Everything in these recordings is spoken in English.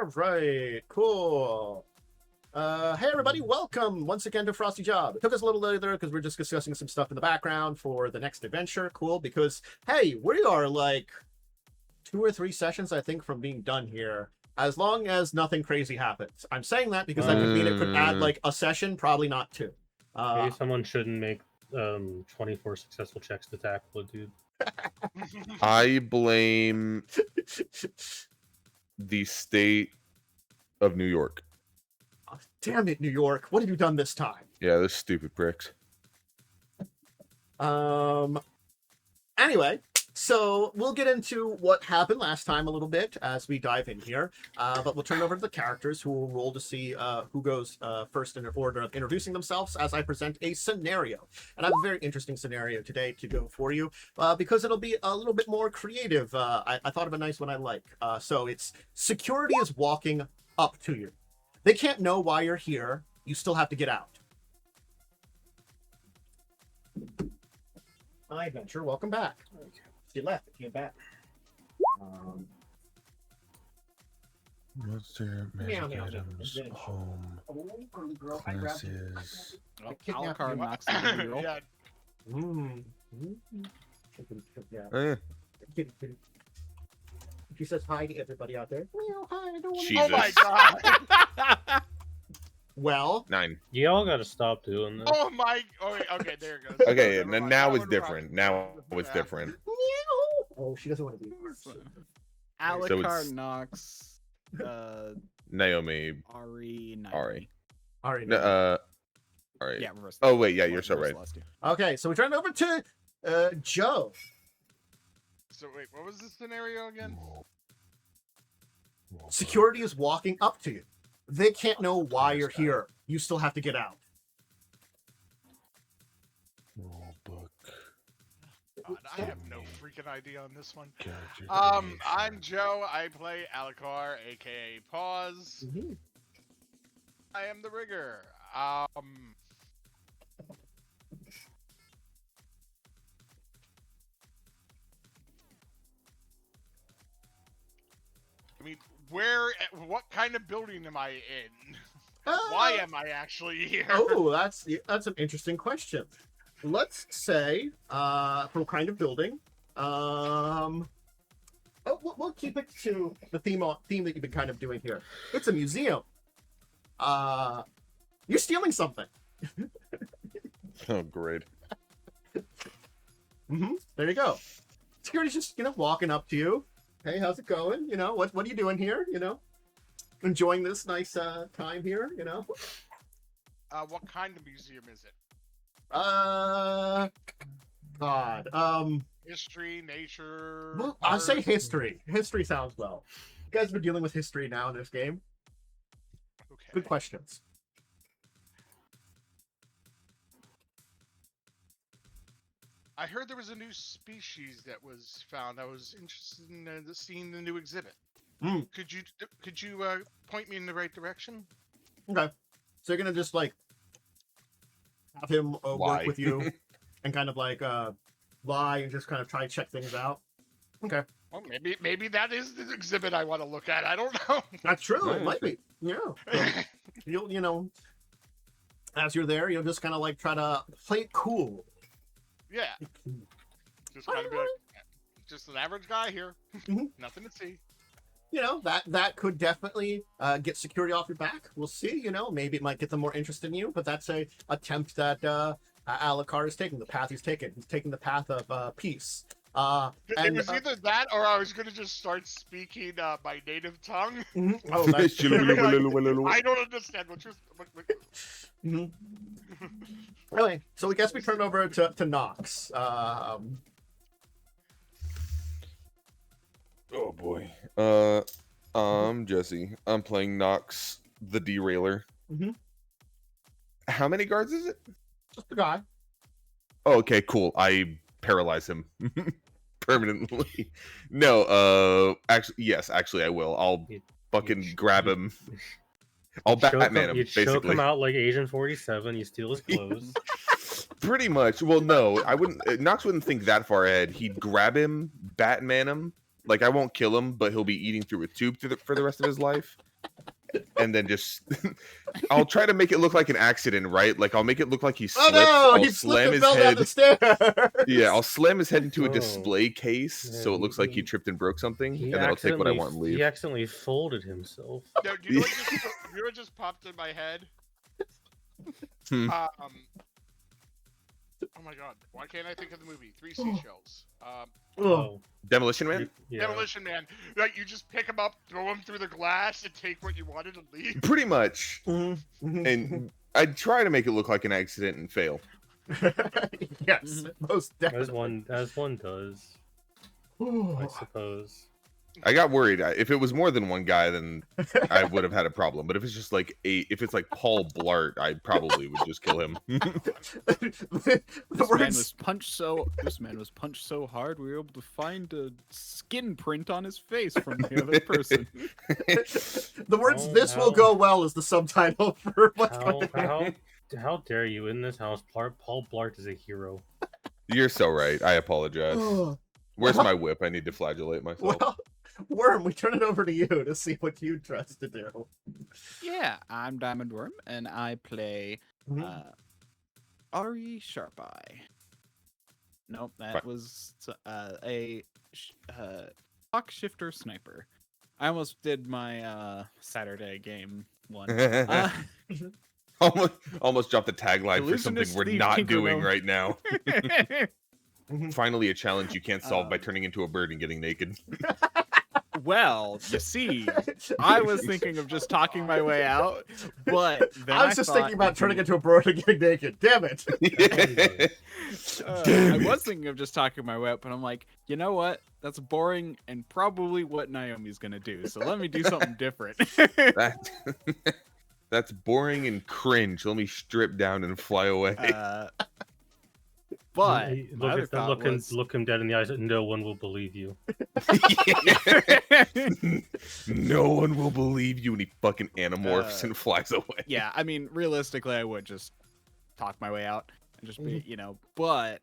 All right, cool. Hey everybody, welcome once again to Frosty Job. It took us a little later because we're just discussing some stuff in the background for the next adventure. Cool, because hey, we are like 2 or 3 sessions, I think, from being done here. As long as nothing crazy happens. I'm saying that because that could mean it could add like a session, probably not 2. Maybe someone shouldn't make 24 successful checks to tackle it, dude. I blame the state of New York. Oh, damn it, New York! What have you done this time? Yeah, those stupid pricks. Anyway, so we'll get into what happened last time a little bit as we dive in here, but we'll turn over to the characters who will roll to see who goes first in order of introducing themselves as I present a scenario. And I have a very interesting scenario today to go for you because it'll be a little bit more creative. I thought of a nice one I like. So it's security is walking up to you. They can't know why you're here. You still have to get out. My adventure, welcome back. She left, it came back. What's their Meow, magic meow, items? meow. Home. Oh, girly girl, I grabbed you. Classes. Alucard knocks the reroll. Yeah. Yeah. Oh, yeah. Kitty, kitty. She says hi to everybody out there. Meow, hi, I don't want to. Oh my god. Well, 9. Y'all gotta stop doing this. Oh my. Oh, wait, okay, there it goes. Okay, Never mind. now That it's one different. rocked. Now it's Yeah. different. meow. Oh, she doesn't want to be. Alucard it's- knocks Naomi, Ari. Ari. All right. No, all right. Yeah, reverse. Oh wait, yeah, you're so reverse right. Celestia. Okay, so we turn over to Joe. So wait, what was the scenario again? Security is walking up to you. They can't know why you're here. You still have to get out. Rule book. God, I have no freaking idea on this one. Gadget I'm creation. Joe. I play Alucard, aka Pause. I am the rigger. I mean, what kind of building am I in? Why am I actually here? Oh, that's an interesting question. Let's say, from kind of building, we'll keep it to the theme that you've been kind of doing here. It's a museum. You're stealing something. Oh, great. There you go. Security's just, walking up to you. Hey, how's it going? What are you doing here? Enjoying this nice time here, What kind of museum is it? God. History, nature. Well, I'll say art? history. History sounds well. You guys have been dealing with history now in this game. Okay. Good questions. I heard there was a new species that was found. I was interested in seeing the new exhibit. Mm. Could you point me in the right direction? Okay. So you're gonna just like have him work Lie. with you and kind of like lie and just kind of try to check things out. Okay. Well, maybe that is the exhibit I want to look at. I don't know. That's true. Yeah, It might be. Yeah. So you'll as you're there, you'll just kind of like try to play it cool. Yeah. Just kind of be like, just an average guy here. Mhm. Nothing to see. That could definitely get security off your back. We'll see. Maybe it might get them more interested in you. But that's a attempt that Alucard is taking. The path he's taking. He's taking the path of peace. It And was either that or I was going to just start speaking my native tongue. oh, that's, I don't understand what you're... mhm. Anyway, so I guess we turn it over to Nox. Oh boy. I'm Jesse. I'm playing Nox, the Derailer. Mhm. How many guards is it? Just the guy. Oh, okay, cool. I paralyze him permanently. No, actually I will. I'll fucking grab him. I'll Batman him, You choke basically. him out like Agent 47. You steal his clothes. Pretty much. Well, no, I wouldn't. Nox wouldn't think that far ahead. He'd grab him, Batman him. Like, I won't kill him, but he'll be eating through a tube for the rest of his life. and then just I'll try to make it look like an accident, right? Like I'll make it look like he Oh slipped. no! I'll He slam slipped and his fell down head. the stairs. Yeah, I'll slam his head into a Oh. display case Yeah, so it looks like he he- tripped and broke something, He and then I'll take what I accidentally- want and leave. He accidentally folded himself. No, you know what just popped in my head? Hmm. Oh my god, why can't I think of the movie? Three Seashells. Oh. Demolition Man? Yeah. Demolition Man. Like, you just pick him up, throw him through the glass, and take what you wanted and leave. Pretty much. Mhm. And I'd try to make it look like an accident and fail. Yes, most definitely. As one does, I suppose. I got worried. If it was more than one guy, then I would have had a problem. But if it's just like if it's like Paul Blart, I probably would just kill him. The This man words- was punched so hard we were able to find a skin print on his face from the other person. the words Oh, "This will how- go well" is the subtitle for what's How, going on. how dare you? In this house, Paul Blart is a hero. You're so right. I apologize. Where's my whip? I need to flagellate myself. Well, Wyrm, we turn it over to you to see what you trust to do. Yeah, I'm Diamond Wyrm, and I play Ari Sharpeye. Nope, that Fine. was a clock shifter sniper. I almost did my Saturday game one. Almost dropped the tagline for something Illusionist we're Thief not Tinker doing Gnome. right now. Finally, a challenge you can't solve by Um, turning into a bird and getting naked. Well, you see, I was thinking of just talking my way out, but then I was just thinking about turning it. into a bird and getting naked. Damn it! I was thinking of just talking my way up, but I'm like, you know what? That's boring and probably what Naomi's gonna do. So let me do something different. That, that's boring and cringe. Let me strip down and fly away. But He- my look other at them, thought was, look him dead in the eyes. No one will believe you. No one will believe you, and he fucking animorphs and flies away. yeah, I mean, realistically, I would just talk my way out and just be, but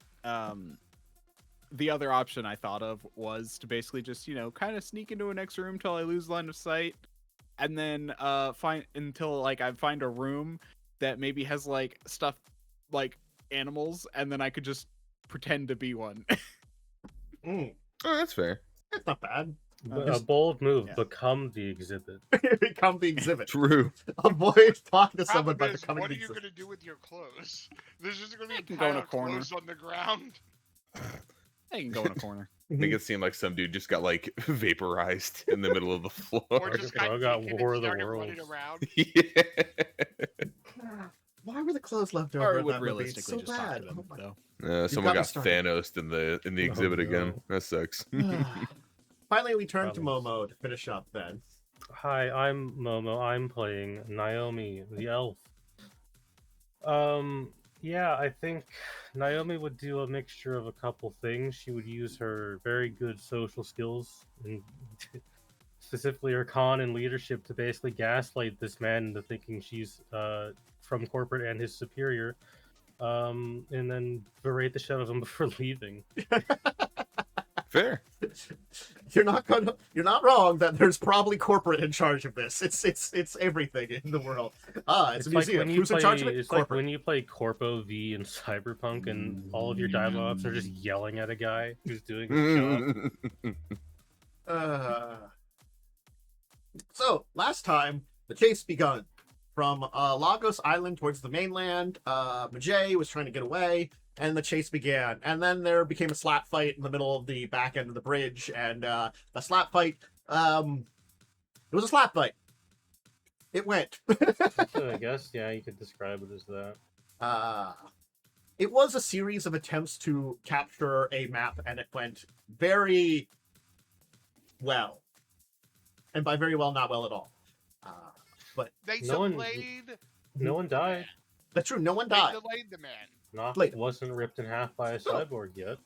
the other option I thought of was to basically just, kind of sneak into a next room till I lose line of sight, and then find until like I find a room that maybe has like stuff like animals, and then I could just pretend to be one. Mm, Oh, that's fair. that's not bad. A bold move. yeah. Become the exhibit. Become the exhibit. True. Avoid talking to someone Problem by is, becoming what the are you exhibit. gonna do with your clothes? There's just gonna be I a can go in pile a of corner. clothes on the ground. I can go in a corner. Make it seem like some dude just got like vaporized in the middle of the floor. Or just got I got taken and War of the started running Worlds. around. Yeah. Why were the clothes left Or over? I in would that movie? It's realistically so just talk bad. to them, Oh my- though. Someone got me got started. Thanos in the exhibit again. no. That sucks. Finally, we turn to Problems. Momo to finish up. Then Hi, I'm Momo. I'm playing Naomi, the elf. Yeah, I think Naomi would do a mixture of a couple things. She would use her very good social skills, and specifically her con and leadership, to basically gaslight this man into thinking she's from corporate and his superior, and then berate the shit out of him before leaving. Fair. you're not wrong that there's probably corporate in charge of this. It's everything in the world. It's a museum. Who's in charge of it? It's like Corporate. when you play Corpo V in Cyberpunk, and all of your dialogues are just yelling at a guy who's doing his job. So last time the chase begun from Lagos Island towards the mainland. Majay was trying to get away, and the chase began. And then there became a slap fight in the middle of the back end of the bridge, and the slap fight. It was a slap fight. It went. So I guess, yeah, you could describe it as that. It was a series of attempts to capture a map, and it went very well. And by very well, not well at all. But They No one- delayed. No one died. that's true. No one They died. delayed the man. Noct Later. wasn't ripped in half by a cyborg yet.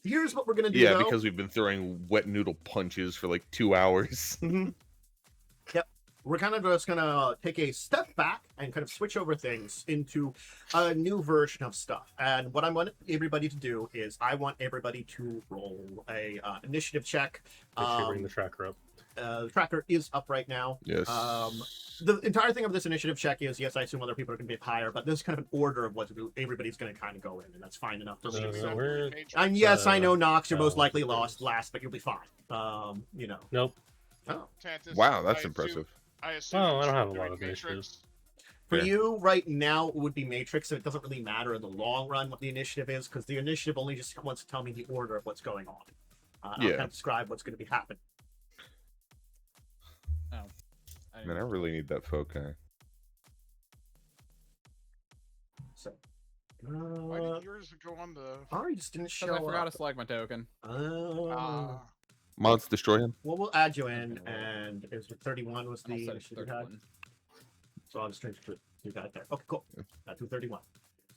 Here's what we're gonna do. Yeah, though. because we've been throwing wet noodle punches for like 2 hours. Mhm. Yep. We're kind of just gonna take a step back and kind of switch over things into a new version of stuff. And what I want everybody to do is I want everybody to roll a initiative check. Make sure you bring the tracker up. The tracker is up right now. Yes. the entire thing of this initiative check is, yes, I assume other people are going to be higher, but there's kind of an order of what everybody's going to kind of go in, and that's fine enough for me. So So, we're and yes, I know Nox, you're most oh, likely there's- last, but you'll be fine. You know. Nope. Oh. Tantus, Wow, that's I assume- impressive. I assume Oh, you're I don't have still a lot doing of initiatives. For Fair. you right now, it would be Matrix, and it doesn't really matter in the long run what the initiative is, because the initiative only just wants to tell me the order of what's going on. I'll Yeah. kind of describe what's going to be happening. Man, I really need that foci. So, Why did yours go on the? Ari just didn't show Because I forgot up. to select my token. Oh. Mods destroy him. Well, we'll add you in, and it was 31 was And I'll the set it to initiative you had. 31. So I'll just change it. You got it there. Okay, cool. Got to 31.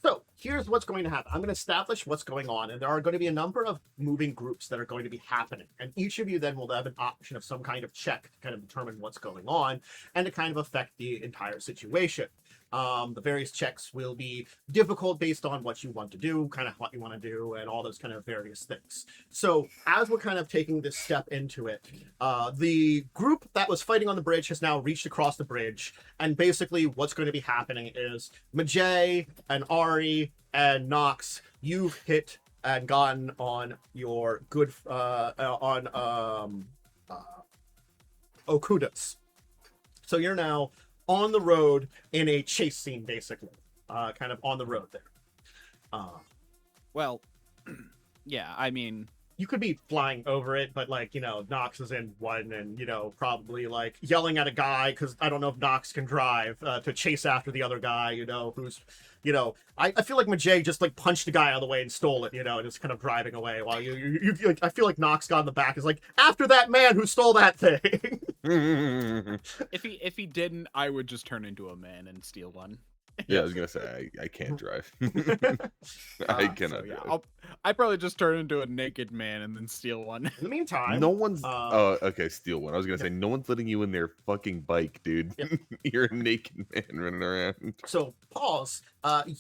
So here's what's going to happen. I'm going to establish what's going on, and there are going to be a number of moving groups that are going to be happening. And each of you then will have an option of some kind of check to kind of determine what's going on and to kind of affect the entire situation. The various checks will be difficult based on what you want to do, kind of what you want to do, and all those kind of various things. So as we're kind of taking this step into it, the group that was fighting on the bridge has now reached across the bridge, and basically what's going to be happening is Majay and Ari and Nox, you've hit and gotten on your good Okudas. So you're now on the road in a chase scene, basically, kind of on the road there. Well, yeah, I mean, You could be flying over it, but like, you know, Nox is in one and, you know, probably like yelling at a guy, because I don't know if Nox can drive to chase after the other guy, you know, who's, you know, I feel like Majay just like punched a guy out of the way and stole it, you know, and is kind of driving away while you like, I feel like Nox got in the back is like, after that man who stole that thing. if he didn't, I would just turn into a man and steal one. Yeah, I was gonna say I can't drive. I cannot So, yeah, drive. I'd probably just turn into a naked man and then steal one. In the meantime, No one's. uh, Oh, okay, steal one. I was gonna say no one's letting you in their fucking bike, dude. Yep. You're a naked man running around. So, pause.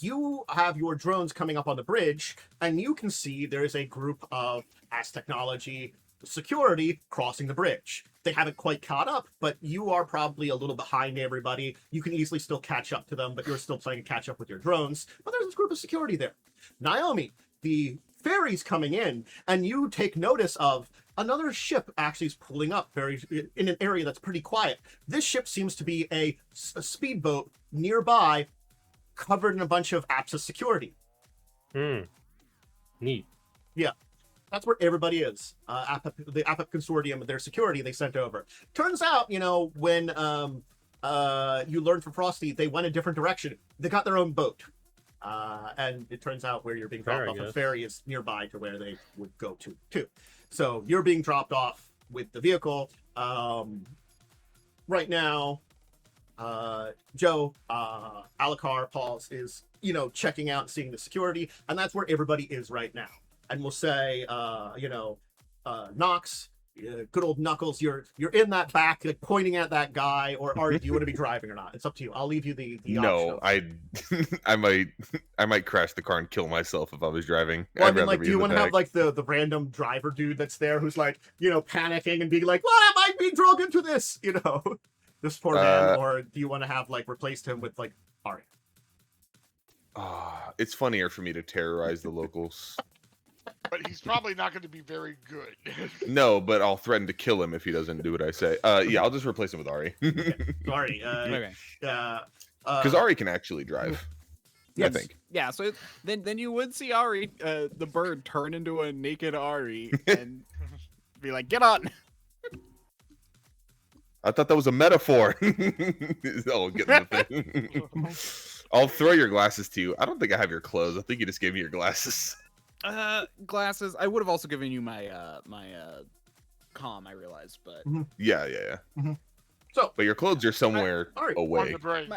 You have your drones coming up on the bridge, and you can see there is a group of As Technology security crossing the bridge. They haven't quite caught up, but you are probably a little behind everybody. You can easily still catch up to them, but you're still playing catch up with your drones. But there's this group of security there. Naomi, the ferry's coming in, and you take notice of another ship actually is pulling up very in an area that's pretty quiet. This ship seems to be a speedboat nearby, covered in a bunch of Apsa security. Neat. That's where everybody is. The APAP consortium, their security they sent over. Turns out, you know, when you learned from Frosty, they went a different direction. They got their own boat. And it turns out where you're being Fair, dropped I off, a guess. ferry is nearby to where they would go to, too. So you're being dropped off with the vehicle. Right now, Joe, Alucard, Pauls is, you know, checking out and seeing the security, and that's where everybody is right now. And we'll say, you know, Nox, good old Knuckles, you're in that back, like pointing at that guy, or do you want to be driving or not? It's up to you. I'll leave you the No, option. I might crash the car and kill myself if I was driving. Well, I I'd mean, rather like, be do you in the want to have back. like the random driver dude that's there who's like, you know, panicking and being like, "What am I being dragged into this?" You know, this poor man, or do you want to have like replaced him with like Ari? It's funnier for me to terrorize the locals. But he's probably not going to be very good. No, but I'll threaten to kill him if he doesn't do what I say. Yeah, I'll just replace him with Ari. Ari, Okay. Because Ari can actually drive. yes. I think. Yeah, so then you would see Ari, the bird, turn into a naked Ari and be like, "Get on!" I thought that was a metaphor. Oh, get in the thing. I'll throw your glasses to you. I don't think I have your clothes. I think you just gave me your glasses. Glasses. I would have also given you my comm. I realized, but Yeah. So, But your clothes are somewhere Ari, On away. the bridge.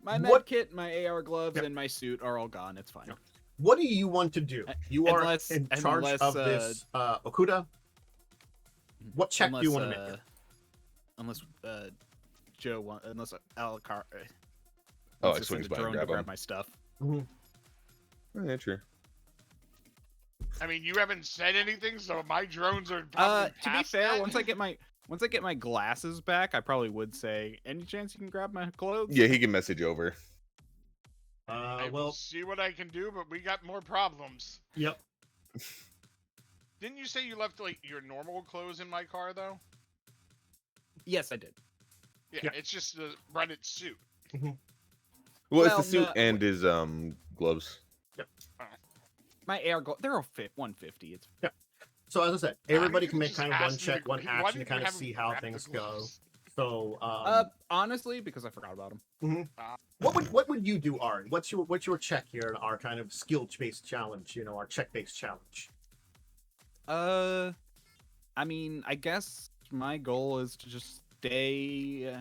my med What- kit, my AR gloves, Yep. and my suit are all gone. It's fine. what do you want to do? You are Unless- in charge unless, of this Okuda. What check do you want to make? Unless Joe want, unless Alucard. Oh, I wants to swings send a by and drone to grab grab him. my stuff. Oh, yeah, true. I mean, you haven't said anything, so my drones are. To probably be past fair, that. once I get my Once I get my glasses back, I probably would say, any chance you can grab my clothes? Yeah, he can message over. I will Well, see what I can do, but we got more problems. yep. Didn't you say you left like your normal clothes in my car though? Yes, I did. Yeah, it's just a Reddit suit. Well, it's Well, the suit no, and his gloves. My air go. They're 150. It's So as I said, I mean, everybody you can make just kind of one ask me check, to- one why action to didn't kind you of have see him how wrap the things go. gloves? So, honestly because I forgot about them. what would you do, Ari? What's your check here in our kind of skill based challenge? You know, our check based challenge. I mean, I guess my goal is to just stay,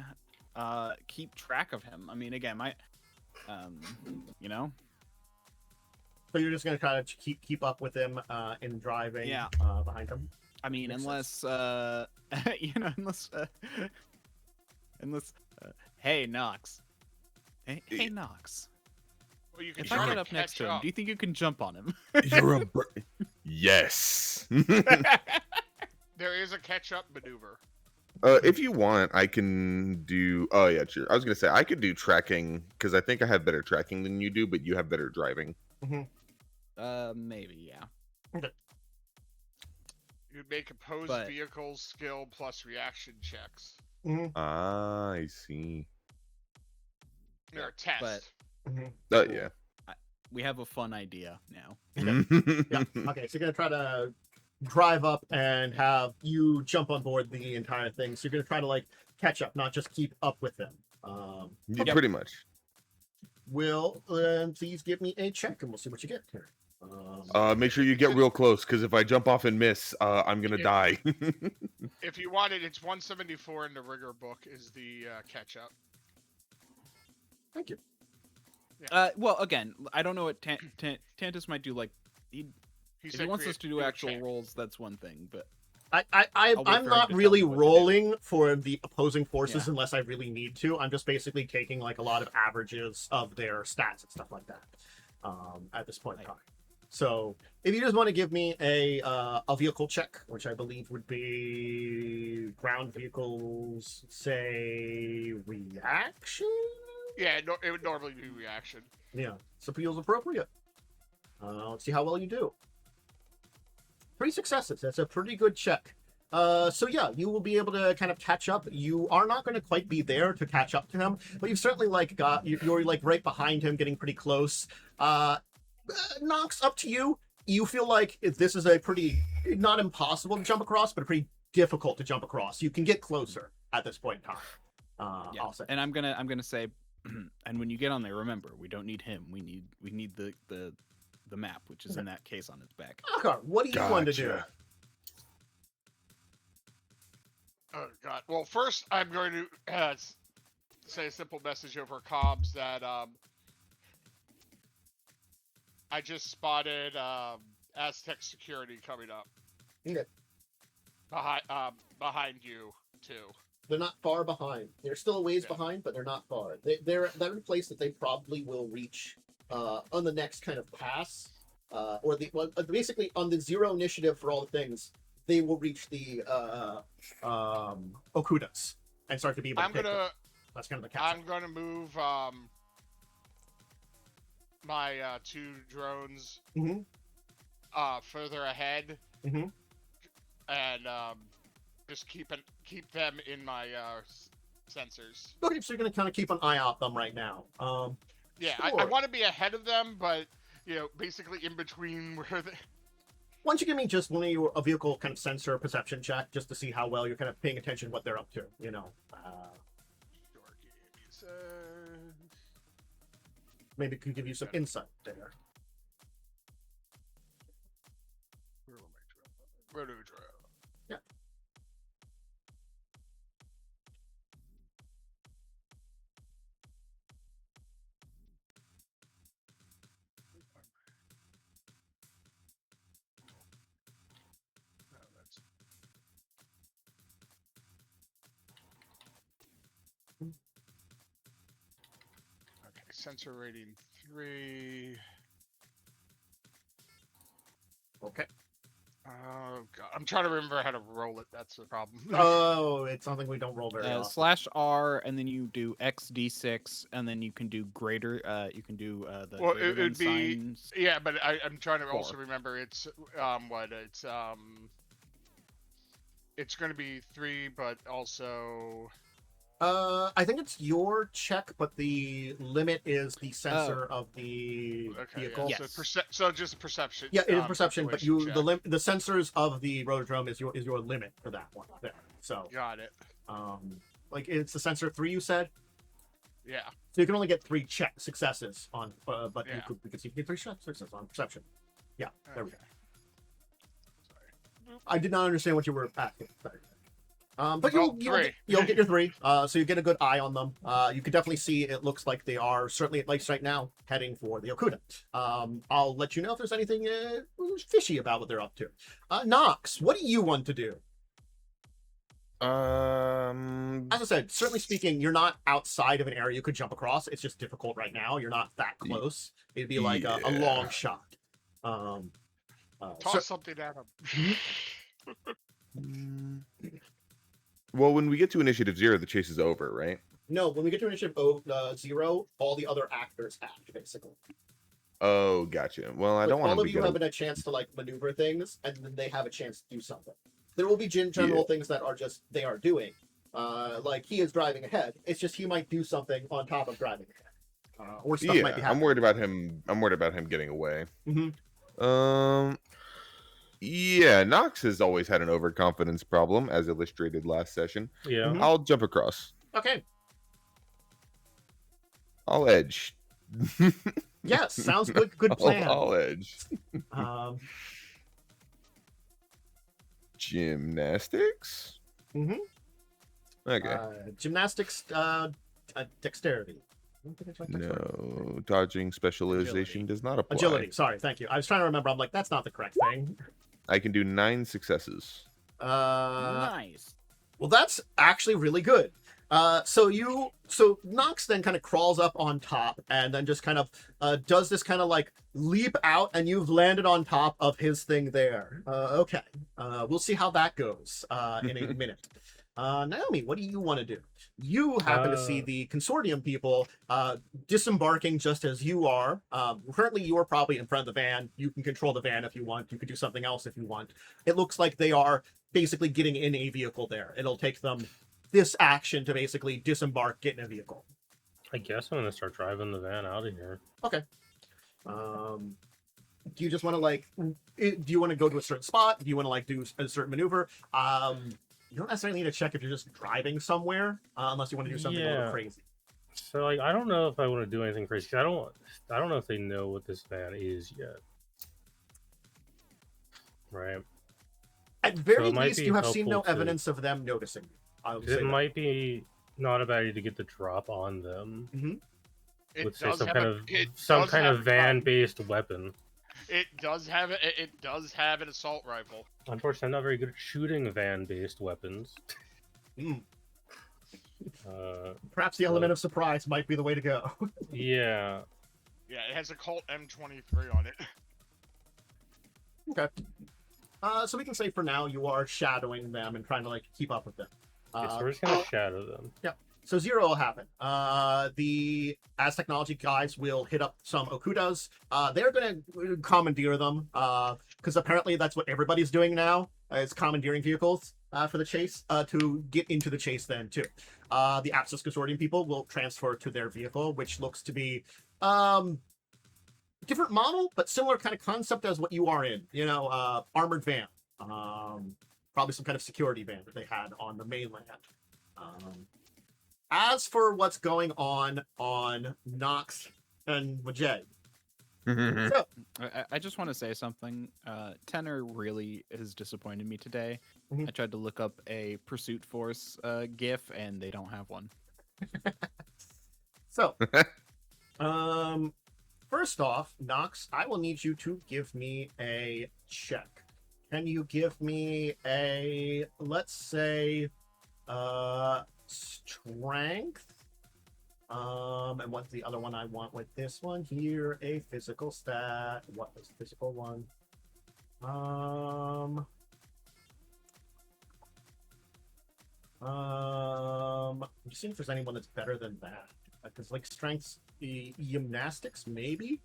keep track of him. I mean, again, you know, So you're just gonna kind of keep up with him in driving Yeah. behind him. I mean, Makes unless, you know, unless, hey, Nox. Hey, Nox. Well, you can If try I get to up next catch to him, up. do you think you can jump on him? You're a yes. There is a catch-up maneuver. If you want, I can do. Oh yeah, sure. I was gonna say I could do tracking because I think I have better tracking than you do, but you have better driving. Maybe, yeah. You'd make opposed But- vehicles skill plus reaction checks. Ah, I see. They're a test. Yeah. We have a fun idea now. Yeah. Okay, so you're gonna try to drive up and have you jump on board the entire thing. So you're gonna try to like catch up, not just keep up with them. Yeah, pretty much. Will please give me a check and we'll see what you get here. Make sure you get real close because if I jump off and miss, I'm gonna die. If you want it, it's 174 in the rigor book is the catch-up. Thank you. Well, again, I don't know what Tantus might do. Like, He if said he wants us to do a actual check. rolls, that's one thing. But I'm wait for him not to tell really me what to do. rolling for the opposing forces Yeah. unless I really need to. I'm just basically taking like a lot of averages of their stats and stuff like that at this point in time. So if you just want to give me a vehicle check, which I believe would be ground vehicles, say reaction. Yeah, no, it would normally be reaction. Yeah, so feels appropriate. Let's see how well you do. 3 successes. That's a pretty good check. So yeah, you will be able to kind of catch up. You are not going to quite be there to catch up to him, but you've certainly like you're like right behind him, getting pretty close. Nox, up to you. You feel like this is a pretty not impossible to jump across, but a pretty difficult to jump across. You can get closer at this point in time. yeah. I'll say. And I'm gonna say, and when you get on there, remember, we don't need him. We need the map, which is in that case on its back. Akar, what do you want to do? Gotcha. Oh god. Well, first I'm going to say a simple message over comms that I just spotted Aztec security coming up. Okay. Behind you too. They're not far behind. They're still a ways behind, but they're not far. They're a place that they probably will reach on the next kind of pass, or basically on the 0 initiative for all the things. They will reach the Okudas and start to be able to pick them. That's kind of the catch. I'm gonna move my 2 drones Mhm. further ahead Mhm. and just keep them in my sensors. Okay, so you're gonna kind of keep an eye out them right now. Yeah, I Sure. want to be ahead of them, but basically in between where they. Why don't you give me just one of your a vehicle kind of sensor perception check, just to see how well you're kind of paying attention to what they're up to. You know, Sure, give me a sec. maybe it could give you some insight there. Where do we draw? Yeah. No, that's. Okay, sensor rating 3. Okay. Oh god, I'm trying to remember how to roll it. That's the problem. Oh, it's something we don't roll very often. /R, and then you do XD6, and then you can do greater. You can do the well, greater it than would be signs. yeah, but I'm trying to also 4. remember it's going to be 3, but also I think it's your check, but the limit is the sensor of the okay, vehicle. yeah. Yes. So just a perception. Yeah, it is perception, but situation check. the sensors of the rotodrome is your limit for that one there. So Got it. like it's the sensor 3 you said, Yeah. so you can only get 3 successes on, but Yeah. you can get 3 successes on perception. Yeah, there we Okay. go. I did not understand what you were asking. Sorry. But Well, you'll get your 3. So you get a good eye on them. You can definitely see it looks like they are certainly at least right now heading for the Okuda. I'll let you know if there's anything fishy about what they're up to. Nox, what do you want to do? As I said, certainly speaking, you're not outside of an area you could jump across. It's just difficult right now. You're not that close. It'd be like a long shot. Toss something at him. Well, when we get to initiative 0, the chase is over, right? No, when we get to initiative 0, all the other actors act, basically. Oh, gotcha. Well, I Like, don't want all him of to you get have a chance to like maneuver things, and then they have a chance to do something. There will be general things that are just they are doing. Like he is driving ahead. It's just he might do something on top of driving ahead, or stuff might be happening. I'm worried about him. I'm worried about him getting away. Mm-hmm. Yeah, Nox has always had an overconfidence problem, as illustrated last session. Yeah. Mhm. I'll jump across. Okay. I'll edge. Yeah, sounds good. Good plan. I'll edge. Gymnastics? Mhm. Okay. Gymnastics, dexterity. I don't think it's like dexterity. No, dodging specialization Agility. does not apply. Agility. Sorry, thank you. I was trying to remember. I'm like, that's not the correct thing. I can do 9 successes. Nice. Well, that's actually really good. So Nox then kind of crawls up on top and then just kind of does this kind of like leap out, and you've landed on top of his thing there. Okay. We'll see how that goes in a minute. Naomi, what do you want to do? You happen to see the consortium people disembarking just as you are. Currently, you are probably in front of the van. You can control the van if you want. You could do something else if you want. It looks like they are basically getting in a vehicle there. It'll take them this action to basically disembark, get in a vehicle. I guess I'm gonna start driving the van out of here. Okay. Do you just want to like? Do you want to go to a certain spot? Do you want to like do a certain maneuver? You don't necessarily need to check if you're just driving somewhere, unless you want to do something a little crazy. So like, I don't know if I want to do anything crazy. 'Cause I don't know if they know what this van is yet. Right. At very it might least, be you have seen no helpful to- evidence of them noticing you. I would 'Cause say it that. might be not a bad idea to get the drop on them. It With say does some have kind a- of it some does kind have of a gun. van-based weapon. It does have it does have an assault rifle. Unfortunately, I'm not very good at shooting van-based weapons. Mm. Uh, Perhaps the element of surprise might be the way to go. yeah. Yeah, it has a Colt M23 on it. Okay. So we can say for now you are shadowing them and trying to like keep up with them. So we're just gonna shadow them. So 0 will happen. The as technology guys will hit up some Okudas. They're going to commandeer them because apparently that's what everybody's doing now. Is commandeering vehicles for the chase to get into the chase then too. The Apsis Consortium people will transfer to their vehicle, which looks to be different model, but similar kind of concept as what you are in. You know, armored van. Probably some kind of security van that they had on the mainland. As for what's going on Nox and Vijay, so I just want to say something. Tenor really has disappointed me today. Mhm. I tried to look up a Pursuit Force GIF, and they don't have one. So, first off, Nox, I will need you to give me a check. Can you give me a, let's say, strength? And what's the other one I want with this one here? A physical stat. What was the physical one? I'm just seeing if there's anyone that's better than that. Because like strengths, the gymnastics maybe.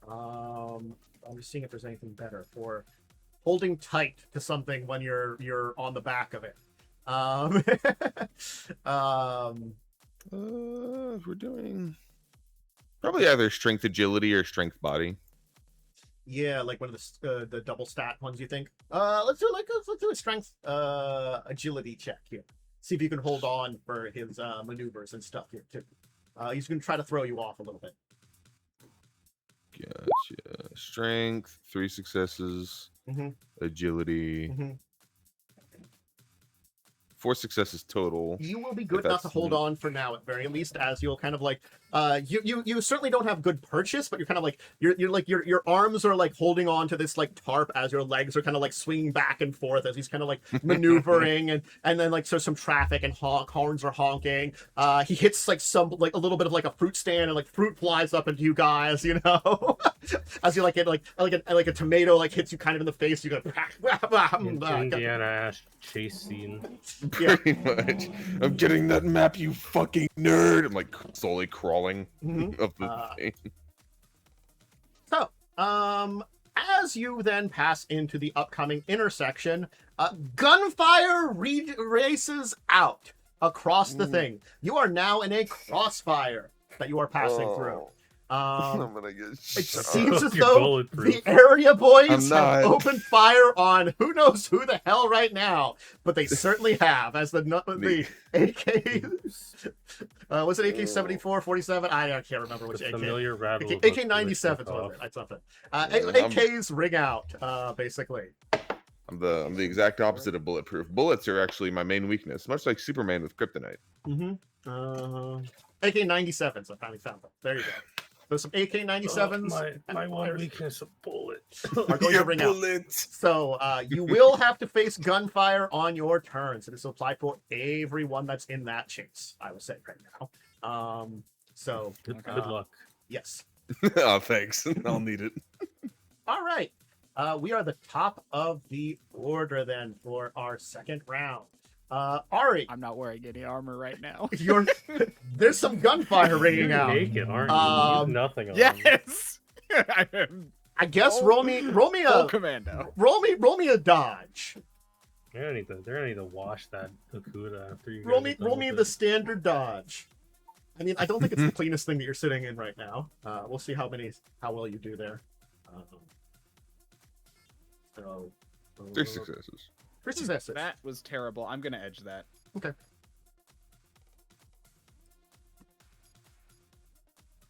I'm just seeing if there's anything better for holding tight to something when you're on the back of it. If we're doing probably either strength agility or strength body. Yeah, like one of the double stat ones. You think? Let's do a strength agility check here. See if you can hold on for his maneuvers and stuff here too. He's gonna try to throw you off a little bit. Gotcha. Strength, 3 successes. Agility. 4 successes total. You will be good enough to hold on for now, at very least, as you'll kind of like you certainly don't have good purchase, but you're kind of like your arms are like holding on to this like tarp as your legs are kind of like swinging back and forth as he's kind of like maneuvering and then like so some traffic and horns are honking. He hits like some like a little bit of like a fruit stand and like fruit flies up into you guys, you know. As you like it like a tomato like hits you kind of in the face, you go Indiana Ash chase scene. Yeah. Pretty much. I'm getting that map, you fucking nerd. I'm like slowly crawling up the thing. So, as you then pass into the upcoming intersection, gunfire races out across the thing. You are now in a crossfire that you are passing through. I'm gonna get It shot. seems as You're though bulletproof. the area boys I'm not. have opened fire on who knows who the hell right now, but they certainly have. As the AK, was it AK 74, 47? I can't remember which The AK. familiar rattle. of AK 97 off. That's something. AKs ring out, basically. I'm the exact opposite of bulletproof. Bullets are actually my main weakness, much like Superman with kryptonite. AK 97s. I finally found them. There you go. There's some AK 97s. My one weakness of bullets. Are going to ring out. So you will have to face gunfire on your turn. So this will apply for everyone that's in that chase, I would say right now. So Good luck. yes. Oh, thanks. I'll need it. All right. We are the top of the order then for our second round. Ari, I'm not wearing any armor right now. there's some gunfire ringing You're out. naked, aren't you? You have nothing on. Yes. I am I guess full- roll me full a commando. roll me a dodge. They're gonna need to wash that Okuda after you. Roll guys are me done with the it. standard dodge. I mean, I don't think it's the cleanest thing that you're sitting in right now. We'll see how well you do there. So 3 successes. 3 successes. That was terrible. I'm gonna edge that. Okay.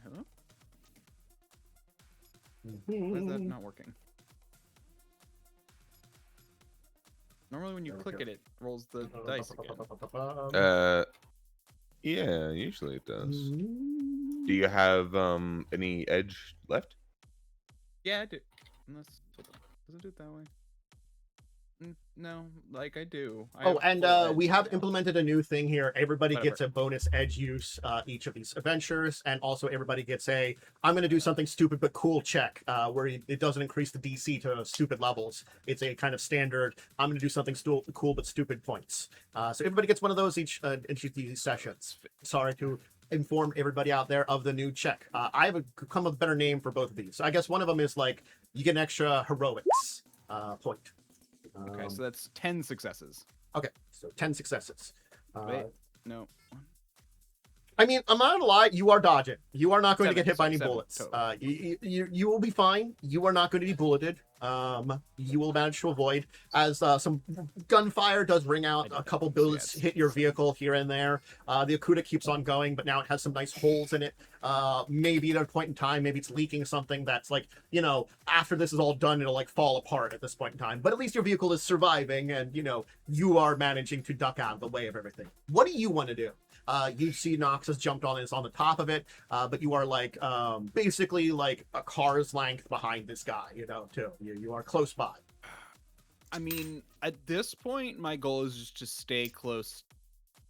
Hello? Why is that not working? Normally when you There we click go. it rolls the dice again. Yeah, usually it does. Do you have any edge left? Yeah, I do. Unless, hold on. Does it do it that way? No, like I do. I Oh, have and full edge we have now. implemented a new thing here. Everybody Whatever. gets a bonus edge use each of these adventures, and also everybody gets a I'm going to do something stupid but cool check where it doesn't increase the DC to stupid levels. It's a kind of standard I'm going to do something cool but stupid points. So everybody gets one of those each of these sessions. Sorry to inform everybody out there of the new check. I have come up with a better name for both of these. So I guess one of them is like you get an extra heroics point. Okay, so that's 10 successes. Okay, so 10 successes. Wait, no. I mean, I'm not gonna lie, you are dodging. You are not going to get hit by any 7 bullets. total. You will be fine. You are not going to be bulleted. You will manage to avoid as some gunfire does ring out. A couple bullets hit your vehicle here and there. The Okuda keeps on going, but now it has some nice holes in it. Maybe at a point in time, maybe it's leaking something that's like, you know, after this is all done, it'll like fall apart at this point in time. But at least your vehicle is surviving, and you know you are managing to duck out of the way of everything. What do you want to do? You see Nox has jumped on and is on the top of it, but you are like basically like a car's length behind this guy, you know, too. You are close by. I mean, at this point, my goal is just to stay close.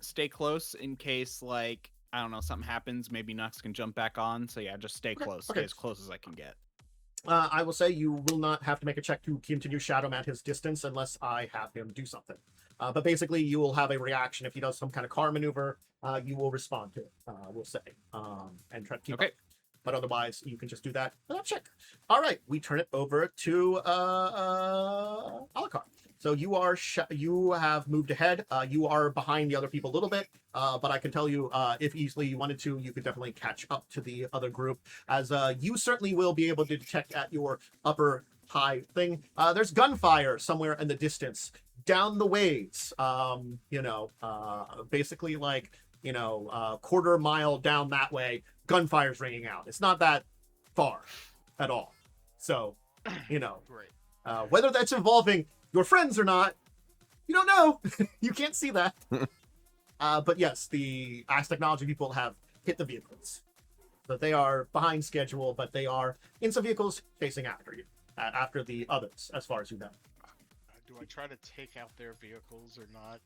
Stay close in case, like, I don't know, something happens. Maybe Nux can jump back on. So yeah, just stay close. okay. Stay as close as I can get. I will say you will not have to make a check to continue Shadow at his distance unless I have him do something. But basically, you will have a reaction if he does some kind of car maneuver. You will respond to it. We'll say, and try to keep up. But otherwise, you can just do that without check. All right, we turn it over to Alucard. So you have moved ahead. You are behind the other people a little bit, but I can tell you, if easily you wanted to, you could definitely catch up to the other group, as you certainly will be able to detect at your upper high thing. There's gunfire somewhere in the distance, down the ways. Basically like quarter mile down that way, gunfire's ringing out. It's not that far at all. So, Great. whether that's involving your friends or not, you don't know. You can't see that. But yes, the Axe Technology people have hit the vehicles. So they are behind schedule, but they are in some vehicles chasing after you, after the others, as far as you know. Do I try to take out their vehicles or not?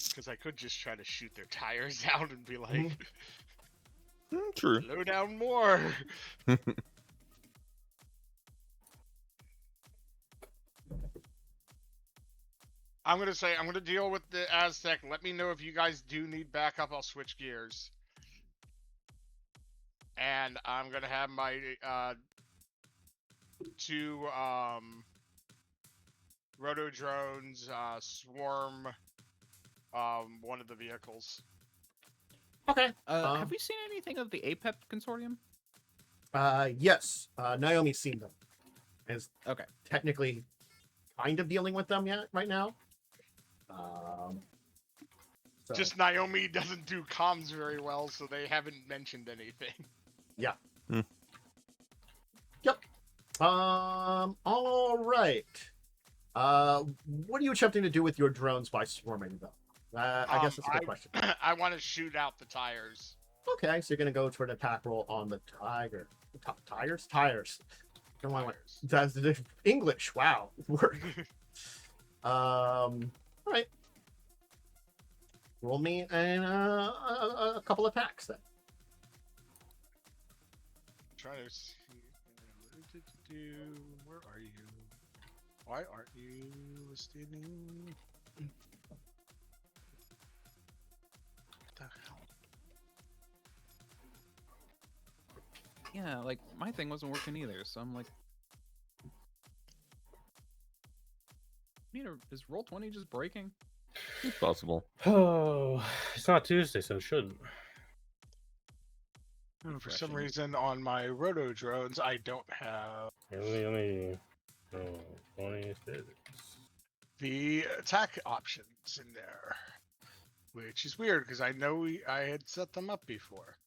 Because I could just try to shoot their tires out and be like, True. slow down more. I'm going to say, I'm going to deal with the Aztec. Let me know if you guys do need backup. I'll switch gears. And I'm going to have my two roto drones swarm one of the vehicles. Okay. Have we seen anything of the APEP consortium? Yes. Naomi's seen them. Is Okay. technically kind of dealing with them yet right now. So, Just Naomi doesn't do comms very well, so they haven't mentioned anything. yeah. Hmm. Yep. All right. What are you attempting to do with your drones by swarming them? I guess that's a good question. I want to shoot out the tires. Okay, so you're gonna go for an attack roll on the tiger. Tires. Don't want that's the English. Wow. Word. All right. Roll me a couple attacks then. Trying to see. Where are you? Why aren't you listed? What the hell? Yeah, like my thing wasn't working either, so I'm like, is Roll20 just breaking? It's possible. Oh, it's not Tuesday, so it shouldn't. For some reason, on my roto drones, I don't have Let me 26. the attack options in there, which is weird because I know I had set them up before.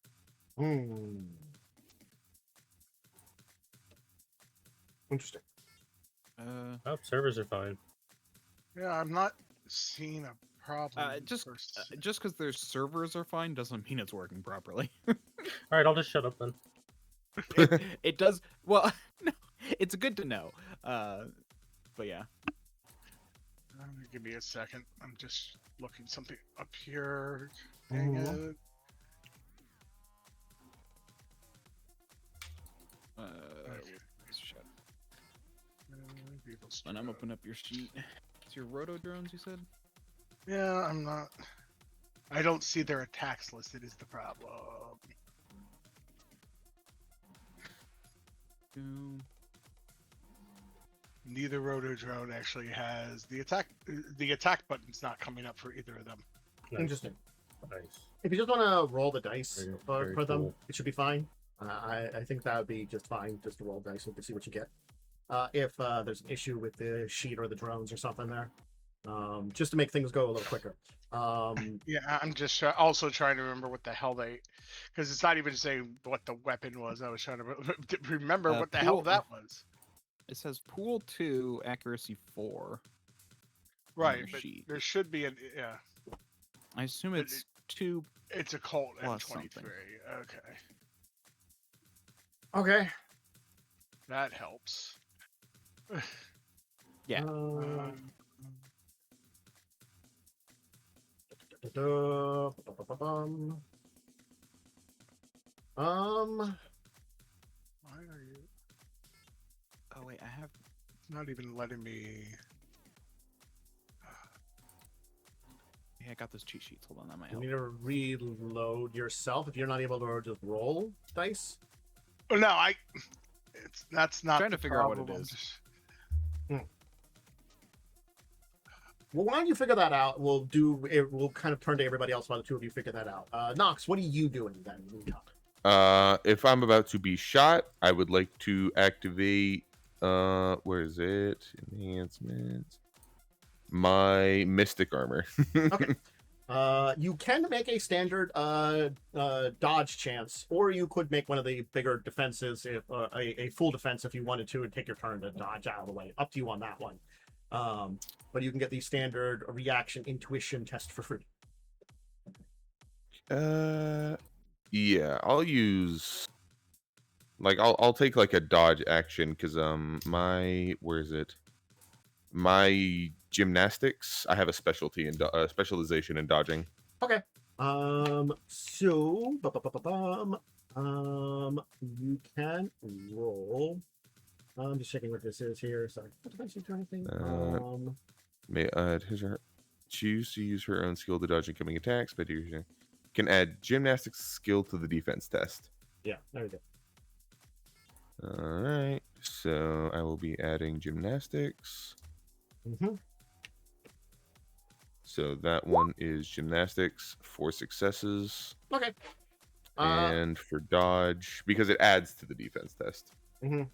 Interesting. Oh, servers are fine. Yeah, I'm not seeing a problem. Just because their servers are fine doesn't mean it's working properly. All right, I'll just shut up then. It does. Well, no, it's good to know. But yeah. Give me a second. I'm just looking something up here. Dang it. Shut. And I'm opening up your sheet. It's your roto drones, you said? Yeah, I'm not. I don't see their attacks listed. Is the problem? Neither roto drone actually has the attack. The attack button's not coming up for either of them. Nice. Interesting. Nice. If you just want to roll the dice Very for them, cool. it should be fine. I think that would be just fine, just to roll dice and to see what you get. If there's an issue with the sheet or the drones or something there, just to make things go a little quicker. Yeah, I'm just also trying to remember what the hell because it's not even saying what the weapon was. I was trying to remember what the hell that was. It says pool 2, accuracy 4. Right, your but sheet. there should be an I assume it's 2. It's a Colt Plus M23. something. Okay, Okay. that helps. Yeah. Why are you Oh wait, I have. not even letting me? Yeah, I got those cheat sheets. Hold on, that might You help. need to reload yourself if you're not able to just roll dice. Oh no, that's not Trying the to figure out what it problem, I'm is. just- Well, why don't you figure that out? We'll do it. We'll kind of turn to everybody else while the two of you figure that out. Nox, what are you doing then? In the meantime? If I'm about to be shot, I would like to activate. Where is it? Enhancements. My mystic armor. Okay. You can make a standard dodge chance, or you could make one of the bigger defenses, if a full defense if you wanted to, and take your turn to dodge out of the way. Up to you on that one. But you can get the standard reaction intuition test for free. Yeah, I'll use. Like, I'll take like a dodge action because where is it? My gymnastics. I have a specialty in specialization in dodging. Okay. So, you can roll. I'm just checking what this is here. Sorry. What defense you do anything? May add his or her, choose to use her own skill to dodge incoming attacks, but you can add gymnastics skill to the defense test. Yeah, there we go. All right, so I will be adding gymnastics. Mm-hmm. So that one is gymnastics, 4 successes. Okay. And for dodge, because it adds to the defense test. Mhm.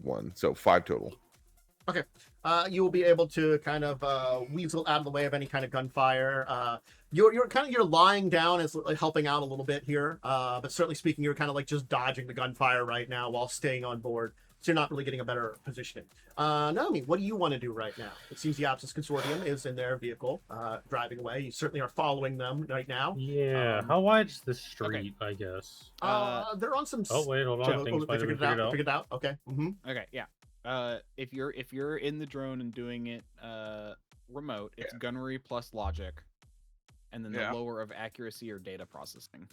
1, so 5 total. Okay. You will be able to kind of weasel out of the way of any kind of gunfire. You're lying down is helping out a little bit here, but certainly speaking, you're kind of like just dodging the gunfire right now while staying on board. So you're not really getting a better positioning. Naomi, what do you want to do right now? It seems the Opsis Consortium is in their vehicle, driving away. You certainly are following them right now. Yeah. How wide's the street? I guess. They're on some. Oh wait, hold on. Things They might have figured been it out. figured They out. figured it out. Okay. Mm-hmm. Okay, yeah. If you're in the drone and doing it remote, it's gunnery plus logic, and then the lower of accuracy or data processing.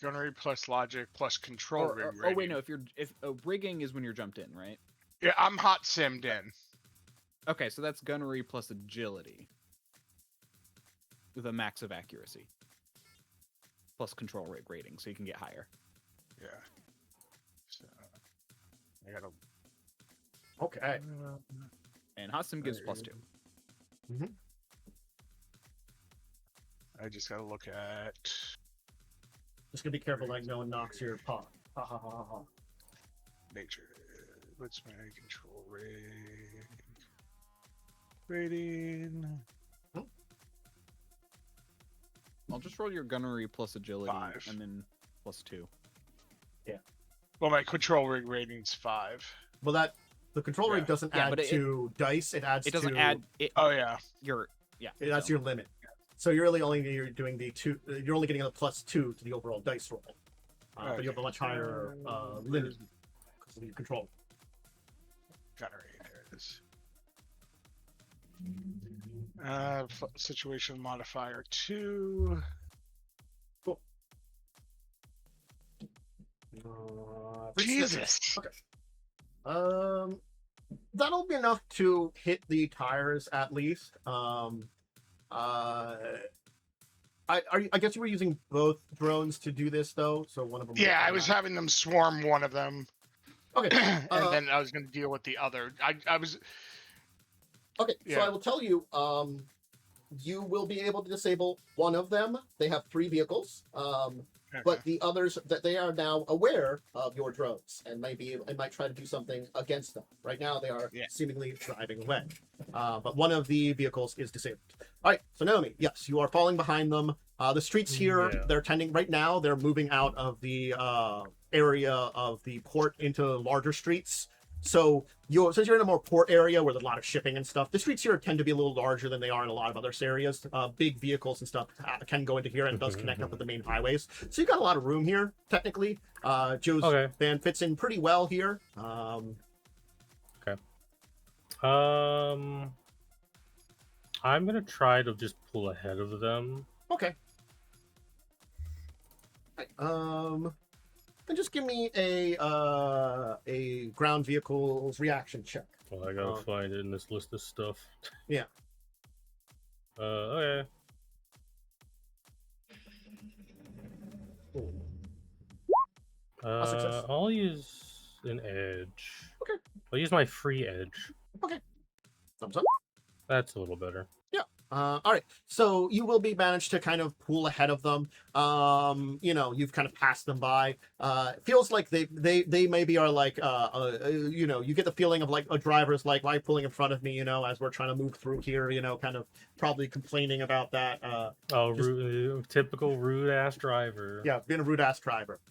Gunnery plus logic plus control rig Oh rating. wait, no. If rigging is when you're jumped in, right? Yeah, I'm hot simmed in. Okay, so that's gunnery plus agility with a max of accuracy plus control rig rating, so you can get higher. Yeah. So I gotta. Okay. And hot sim gives +2. I just gotta look at. Just gonna be careful, like no one knocks your paw. Ha ha ha ha ha. Nature. What's my control rating? I'll just roll your gunnery plus agility 5. and then +2. Well, my control rig rating's 5. Well, the control rig doesn't Yeah, add but to dice. It adds. It doesn't to, add it. Oh yeah. That's your limit. So you're really you're doing the 2. You're only getting a +2 to the overall dice roll. But you have a much higher limit because of your control. Gunnery. There it is. Situation modifier 2. Cool. Jesus. Okay. That'll be enough to hit the tires at least. I guess you were using both drones to do this though, so one of them. Yeah, I was having them swarm one of them. Okay. And then I was going to deal with the other. I was. Okay, so Yeah. I will tell you. You will be able to disable one of them. They have 3 vehicles. But the others that they are now aware of your drones and might try to do something against them. Right now they are seemingly driving away. But one of the vehicles is disabled. All right, so Naomi, yes, you are falling behind them. The streets here, they're tending right now. They're moving out of the area of the port into larger streets. So since you're in a more port area where there's a lot of shipping and stuff, the streets here tend to be a little larger than they are in a lot of other areas. Big vehicles and stuff can go into here and it does connect up with the main highways. So you've got a lot of room here, technically. Joe's van fits in pretty well here. Okay. I'm gonna try to just pull ahead of them. Okay. Right, and just give me a ground vehicle's reaction check. Well, I gotta find it in this list of stuff. Yeah. Okay. A success. I'll use an edge. Okay. I'll use my free edge. Thumbs up. That's a little better. All right, so you will be managed to kind of pull ahead of them. You know, you've kind of passed them by. It feels like they maybe are like, you know, you get the feeling of like a driver's like, why pulling in front of me? You know, as we're trying to move through here. You know, kind of probably complaining about that. Typical rude ass driver. Yeah, being a rude ass driver.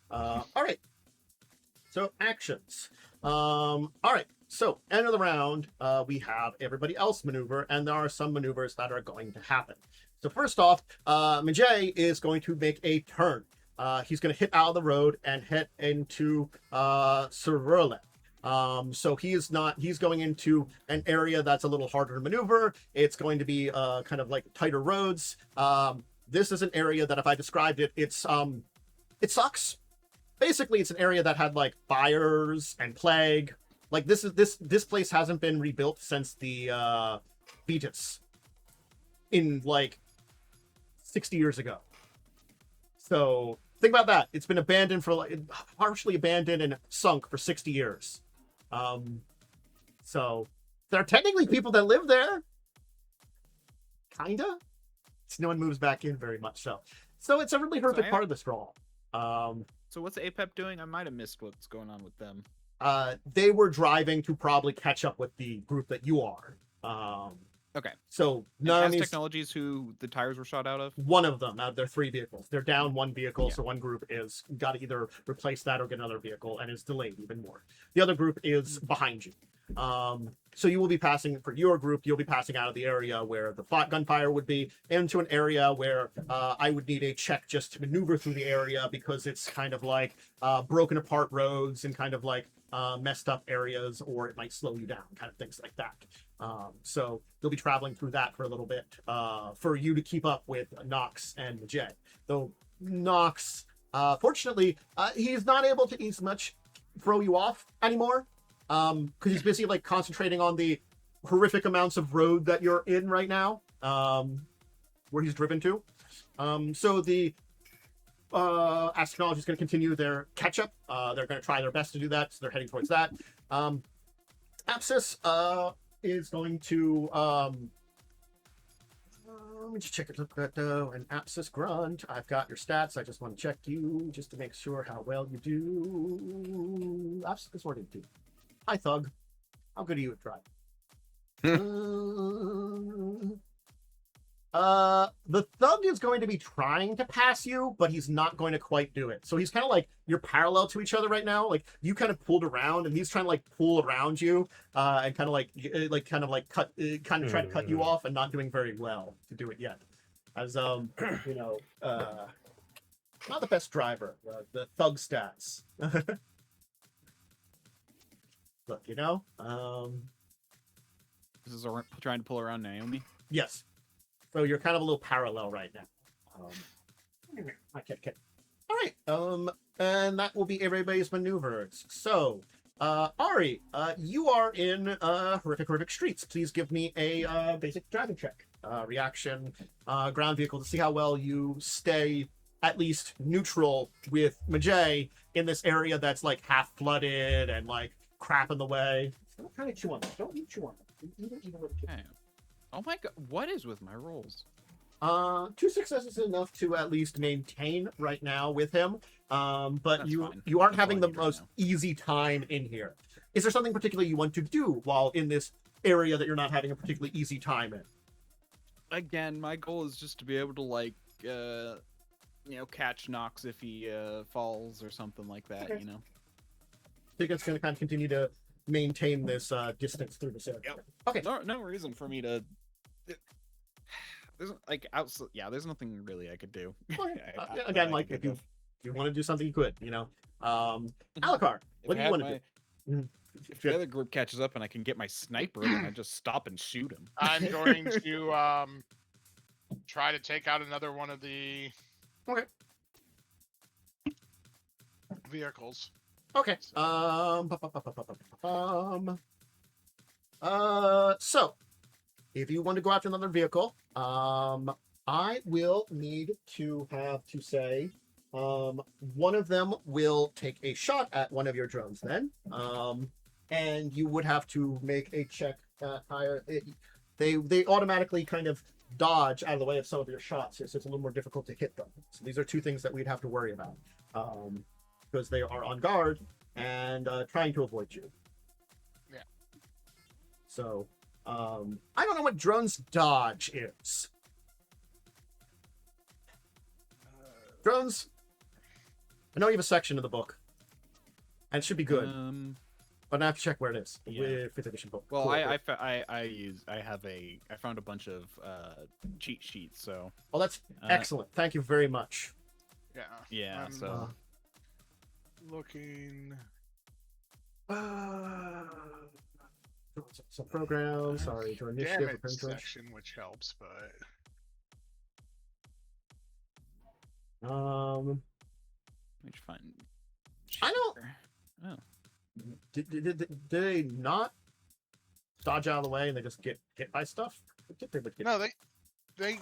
All right. So actions. All right. So end of the round, we have everybody else maneuver, and there are some maneuvers that are going to happen. So first off, Majay is going to make a turn. He's going to hit out of the road and hit into Cerverlet. So he's going into an area that's a little harder to maneuver. It's going to be kind of like tighter roads. This is an area that if I described it, it sucks. Basically, it's an area that had like fires and plague. Like this place hasn't been rebuilt since the Vetus in like 60 years ago. So think about that. It's been abandoned for like partially abandoned and sunk for 60 years. So there are technically people that live there. Kinda. No one moves back in very much so. So it's a really horrific part of the sprawl. So what's APEP doing? I might have missed what's going on with them. They were driving to probably catch up with the group that you are. Okay. So As Technologies, who the tires were shot out of? One of them out of their 3 vehicles. They're down 1 vehicle, Yeah. so one group is got to either replace that or get another vehicle, and is delayed even more. The other group is behind you. So you will be passing, for your group, you'll be passing out of the area where the gunfire would be into an area where I would need a check just to maneuver through the area, because it's kind of like broken apart roads and kind of like messed up areas, or it might slow you down, kind of things like that. So you'll be traveling through that for a little bit for you to keep up with Nox and Majay. Though Nox, fortunately, he's not able to as much throw you off anymore, because he's busy like concentrating on the horrific amounts of road that you're in right now, where he's driven to. So the As Technology is going to continue their catch-up. They're going to try their best to do that, so they're heading towards that. Apsis is going to... let me just check it. An Apsis Grunt. I've got your stats. I just want to check you just to make sure how well you do. Apsis, what do you do? Hi, Thug. How good are you at driving? The Thug is going to be trying to pass you, but he's not going to quite do it. So he's kind of like, you're parallel to each other right now. Like, you kind of pulled around, and he's trying to like pull around you, and kind of try to cut you off, and not doing very well to do it yet. As you know, not the best driver. The Thug stats. Look, you know, This is trying to pull around Naomi. yes. So you're kind of a little parallel right now. Okay. All right. And that will be everybody's maneuvers. So, Ari, you are in horrific streets. Please give me a basic driving check. Reaction, ground vehicle, to see how well you stay at least neutral with Majay in this area that's like half flooded and like crap in the way. Don't kind of chew on it. Don't you chew on it. You don't even really chew. Okay. Oh my god, what is with my rolls? 2 successes is enough to at least maintain right now with him. But That's you fine. you aren't That's all having I the need right most now. easy time in here. Is there something particular you want to do while in this area that you're not having a particularly easy time in? Again, my goal is just to be able to like, catch Nox if he falls or something like that. Okay. You know. I think it's going to kind of continue to maintain this distance through this area. Yep. Okay. No reason for me to. There's like outside. Yeah, there's nothing really I could do. Again, like if you want to do something, you could. You know, Alucard, what do you want to do? If the other group catches up and I can get my sniper, then I just stop and shoot him. I'm going to try to take out another one of the Okay. vehicles. Okay. So, if you want to go after another vehicle, I will need to have to say, one of them will take a shot at one of your drones. Then, and you would have to make a check at higher. They automatically kind of dodge out of the way of some of your shots, so it's a little more difficult to hit them. So these are two things that we'd have to worry about, because they are on guard and trying to avoid you. Yeah. So, I don't know what drones dodge is. Drones. I know you have a section of the book, and it should be good, but I have to check where it is. Yeah. With 5th edition book. Well, Cool. I found a bunch of cheat sheets, so Oh, that's excellent. Thank you very much. Yeah. yeah, I'm, so looking. So program. Sorry, to initiative. Damage approach. section, which helps, but let me just find. I don't- Oh, Did they not dodge out of the way and they just get hit by stuff? I think they would get. no, they wait,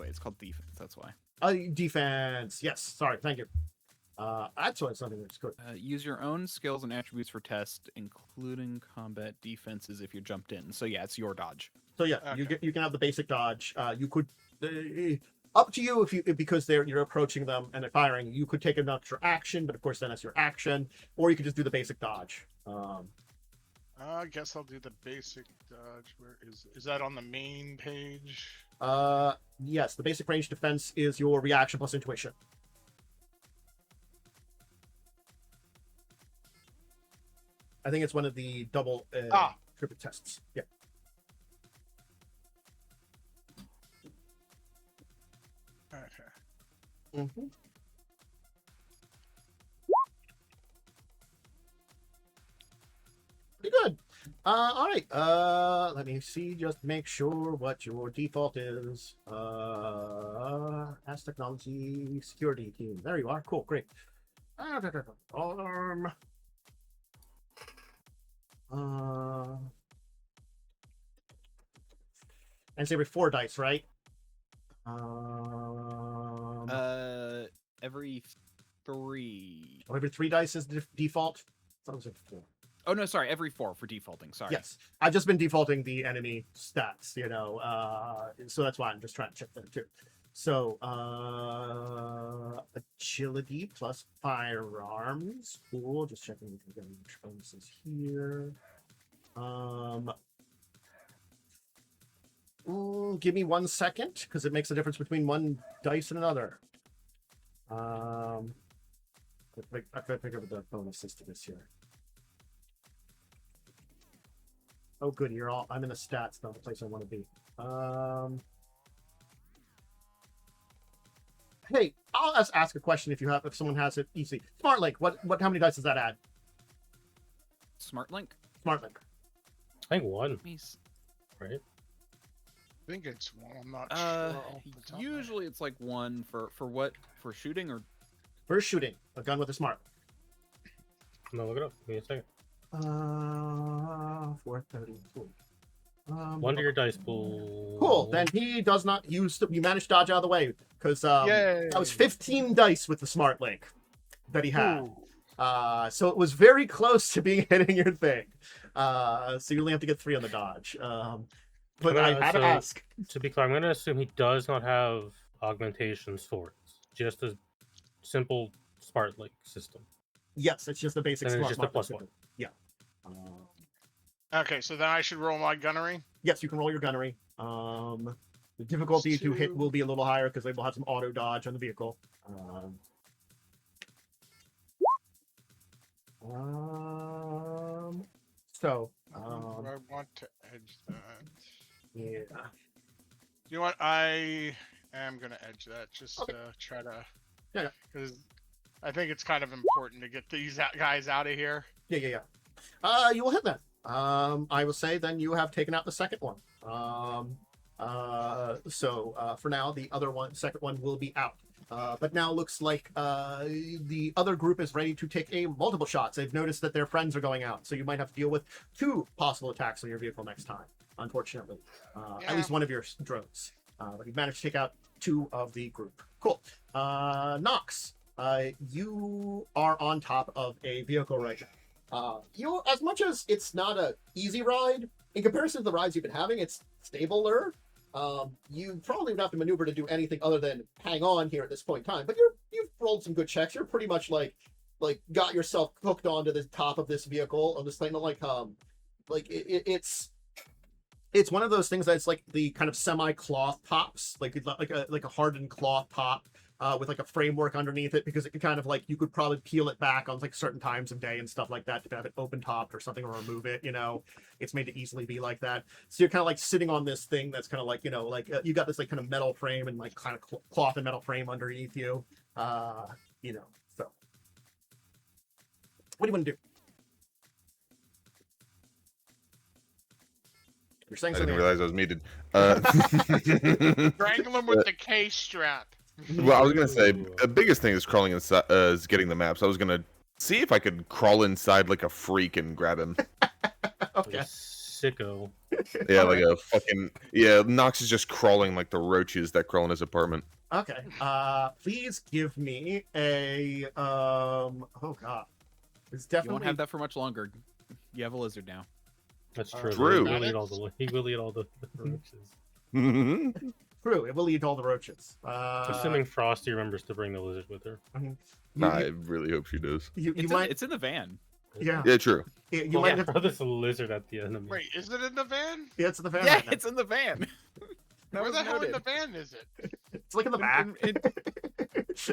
it's called defense. That's why. Defense. Yes. Sorry. Thank you. That's why something that's good. Use your own skills and attributes for test, including combat defenses if you jumped in. So yeah, it's your dodge. So yeah, Okay. you can have the basic dodge. You could up to you because you're approaching them and they're firing. You could take an extra action, but of course then that's your action, or you could just do the basic dodge. I guess I'll do the basic dodge. Where is that on the main page? Yes, the basic range defense is your reaction plus intuition. I think it's one of the double triple tests. Yeah. Okay. Mm-hmm. Pretty good. All right. Let me see. Just make sure what your default is. As technology security team. There you are. Cool. Great. Arm. And say every 4 dice, right? Every 3. Every 3 dice is default. Sounds like 4. Oh no, sorry, every 4 for defaulting. Sorry. Yes, I've just been defaulting the enemy stats, so that's why I'm just trying to check that too. So, agility plus firearms. Cool. Just checking if we get any bonuses here. Give me 1 second, because it makes a difference between one dice and another. I gotta figure out the bonuses to this here. Oh, good. I'm in the stats, not the place I want to be. Hey, I'll ask a question if someone has it easy. Smart Link. How many dice does that add? Smart link. Smart Link. I think 1, Let me right? I think it's one. I'm not sure. off the top of my head. Usually it's like 1 for what? For shooting or First shooting. A gun with a smart. No, look it up. Give me a second. 432. 1 to your dice pool. Cool. Then he does not use. You managed to dodge out of the way because Yay. that was 15 dice with the Smart Link that he had. Ooh. So it was very close to being hitting your thing. So you only have to get 3 on the dodge. But I had to ask. To be clear, I'm going to assume he does not have augmentation swords. Just a simple smart link system. Yes, it's just a basic And it's smart just a Link +1. system. Yeah. Okay, so then I should roll my gunnery. Yes, you can roll your gunnery. The difficulty to hit 2. will be a little higher because they will have some auto dodge on the vehicle. So, Do I want to edge that? yeah. You know what? I am gonna edge that just Okay. to try to. Yeah. Because I think it's kind of important to get these guys out of here. Yeah. You will hit that. I will say then you have taken out the second one. So for now, the second one will be out. But now looks like the other group is ready to take multiple shots. They've noticed that their friends are going out, so you might have to deal with 2 possible attacks on your vehicle next time. Unfortunately, at least one of your drones. But you've managed to take out 2 of the group. Cool. Nox, you are on top of a vehicle right now. You, as much as it's not a easy ride, in comparison to the rides you've been having, it's stabler. You probably would have to maneuver to do anything other than hang on here at this point in time. But you've rolled some good checks. You're pretty much like got yourself hooked onto the top of this vehicle on this thing. It's one of those things that's like the kind of semi-cloth tops, like a hardened cloth top. With like a framework underneath it, because it could kind of like, you could probably peel it back on like certain times of day and stuff like that to have it open topped or something, or remove it, it's made to easily be like that. So you're kind of like sitting on this thing that's kind of like, you got this like kind of metal frame and like kind of cloth and metal frame underneath you, so what do you want to do? You're saying I something. didn't realize I was muted. Strangle him with the K strap. Well, I was gonna say the biggest thing is crawling inside, is getting the maps. I was gonna see if I could crawl inside like a freak and grab him. Okay. Sicko. Yeah, like a fucking Nox is just crawling like the roaches that crawl in his apartment. Okay. Please give me a oh god. It's You definitely won't have that for much longer. You have a lizard now. That's true. True. He will eat all the roaches. true. It will eat all the roaches. Assuming Frosty remembers to bring the lizard with her. I really hope she does. It's in the van. Yeah. Yeah, true. You might have. throw this lizard at the enemy. Wait, is it in the van? Yeah, it's in the van. Yeah, right now. it's in the van. That Where was the hell in noted. the van is it? It's like in the back. It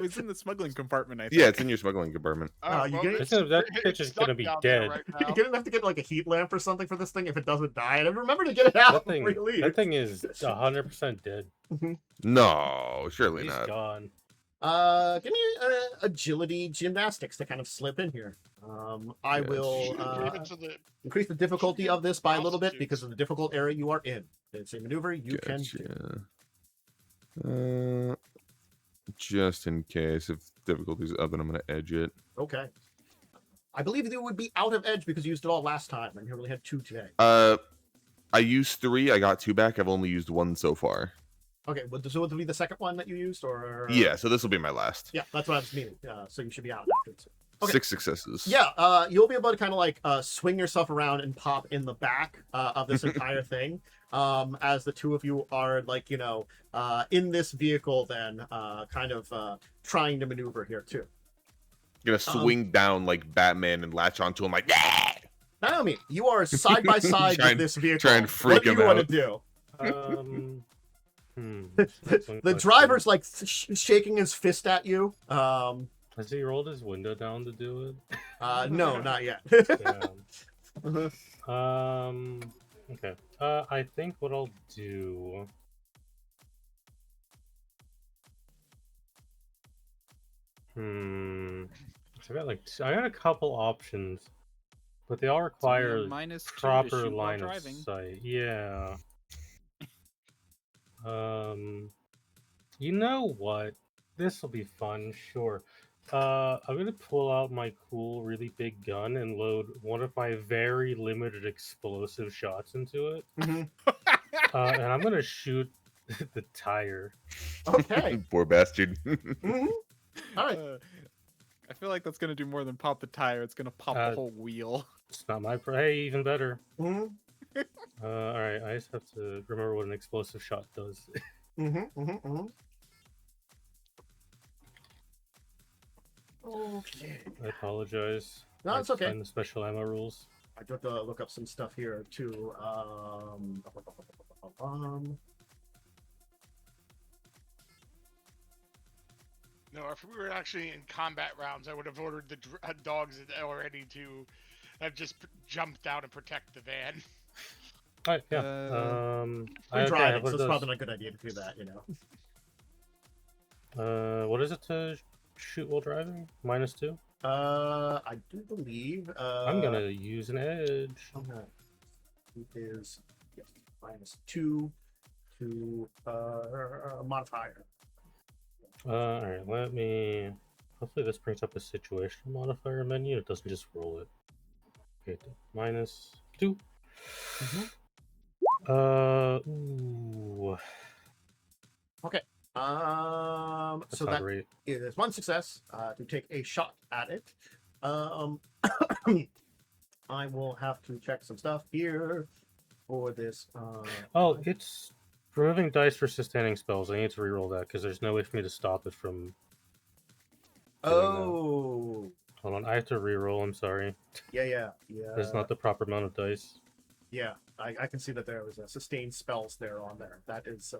was in the smuggling compartment, I think. Yeah, it's in your smuggling compartment. You get it? That it's bitch is stuck gonna be down there dead. right You're now. gonna have to get like a heat lamp or something for this thing if it doesn't die. And remember to get it out before you leave. That thing is 100% dead. No, surely He's not. gone. Give me agility gymnastics to kind of slip in here. I will Give it to the increase the difficulty of this by a little bit prostitutes. because of the difficult area you are in. It's a maneuver you can do. Just in case if difficulty's up, then I'm gonna edge it. Okay. I believe you would be out of edge because you used it all last time, and you only had 2 today. I used 3. I got 2 back. I've only used 1 so far. Okay, so would it be the second one that you used, or? Yeah, so this will be my last. Yeah, that's what I was meaning. So you should be out after. Okay. 6 successes. Yeah, you'll be able to kind of like swing yourself around and pop in the back of this entire thing, as the 2 of you are like in this vehicle, then kind of trying to maneuver here too. Gonna swing down like Batman and latch onto him like. Yeah! Naomi, you are side by side Try with and- this vehicle. try and freak what do him you want to out. do? That's one The question. driver's like shaking his fist at you. Has he rolled his window down to do it? No, not yet. Damn. Okay. I think what I'll do. So I got a couple options, but they all require minus 2 to proper shoot while line of driving. sight. Yeah. You know what? This will be fun, sure. I'm gonna pull out my cool, really big gun and load one of my very limited explosive shots into it, Mhm. and I'm gonna shoot the tire. Okay. Poor bastard. Mhm. All right. I feel like that's gonna do more than pop the tire. It's gonna pop the whole wheel. It's not my hey, even better. Mhm. All right, I just have to remember what an explosive shot does. Mhm. Mhm. Mhm. Okay. I apologize. No, it's I okay. find the special ammo rules. I do have to look up some stuff here too. No, if we were actually in combat rounds, I would have ordered the dogs already to have just jumped out and protect the van. All right, yeah. We're I driving, have so one it's of probably not a good idea to do that. What is it to shoot while driving? -2? I do believe. I'm gonna use an edge. Okay. It is yes, -2 to modifier. All right, let me. Hopefully, this brings up a situational modifier menu. It doesn't just roll it. Okay, -2. Mhm. Ooh, Okay. that's So not that great. is one success to take a shot at it. I will have to check some stuff here for this. Oh, it's removing dice for sustaining spells. I need to reroll that because there's no way for me to stop it from. doing that. Oh, Hold on, I have to reroll. I'm sorry. yeah. There's not the proper amount of dice. Yeah, I can see that there was a sustained spells there on there. That is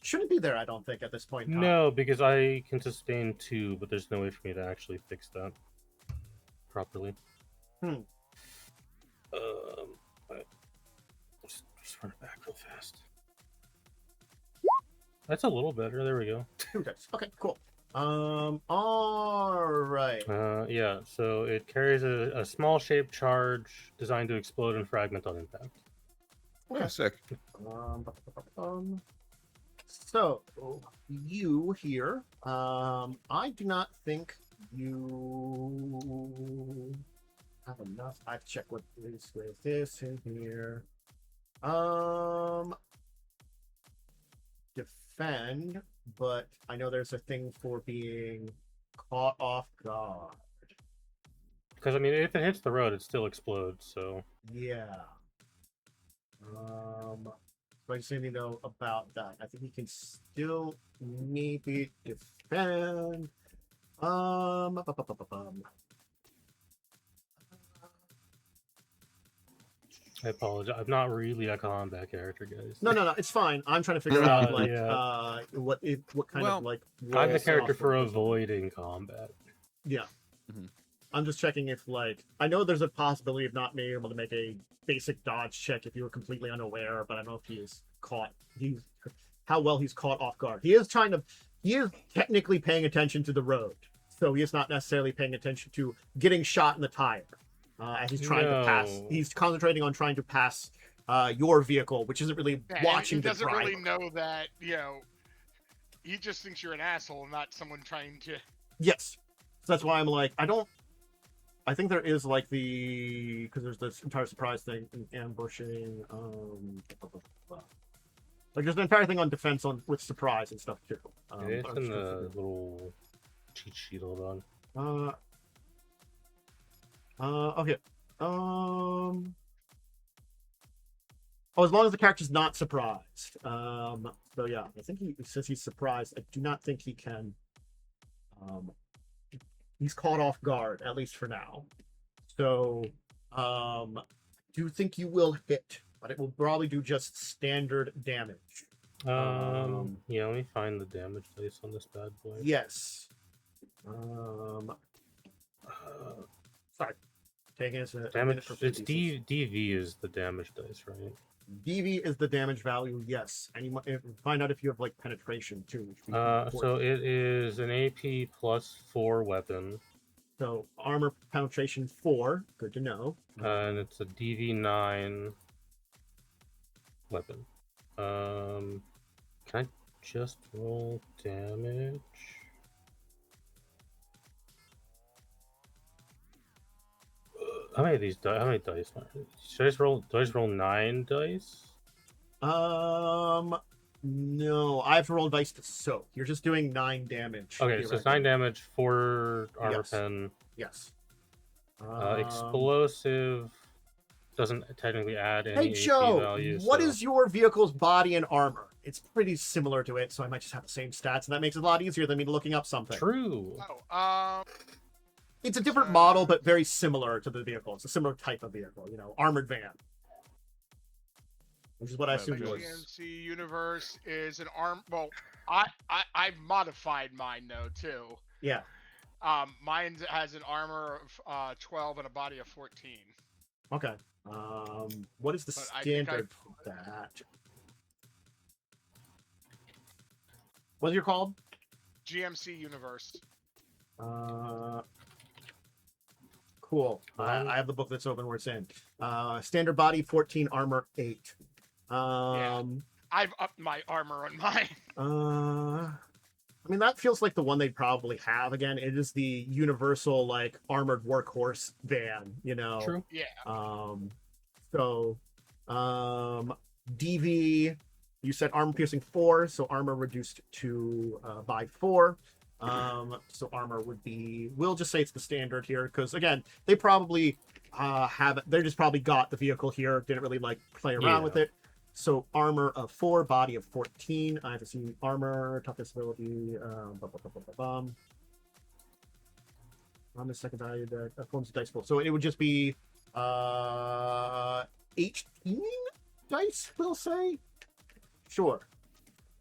shouldn't be there, I don't think, at this point in time. No, because I can sustain 2, but there's no way for me to actually fix that properly. Hmm. But just run it back real fast. That's a little better. There we go. 2 dice. Okay, cool. All right. Yeah. So it carries a small shaped charge designed to explode and fragment on impact. Okay, sick. So you here, I do not think you have enough. I have to check what is with this in here. Defend, but I know there's a thing for being caught off guard. Because I mean, if it hits the road, it still explodes. So Yeah. So I just need to know about that. I think he can still maybe defend. I apologize. I'm not really a combat character, guys. No, it's fine. I'm trying to figure out like Yeah. what kind Well, of like. I'm the roles character offer. for avoiding combat. Yeah. Mhm. I'm just checking if like I know there's a possibility of not being able to make a basic dodge check if you were completely unaware, but I don't know if he is caught. How well he's caught off guard. He is technically paying attention to the road, so he is not necessarily paying attention to getting shot in the tire. As he's trying to pass, No. he's concentrating on trying to pass your vehicle, which isn't really Yeah, watching he the doesn't driver. really know that, he just thinks you're an asshole, not someone trying to. Yes, so that's why I'm like, I think there is like because there's this entire surprise thing in ambushing. Like there's an entire thing on defense with surprise and stuff too. It's but I'm in just trying to the figure- little cheat sheet. Hold on. Okay. Oh, as long as the character's not surprised. So yeah, I think since he's surprised, I do not think he can. He's caught off guard, at least for now. So, I do think you will hit, but it will probably do just standard damage. Yeah, let me find the damage dice on this bad boy. Yes. Sorry. Taking us a Damage. minute for It's pieces. DV is the damage dice, right? DV is the damage value, yes. And you find out if you have like penetration too. Which would be important. So it is an AP +4 weapon. So armor penetration 4, good to know. And it's a DV9 weapon. Can I just roll damage? How many of these dice? How many dice? Should I just roll? Do I just roll 9 dice? No, I have to roll dice to soak. You're just doing 9 damage. Okay, so it's 9 damage, 4 armor Yes. pen. Yes. Explosive doesn't technically add any Hey AP Joe, value. what so- is your vehicle's body and armor? It's pretty similar to it, so I might just have the same stats, and that makes it a lot easier than me looking up something. True. Oh, It's a different model, but very similar to the vehicle. It's a similar type of vehicle, armored van. Which is what I Right, assumed my it was. GMC universe is an arm. Well, I've modified mine though too. Yeah. Mine has an armor of 12 and a body of 14. Okay. What is the But I think standard for that? What's your called? GMC universe. Cool. I have the book that's open where it's in. Standard body 14, armor 8. I I've upped my armor on mine. I mean, that feels like the one they'd probably have again. It is the universal like armored workhorse van, you know. True. Yeah. So, DV, you said armor piercing 4, so armor reduced to by 4. So armor would be. We'll just say it's the standard here because again, they probably have. They just probably got the vehicle here. Didn't really like play around with it. So armor of 4, body of 14. I have to see armor, toughness, ability. On the second value that forms a dice pool. So it would just be 18 dice, we'll say. Sure.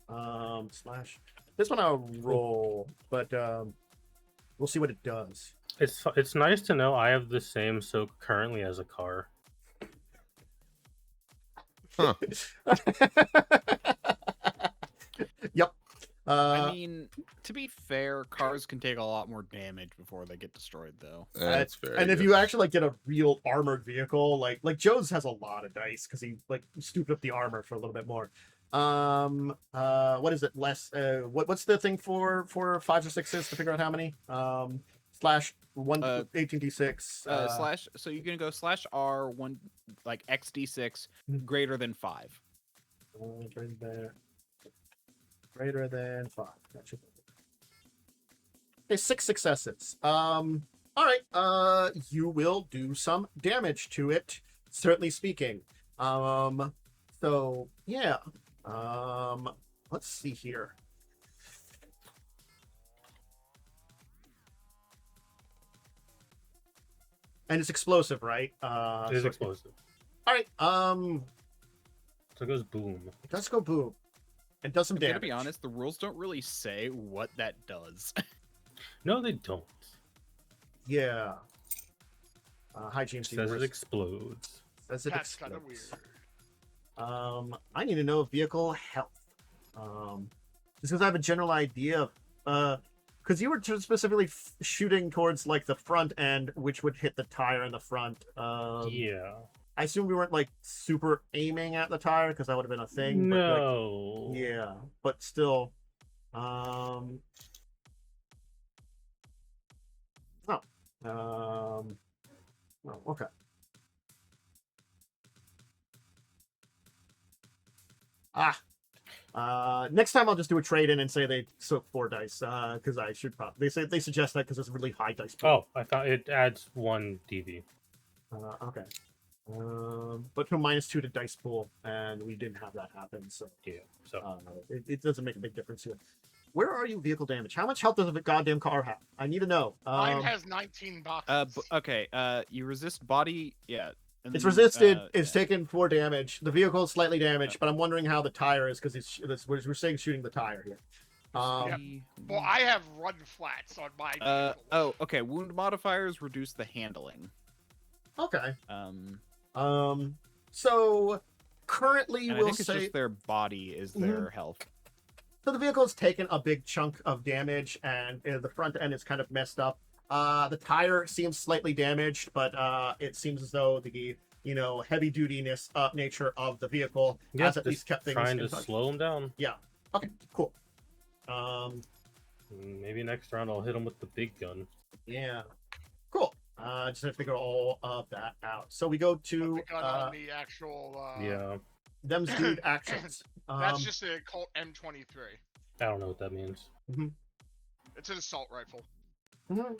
Slash. This one I'll roll, but we'll see what it does. It's nice to know I have the same soak currently as a car. Huh. Yep. I mean, to be fair, cars can take a lot more damage before they get destroyed, though. That's fair. And if you actually like get a real armored vehicle, like Joe's has a lot of dice because he like stooped up the armor for a little bit more. What is it? Less. What's the thing for 5s or 6s to figure out how many? Slash 18d6. Slash. So you're gonna go slash R 1 like XD6 greater than 5. Greater than 5. Gotcha. Okay, 6 successes. All right. You will do some damage to it. Certainly speaking. So yeah. Let's see here. And it's explosive, right? It is explosive. All right. So it goes boom. It does go boom. And does some I'm damage. gonna be honest, the rules don't really say what that does. No, they don't. Yeah. Hygiene It says it explodes. Says it That's kind of explodes. weird. I need to know vehicle health. Just because I have a general idea of, because you were specifically shooting towards like the front end, which would hit the tire in the front. Yeah. I assume we weren't like super aiming at the tire because that would have been a thing. No. But, like, yeah, but still. Oh. Oh, okay. Next time I'll just do a trade in and say they soak 4 dice because I should probably they suggest that because it's a really high dice pool. Oh, I thought it adds 1 DV. Okay. But from -2 to dice pool, and we didn't have that happen, so Yeah. So it doesn't make a big difference here. Where are you vehicle damage? How much health does a goddamn car have? I need to know. Mine has 19 boxes. Okay. You resist body. Yeah. And It's then, resisted. It's yeah. taken 4 damage. The vehicle is slightly damaged, but I'm wondering how the tire is because we're saying shooting the tire here. Yeah. Well, I have run flats on my vehicle. Oh, okay. Wound modifiers reduce the handling. Okay. Um, So currently and I we'll think it's say just their body is their health. so the vehicle's taken a big chunk of damage, and the front end is kind of messed up. The tire seems slightly damaged, but it seems as though the heavy dutiness nature of the vehicle yeah, has at least just kept things trying in to touch. slow them down. Yeah. Okay. Cool. Maybe next round I'll hit them with the big gun. Yeah. Cool. Just have to figure all of that out. So we go to The gun on the actual. Yeah. them's dude actions. That's just a Colt M23. I don't know what that means. It's an assault rifle. Mhm.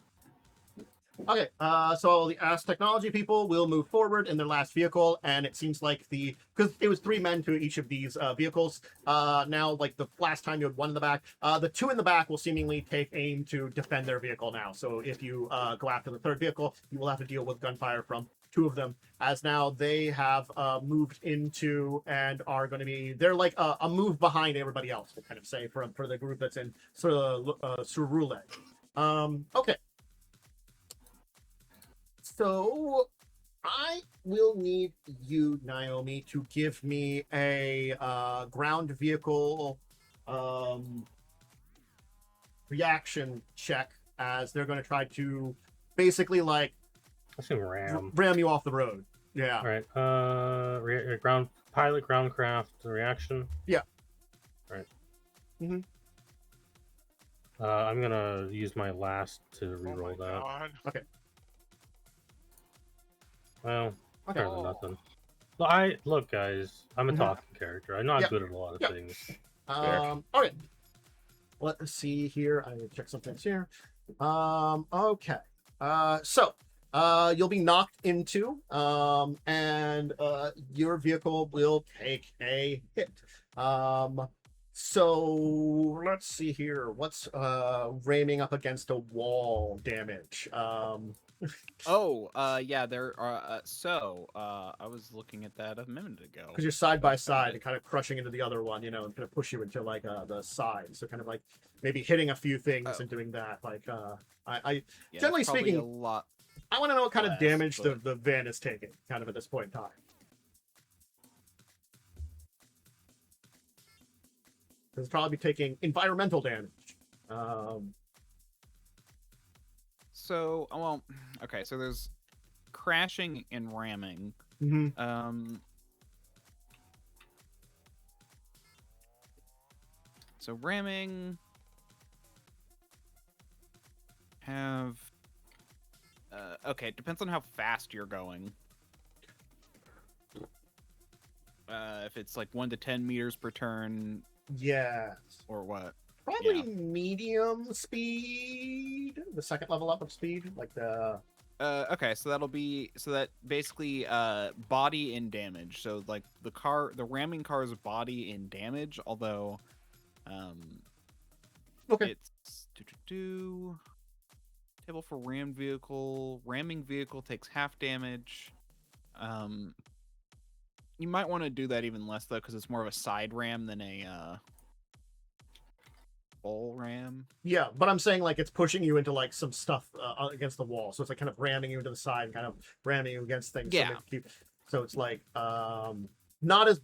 Okay, so the Ask Technology people will move forward in their last vehicle, and it seems like because it was 3 men to each of these vehicles. Now, like the last time you had 1 in the back, the 2 in the back will seemingly take aim to defend their vehicle now. So if you go after the 3rd vehicle, you will have to deal with gunfire from 2 of them, as now they have moved into and are going to be, they're like a move behind everybody else, we'll kind of say, for the group that's in sort of Surule. Okay. So I will need you, Naomi, to give me a ground vehicle reaction check, as they're going to try to basically like I assume ram. ram you off the road. Yeah. All right. Ground pilot, groundcraft reaction. Yeah. All right. Mhm. I'm gonna use my last to Oh reroll my that. god. Well, Okay. better than nothing. Look, guys. I'm a Mhm. talking character. I'm not Yep. good at a lot of Yep. things. Okay. Let's see here. I will check some things here. Okay. So you'll be knocked into, and your vehicle will take a hit. So let's see here. What's ramming up against a wall damage? Yeah, there are. I was looking at that a minute ago. Because you're side by side and kind of crushing into the other one, and kind of push you into like the side. So kind of like maybe hitting a few things and doing that. Like Yeah, generally it's probably speaking, a lot. I want to know what kind of less, damage but- the van is taking, kind of at this point in time. It's probably taking environmental damage. So, okay. So there's crashing and ramming. Mhm. So ramming have. Okay, it depends on how fast you're going. If it's like 1 to 10 meters per turn, Yes. or what? Probably medium speed. The second level up of speed, like the. Okay, so that basically body and damage. So like the ramming car's body and damage, although Okay. it's table for rammed vehicle. Ramming vehicle takes half damage. You might want to do that even less though, because it's more of a side ram than a full ram. Yeah, but I'm saying like it's pushing you into like some stuff against the wall, so it's like kind of ramming you into the side, and kind of ramming you against things. Yeah. So it's like not as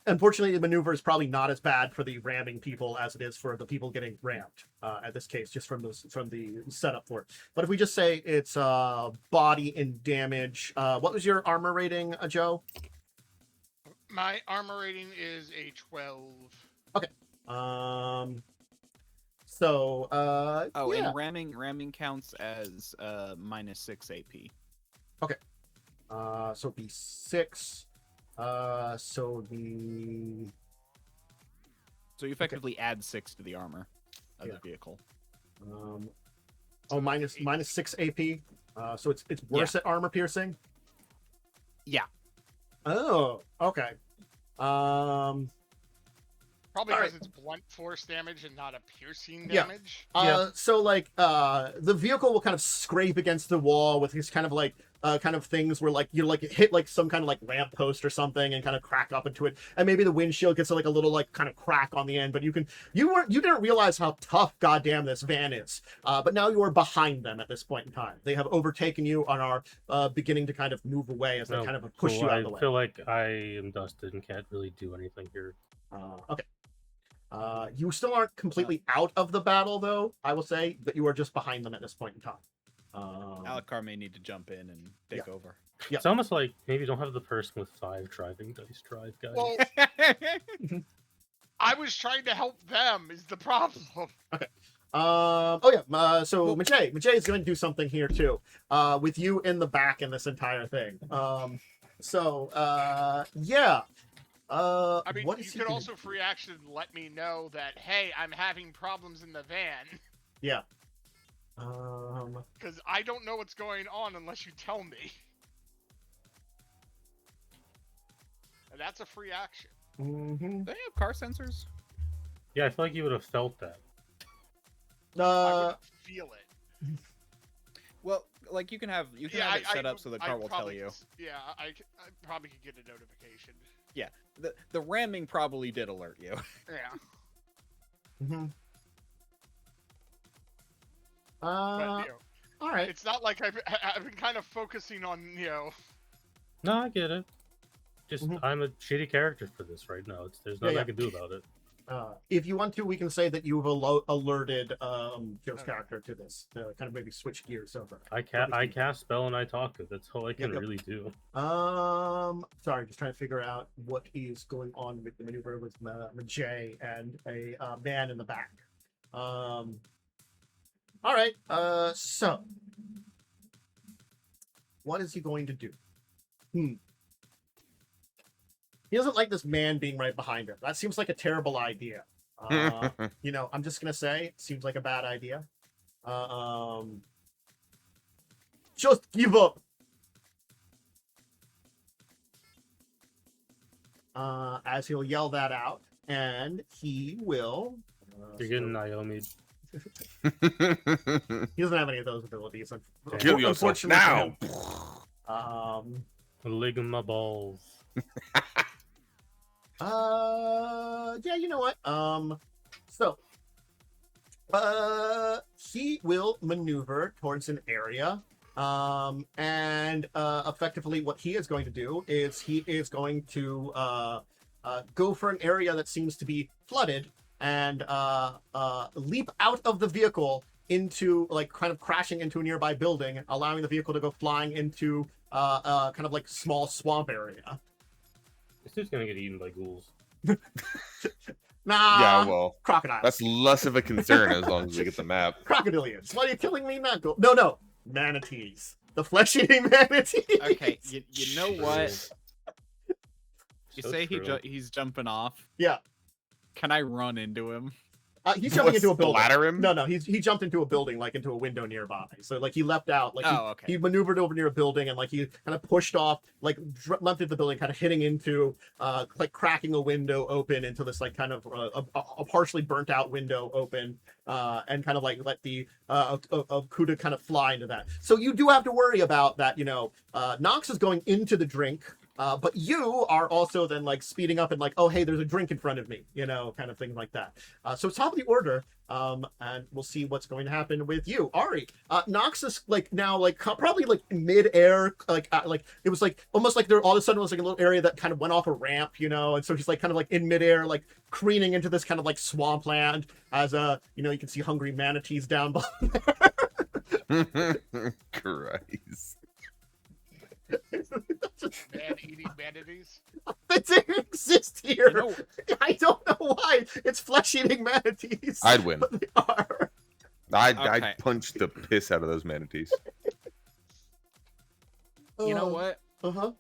unfortunately the maneuver is probably not as bad for the ramming people as it is for the people getting rammed. At this case, just from the setup for it. But if we just say it's body and damage, what was your armor rating, Joe? My armor rating is a 12. So yeah. And ramming counts as -6 AP. So it'd be 6. So the So you effectively add 6 to the armor of the vehicle. minus 6 AP. So it's worse at armor piercing. Yeah. Oh, okay. Probably All because right. it's blunt force damage and not a piercing Yeah. damage. So like the vehicle will kind of scrape against the wall with these kind of like kind of things where like you like hit like some kind of like lamp post or something and kind of crack up into it, and maybe the windshield gets like a little like kind of crack on the end, but you didn't realize how tough goddamn this van is, but now you are behind them at this point in time. They have overtaken you and are beginning to kind of move away as they kind of push you out of the way. I feel like I am dusted and can't really do anything here. Okay. You still aren't completely out of the battle, though, I will say, but you are just behind them at this point in time. Alakar may need to jump in and take over. Yeah. It's almost like maybe don't have the person with 5 driving dice drive, guys. Well, I was trying to help them is the problem. So Majay is going to do something here too, with you in the back in this entire thing. I mean, what you is he could gonna also free action let me know that, hey, I'm having problems in the van. Yeah. Because I don't know what's going on unless you tell me. And that's a free action. Mm-hmm. Do they have car sensors? Yeah, I feel like you would have felt that. I wouldn't feel it. Well, like you can have it set up so the car will tell you. Yeah, I probably could get a notification. Yeah, the ramming probably did alert you. Yeah. Mm-hmm. But, all right. it's not like I've been kind of focusing on, No, I get it. Just Mhm. I'm a shitty character for this right now. There's nothing I can do about it. If you want to, we can say that you've alerted Joe's character to this. Kind of maybe switch gears over. I cast spell and I talk to it. That's all I can Yep. really do. Sorry, just trying to figure out what is going on with the maneuver with Jay and a man in the back. All right. So what is he going to do? He doesn't like this man being right behind him. That seems like a terrible idea. You know, I'm just gonna say it seems like a bad idea. Just give up. As he'll yell that out, and he will. You're getting Naomi. He doesn't have any of those abilities. Kill yourself Unfortunately now. for him. Lig my balls. Yeah, you know what? He will maneuver towards an area. And effectively what he is going to do is he is going to go for an area that seems to be flooded and leap out of the vehicle into, like, kind of crashing into a nearby building, allowing the vehicle to go flying into kind of like small swamp area. This dude's gonna get eaten by ghouls. Nah. Yeah, well, Crocodile. that's less of a concern as long as we get the map. Crocodilians. Why are you killing me? Not go. No. Manatees. The flesh-eating manatees. Okay, you know what? You So say true. he's jumping off. Yeah. Can I run into him? He's jumping into a building. Splatter him? No, he jumped into a building, like into a window nearby. So like he leapt out, like Oh, okay. he maneuvered over near a building, and like he kind of pushed off, like leapt into the building, kind of hitting into, like cracking a window open into this like kind of a partially burnt out window open, and kind of like let the Kuda kind of fly into that. So you do have to worry about that. You know, Nox is going into the drink. But you are also then like speeding up and like, oh, hey, there's a drink in front of me, you know, kind of thing like that. So top of the order, and we'll see what's going to happen with you, Ari. Nox is like now like probably like mid-air, like it was like almost like there all of a sudden was like a little area that kind of went off a ramp, you know, and so he's like kind of like in mid-air, like careening into this kind of like swampland as you know, you can see hungry manatees down below there. Christ. Man-eating manatees. It didn't exist here. You know- I don't know why. It's flesh-eating manatees. I'd win. But they are. I'd Okay. punch the piss out of those manatees. You know what? Uh-huh.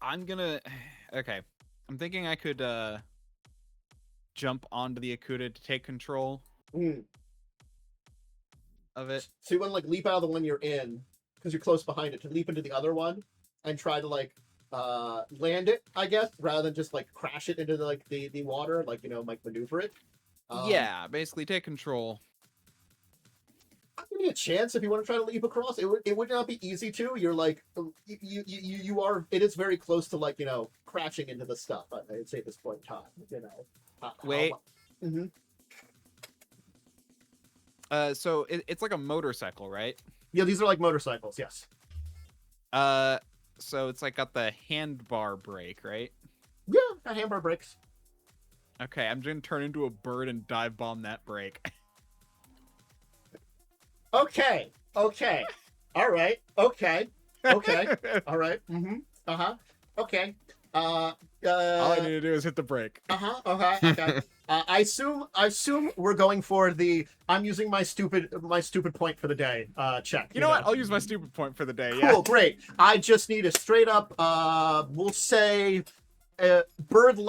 I'm gonna. Okay, I'm thinking I could jump onto the Akuda to take control of it. So you want to like leap out of the one you're in because you're close behind it to leap into the other one and try to like land it, I guess, rather than just like crash it into the water, like, you know, like maneuver it. Yeah, basically take control. I'll give you a chance if you want to try to leap across. It would not be easy to. You're like you are. It is very close to, like, you know, crashing into the stuff. I'd say at this point in time, you know. Wait. Mm-hmm. So it's like a motorcycle, right? Yeah, these are like motorcycles. Yes. So it's like got the handbar brake, right? Yeah, got handbar brakes. Okay, I'm gonna turn into a bird and dive bomb that brake. Okay. All right. Okay. All right. Mm-hmm. Uh-huh. Okay. All I need to do is hit the brake. Okay. I assume we're going for the I'm using my stupid point for the day check. You know what? I'll use my stupid point for the day. Cool, Yeah. great. I just need a straight up we'll say bird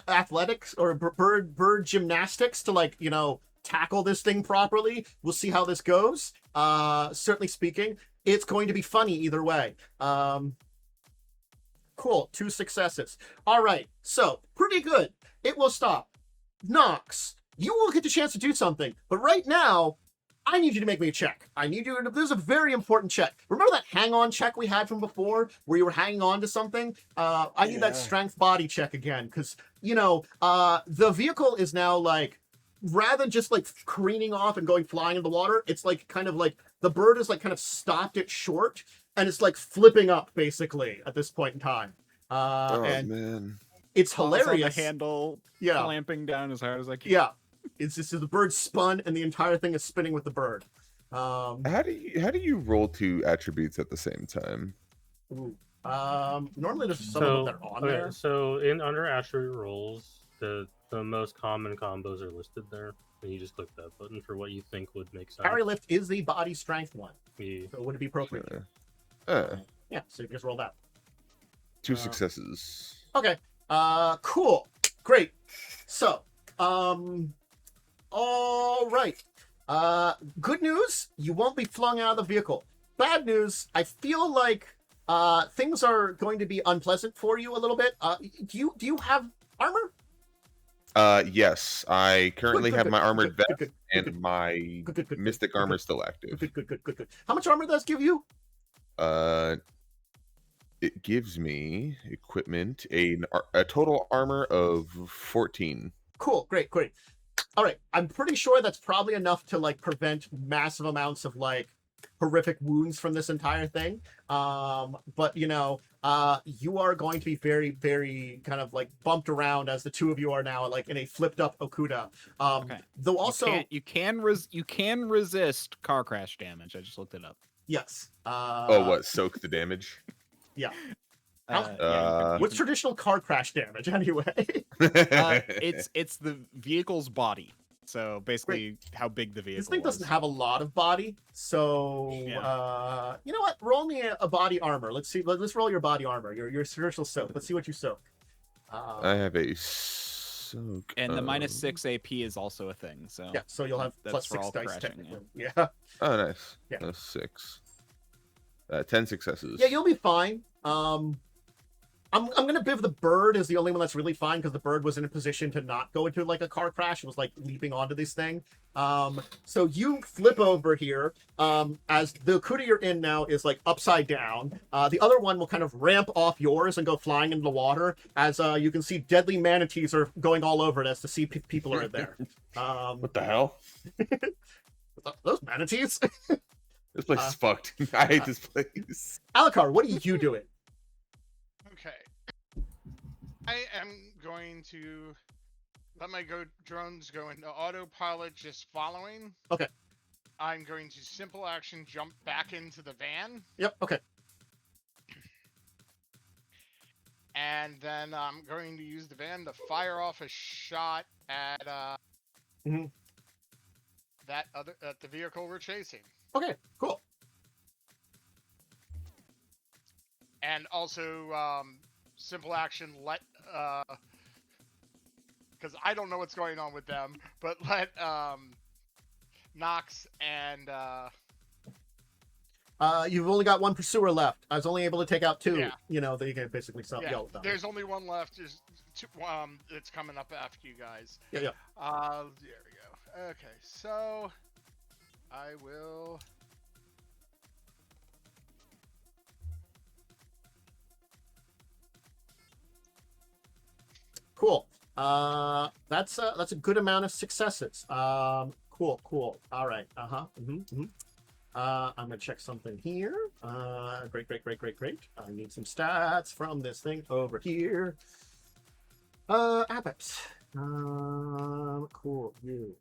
athletics or bird gymnastics to, like, you know, tackle this thing properly. We'll see how this goes. Certainly speaking, it's going to be funny either way. Cool, 2 successes. All right, so pretty good. It will stop. Nox, you will get the chance to do something, but right now, I need you to make me a check. I need you to. This is a very important check. Remember that hang-on check we had from before, where you were hanging on to something? I need that strength body check again, because, you know, the vehicle is now like rather than just like careening off and going flying in the water, it's like kind of like the bird is like kind of stopped it short and it's like flipping up basically at this point in time. And man. it's Paws on the hilarious. handle, Yeah. clamping down as hard as I can. Yeah. It's just the bird spun and the entire thing is spinning with the bird. How do you roll 2 attributes at the same time? Ooh. Normally there's some of them that are on there. So in under attribute rolls, the most common combos are listed there, and you just click that button for what you think would make sense. Power lift is the body strength one. Yeah. So would it be appropriate? Yeah, so you just roll that. 2 successes. Okay. Cool. Great. So, all right. Good news, you won't be flung out of the vehicle. Bad news, I feel like things are going to be unpleasant for you a little bit. Do you have armor? Yes, I currently have my armored vest good, and my mystic armor still active. Good. How much armor does give you? It gives me equipment a total armor of 14. Cool, great. All right, I'm pretty sure that's probably enough to like prevent massive amounts of like horrific wounds from this entire thing. But you know, you are going to be very, very kind of like bumped around as the two of you are now like in a flipped up Okuda. Okay. Though also you can resist car crash damage. I just looked it up. yes. What? Soak the damage? Yeah. What's traditional car crash damage anyway? It's the vehicle's body. So basically, how big the vehicle This thing was. doesn't have a lot of body, so Yeah. you know what? Roll me a body armor. Let's see. Let's roll your body armor. Your traditional soak. Let's see what you soak. I have a soak. And the -6 AP is also a thing. So Yeah, so you'll have That's plus for 6 all dice crashing, technically. Yeah. Oh, nice. Yeah. That's 6. 10 successes. Yeah, you'll be fine. I'm gonna biv the bird is the only one that's really fine because the bird was in a position to not go into like a car crash. It was like leaping onto this thing. So you flip over here. As the Okuda you're in now is like upside down. The other one will kind of ramp off yours and go flying into the water. As you can see, deadly manatees are going all over it as to see people are in there. What the hell? Those manatees. This place is fucked. I hate this place. Alucard, what are you doing? Okay. I am going to let my drones go into autopilot, just following. Okay. I'm going to simple action jump back into the van. Yep. Okay. And then I'm going to use the van to fire off a shot at Mhm. at the vehicle we're chasing. Okay. Cool. And also simple action let because I don't know what's going on with them, but let Nox and you've only got one pursuer left. I was only able to take out 2. Yeah. You know, that you can basically yell at them. there's only one left. There's two, it's coming up after you guys. Yeah. There we go. Okay, so I will. Cool. That's a good amount of successes. Cool. All right. I'm gonna check something here. Great. I need some stats from this thing over here. Apex. Cool. You.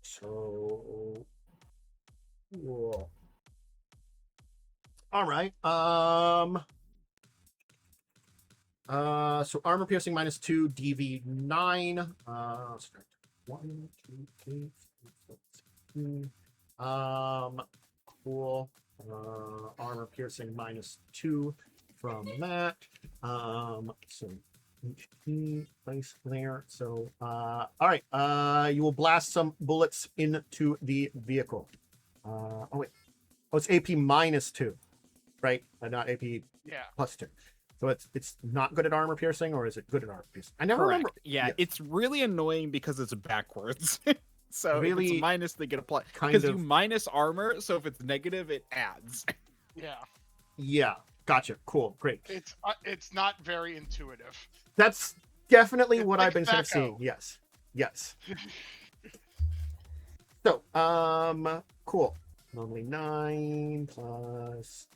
So. Cool. All right. So armor piercing -2, DV 9. Start 1, 2, 3, 4, 5, 6, 7. Cool. Armor piercing -2 from that. So HP place there. So all right. You will blast some bullets into the vehicle. Oh wait. Oh, it's AP -2. Right, not AP Yeah. +2. So it's not good at armor piercing, or is it good at armor piercing? I never Correct. remember. Yeah, it's really annoying because it's backwards. So Really if it's a minus, they get a plus. kind Because of- you minus armor, so if it's negative, it adds. Yeah. Yeah. Gotcha. Cool. Great. It's not very intuitive. That's definitely It's what like I've been kind of tobacco. seeing. Yes. Yes. So, cool. Normally 9 plus.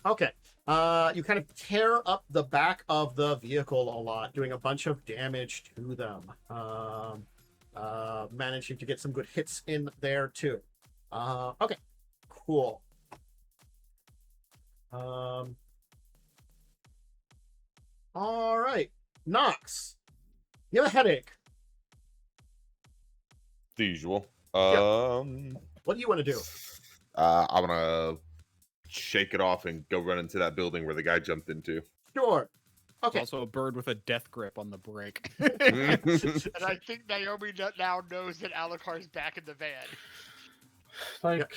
Okay. You kind of tear up the back of the vehicle a lot, doing a bunch of damage to them. Managing to get some good hits in there too. Okay. Cool. All right. Nox, you have a headache. The usual. What do you want to do? I'm gonna shake it off and go run into that building where the guy jumped into. Sure. There's Okay. also a bird with a death grip on the brake. And I think Naomi now knows that Alucard's back in the van. Like,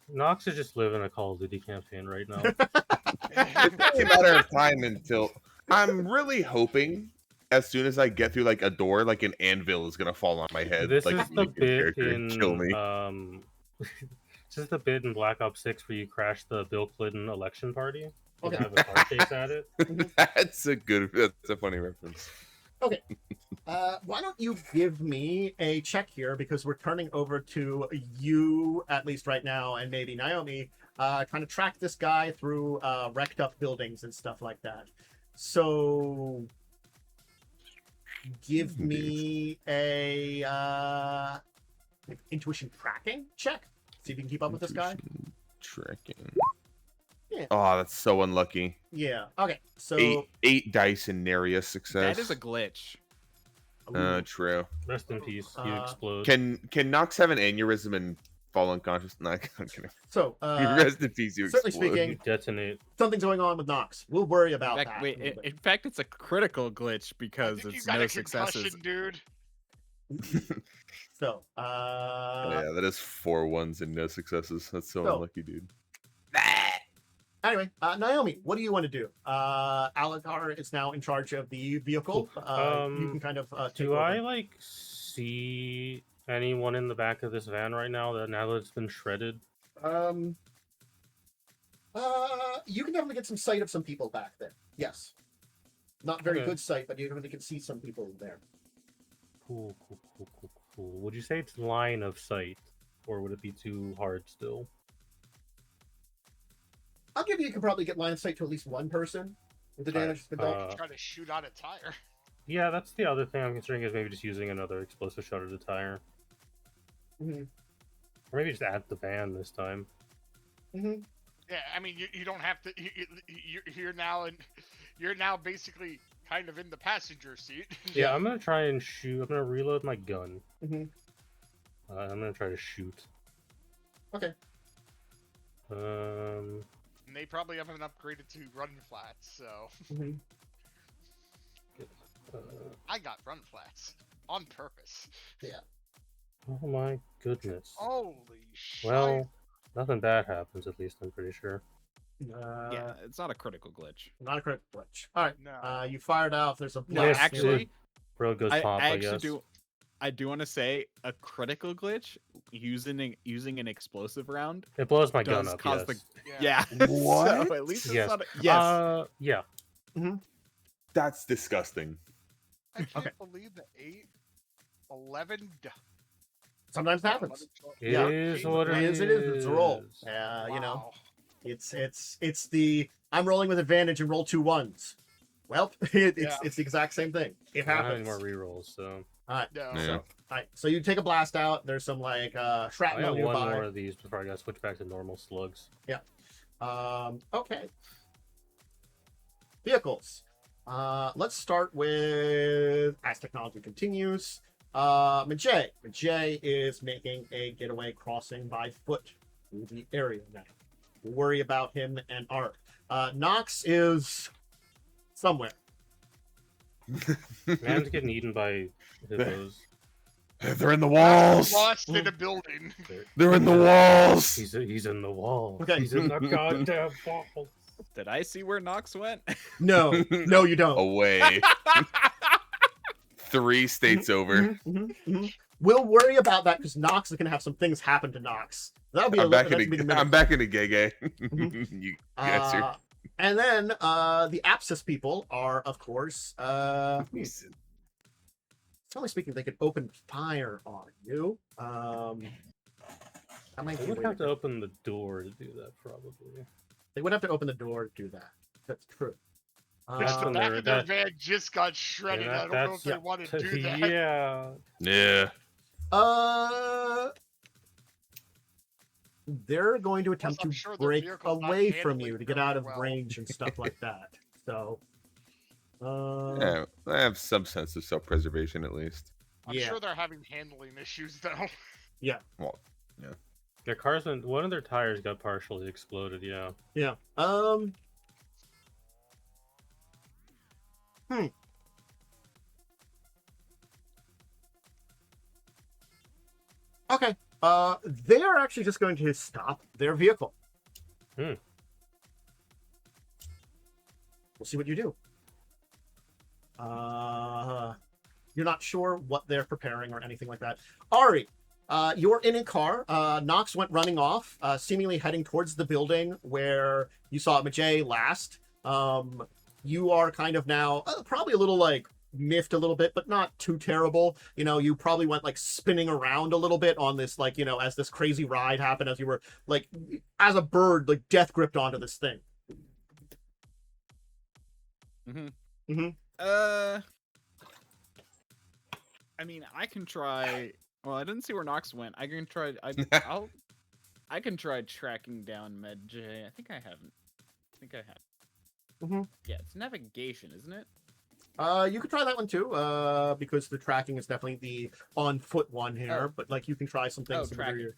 Nox is just living a Call of Duty campaign right now. It's only a matter of time until I'm really hoping as soon as I get through like a door, like an anvil is gonna fall on my head. This like is the bit in kill me. this is the bit in Black Ops 6 where you crash the Bill Clinton election party. Okay. Have a car chase at it. That's a funny reference. Why don't you give me a check here, because we're turning over to you, at least right now, and maybe Naomi, kind of track this guy through wrecked up buildings and stuff like that. So give me a intuition tracking check. See if you can keep up with this guy. Tracking. Yeah. Oh, that's so unlucky. Yeah. Okay. So Eight dice and nary a success. That is a glitch. True. Rest in peace. You explode. Can Nox have an aneurysm and fall unconscious? No, I'm kidding. So Rest in peace. You certainly explode. speaking, You detonate. something's going on with Nox. We'll worry about In fact, that. wait, a little bit. in fact, it's a critical glitch I because think you it's got no a concussion, successes. dude. So Yeah, that is 4 1s and no successes. That's so So- unlucky, dude. anyway, Naomi, what do you want to do? Alucard is now in charge of the vehicle. You can kind of take Do over. I like see anyone in the back of this van right now that it's been shredded? You can definitely get some sight of some people back there. Yes. Not very Okay. good sight, but you definitely can see some people there. Cool. Would you say it's line of sight, or would it be too hard still? I'll give you can probably get line of sight to at least one person if the Alright, damage has been done. Try to shoot out a tire. Yeah, that's the other thing I'm considering is maybe just using another explosive shot at the tire, Mhm. or maybe just at the van this time. Mhm. Yeah, I mean, you don't have to. You're now basically kind of in the passenger seat. Yeah, I'm gonna try and shoot. I'm gonna reload my gun. Mhm. I'm gonna try to shoot. Okay. And they probably haven't upgraded to run flats, so Mhm. I got run flats on purpose. Oh my goodness. Holy shit! Well, nothing bad happens. At least I'm pretty sure. Yeah, it's not a critical glitch. Not a critical glitch. All right. No. You fired out. There's a No, blast. actually, Road goes I pop. I actually guess. I do want to say a critical glitch using an explosive round It blows my gun does up. cause Yes. Yeah. yeah. What? So at least it's Yes. not. Yes. Yeah. That's disgusting. I can't Okay. believe the 8, 11. Sometimes happens. 11, 12, It Yeah. is what it is. It is. It's a roll. You know, Wow. it's the I'm rolling with advantage and roll 2 1s. Well, it's Yeah. it's the exact same thing. It I don't have happens. any more rerolls, so No. Yeah. All right, so you take a blast out. There's some like I shrapnel got one nearby. more of these before I gotta switch back to normal slugs. Okay. Vehicles. Let's start with as technology continues. Majay. Majay is making a getaway crossing by foot through the area now. We'll worry about him and Art. Nox is somewhere. Man's getting eaten by hippos. They're in the walls. Lost in a building. They're in the walls. He's in the wall. Okay. He's in the goddamn wall. Did I see where Nox went? No, no, you don't. Away. 3 states over. Mhm, mhm, mhm. we'll worry about that because Nox is gonna have some things happen to Nox. That'll be I'm back in that's gonna be the I'm minute. back in a gay. Mhm. You answer. And then the Apsis people are, of course, generally speaking, they could open fire on you. That might They be a would way have to to go. open the door to do that, probably. They would have to open the door to do that. That's true. That's The when back they're- of their that- van just got shredded. I don't know if they yeah. want to do that. Yeah. Yeah. They're going to attempt I'm to sure their break vehicle's not away from handling you to get very out of well. range and stuff like that. So, Yeah, I have some sense of self-preservation at least. I'm yeah. sure they're having handling issues though. Well, Their cars, one of their tires got partially exploded. Yeah. Yeah. Okay. They are actually just going to stop their vehicle. Hmm. We'll see what you do. You're not sure what they're preparing or anything like that. Ari, you're in a car. Nox went running off, seemingly heading towards the building where you saw Majay last. You are kind of now probably a little like miffed a little bit, but not too terrible. You know, you probably went like spinning around a little bit on this, like, you know, as this crazy ride happened, as you were like, as a bird, like death gripped onto this thing. I mean, I can try. Well, I didn't see where Nox went. I can try. I can try tracking down Medjay. I think I haven't. Yeah, it's navigation, isn't it? You could try that one too, because the tracking is definitely the on foot one here. Oh. But like you can try some things. Oh, tracking. Your,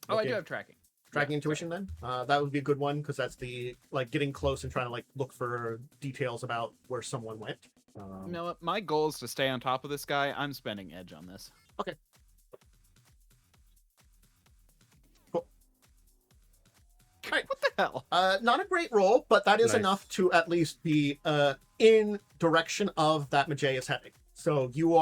Oh, I okay. do have tracking. Tracking Yeah, intuition then. That would be a good one because that's the like getting close and trying to like look for details about where someone went. You know what? My goal is to stay on top of this guy. I'm spending edge on this. Okay. Cool. Alright. What the hell? Not a great roll, but that is Nice. enough to at least be in direction of that Majay is heading. So you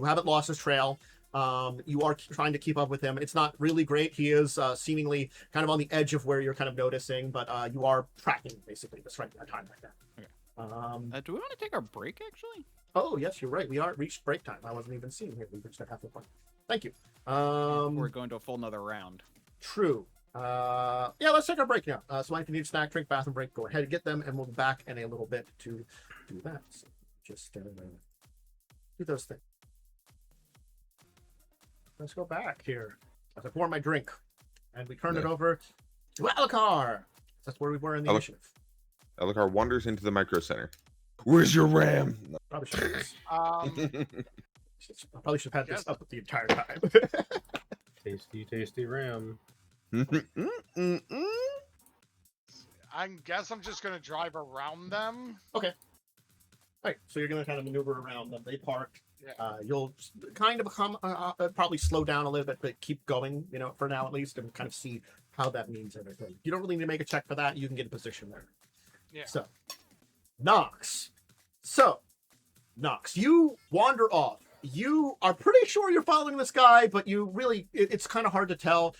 haven't lost his trail. You are trying to keep up with him. It's not really great. He is seemingly kind of on the edge of where you're kind of noticing, but you are tracking basically this right time like that. Okay. Okay. Do we want to take our break actually? Oh yes, you're right. We are reached break time. I wasn't even seeing here. We reached at half the point. Thank you. We're going to a full nother round. True. Yeah, let's take our break now. So if you need a snack, drink, bathroom break, go ahead and get them, and we'll be back in a little bit to do that. So just do those things. Let's go back here. As I pour my drink, and we turn it Yeah. over to Alucard. That's where we were in the initiative. Alucard wanders into the micro center. Where's your RAM? No. Probably should have this. Um, I probably should have had this Yes. up the entire time. Tasty ram. I guess I'm just gonna drive around them. Right, so you're going to kind of maneuver around them. They park. Yeah. You'll kind of come, probably slow down a little bit, but keep going, you know, for now at least, and kind of see how that means everything. You don't really need to make a check for that. You can get a position there. Yeah. So, Nox. Nox, you wander off. You are pretty sure you're following this guy, but you really, it's kind of hard to tell.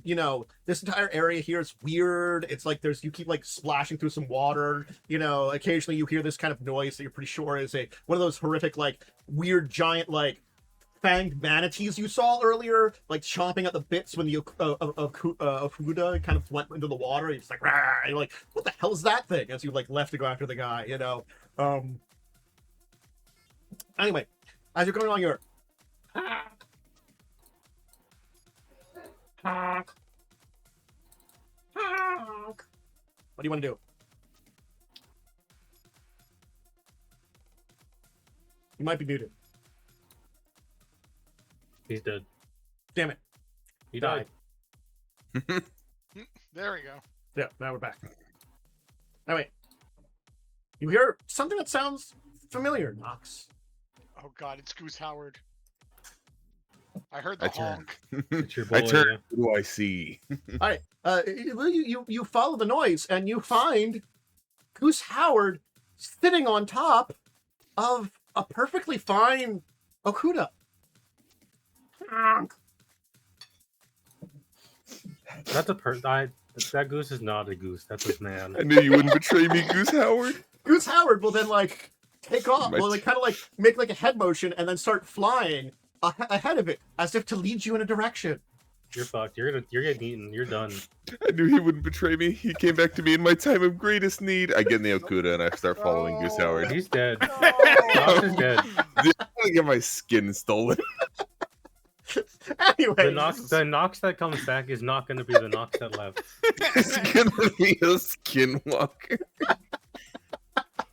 You know, this entire area here is weird. It's like you keep like splashing through some water. You know, occasionally you hear this kind of noise that you're pretty sure is one of those horrific, like weird giant, like fanged manatees you saw earlier, like chomping at the bits when the Okuda kind of went into the water. It's like, rah! You're like, what the hell is that thing? As you like left to go after the guy, you know. Anyway, as you're going along, you're. What do you want to do? You might be muted. He's dead. Damn it. He died. There we go. Yeah, now we're back. Anyway, you hear something that sounds familiar, Nox. Oh god, it's Goose Howard. I heard the I turn. honk. It's your boy. I turn. yeah. What do I see? All right, you follow the noise and you find Goose Howard sitting on top of a perfectly fine Okuda. That's a that goose is not a goose. That's a man. I knew you wouldn't betray me, Goose Howard. Goose Howard will then like take off, My will like kind of like make like a head motion and then start flying ahead of it as if to lead you in a direction. You're fucked. You're getting eaten. You're done. I knew he wouldn't betray me. He came back to me in my time of greatest need. I get in the Okuda and I start following Goose Howard. He's dead. No. Nox is dead. Dude, I'm gonna get my skin stolen. Anyway, The Nox that comes back is not going to be the Nox that left. It's gonna be a skinwalker.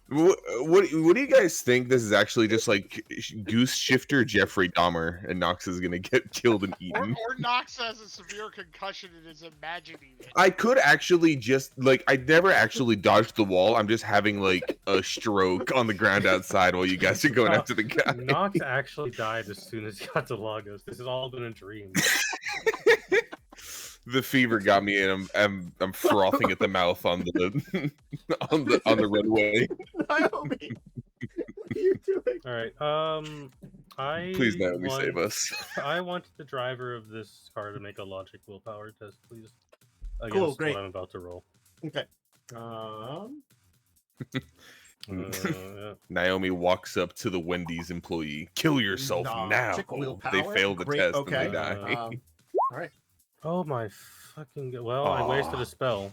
What do you guys think? This is actually just like Goose Shifter Jeffrey Dahmer, and Nox is gonna get killed and eaten. Or Nox has a severe concussion and is imagining it. I could actually just like I never actually dodged the wall. I'm just having like a stroke on the ground outside while you guys are going after the guy. Nox actually died as soon as he got to Lagos. This has all been a dream. The fever got me, and I'm frothing at the mouth on the on the runway. Naomi, what are you doing? All right. Please, Naomi, save us. I want the driver of this car to make a logic willpower test, please. Cool, great. What I'm about to roll. Okay. Yeah. Naomi walks up to the Wendy's employee. Kill yourself now. Logic willpower, They failed the great, test okay. and they die. All right. Oh my fucking god. Well, I wasted a spell.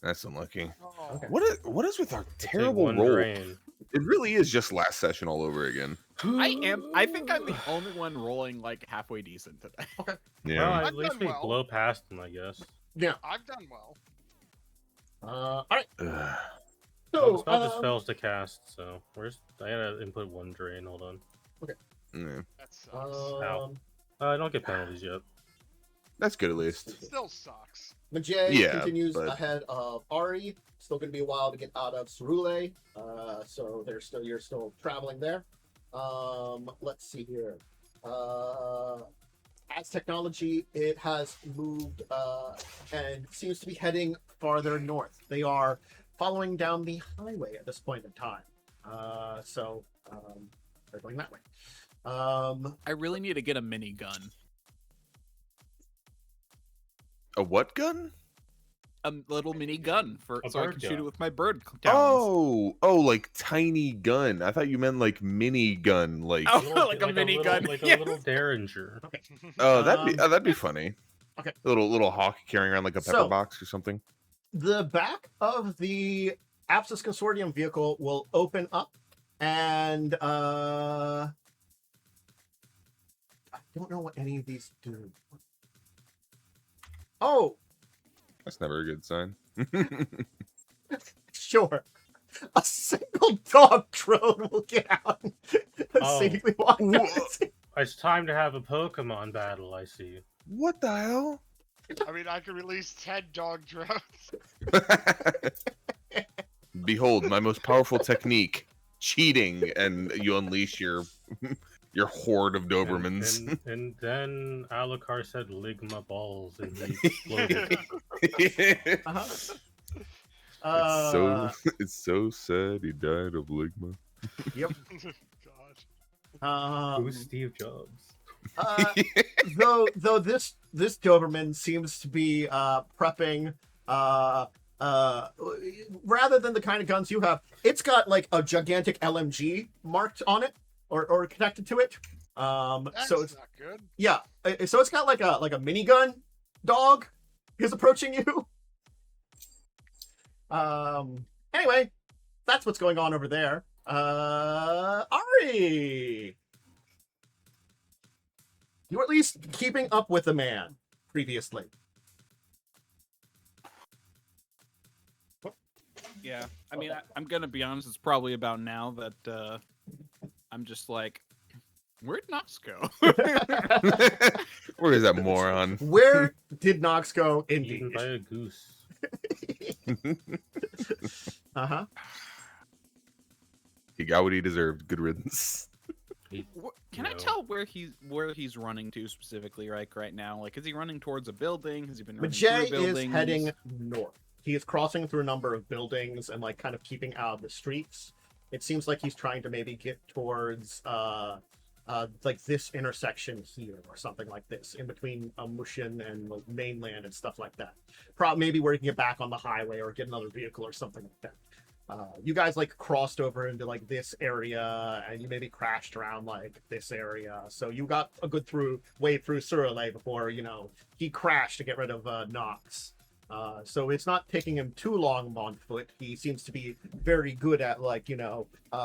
That's unlucky. Oh. Okay. What is with our Take terrible one roll? drain. It really is just last session all over again. I think I'm the only one rolling like halfway decent today. Yeah. Well, I've at least done we well. blow past them, I guess. Yeah. I've done well. All right. Ugh. Oh, the So, spell just fails to cast, so I gotta input one drain, hold on. Yeah. That sucks. Ow. I don't get penalties yet. That's good at least. It still sucks. Majay Yeah, continues but- ahead of Ari. Still going to be a while to get out of Cerule. So you're still traveling there. Let's see here. As technology, it has moved and seems to be heading farther north. They are following down the highway at this point in time. So they're going that way. I really need to get a minigun. A what gun? A little mini gun A so I bird can shoot gun. it with my bird talons. Oh, like tiny gun. I thought you meant like mini gun. Like Oh. Like a minigun, Like yes. a little Derringer. oh, that'd be funny. Okay. A little hawk carrying around like a pepper So- box or something. The back of the Apsis Consortium vehicle will open up, and I don't know what any of these do. Oh, That's never a good sign. sure. A single dog drone will get out and Oh. safely walk Whoa. past. It's time to have a Pokemon battle, I see. What the hell? I mean, I could release 10 dog drones. Behold, my most powerful technique: cheating, and you unleash your horde of Dobermans. And then Alucard said Ligma balls and he exploded. Uh-huh. It's so sad he died of ligma. God. Who's Steve Jobs? Though this Doberman seems to be prepping rather than the kind of guns you have, it's got like a gigantic LMG marked on it or connected to it. That's So it's not good. yeah, so it's got like a minigun dog is approaching you. Anyway, that's what's going on over there. Ari, you were at least keeping up with the man previously. Yeah, I mean, I'm gonna be honest. It's probably about now that I'm just like, where'd Nox go? Where is that moron? Where did Nox go? Eaten Indeed. by a goose. Uh-huh. He got what he deserved. Good riddance. Can I No. tell where he's running to specifically, right now? Like, is he running towards a building? Has he been running Majay through is buildings? heading north. He is crossing through a number of buildings and like kind of keeping out of the streets. It seems like he's trying to maybe get towards like this intersection here or something like this, in between Mushin and the mainland and stuff like that. Maybe where you can get back on the highway or get another vehicle or something like that. You guys like crossed over into like this area, and you maybe crashed around like this area. So you got a good way through Surrey before he crashed to get rid of Nox. So it's not taking him too long on foot. He seems to be very good at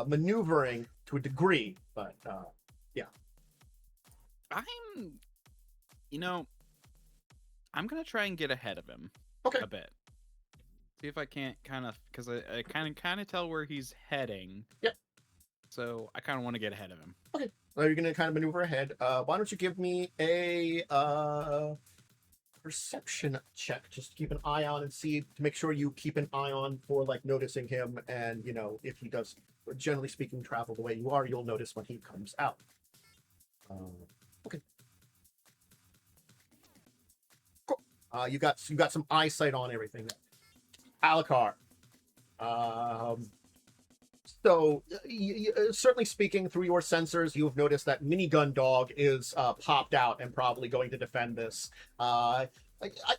maneuvering to a degree, but yeah. I'm gonna try and get ahead of him. Okay. A bit. See if I can't because I kind of tell where he's heading. Yep. So I kind of want to get ahead of him. Okay. Well, you're gonna kind of maneuver ahead. Why don't you give me a perception check, just to keep an eye on and see, to make sure you keep an eye on for like noticing him, and if he does, generally speaking, travel the way you are, you'll notice when he comes out. Okay. Cool. You got some eyesight on everything. Alucard. So, certainly speaking through your sensors, you've noticed that Minigun Dog is popped out and probably going to defend this.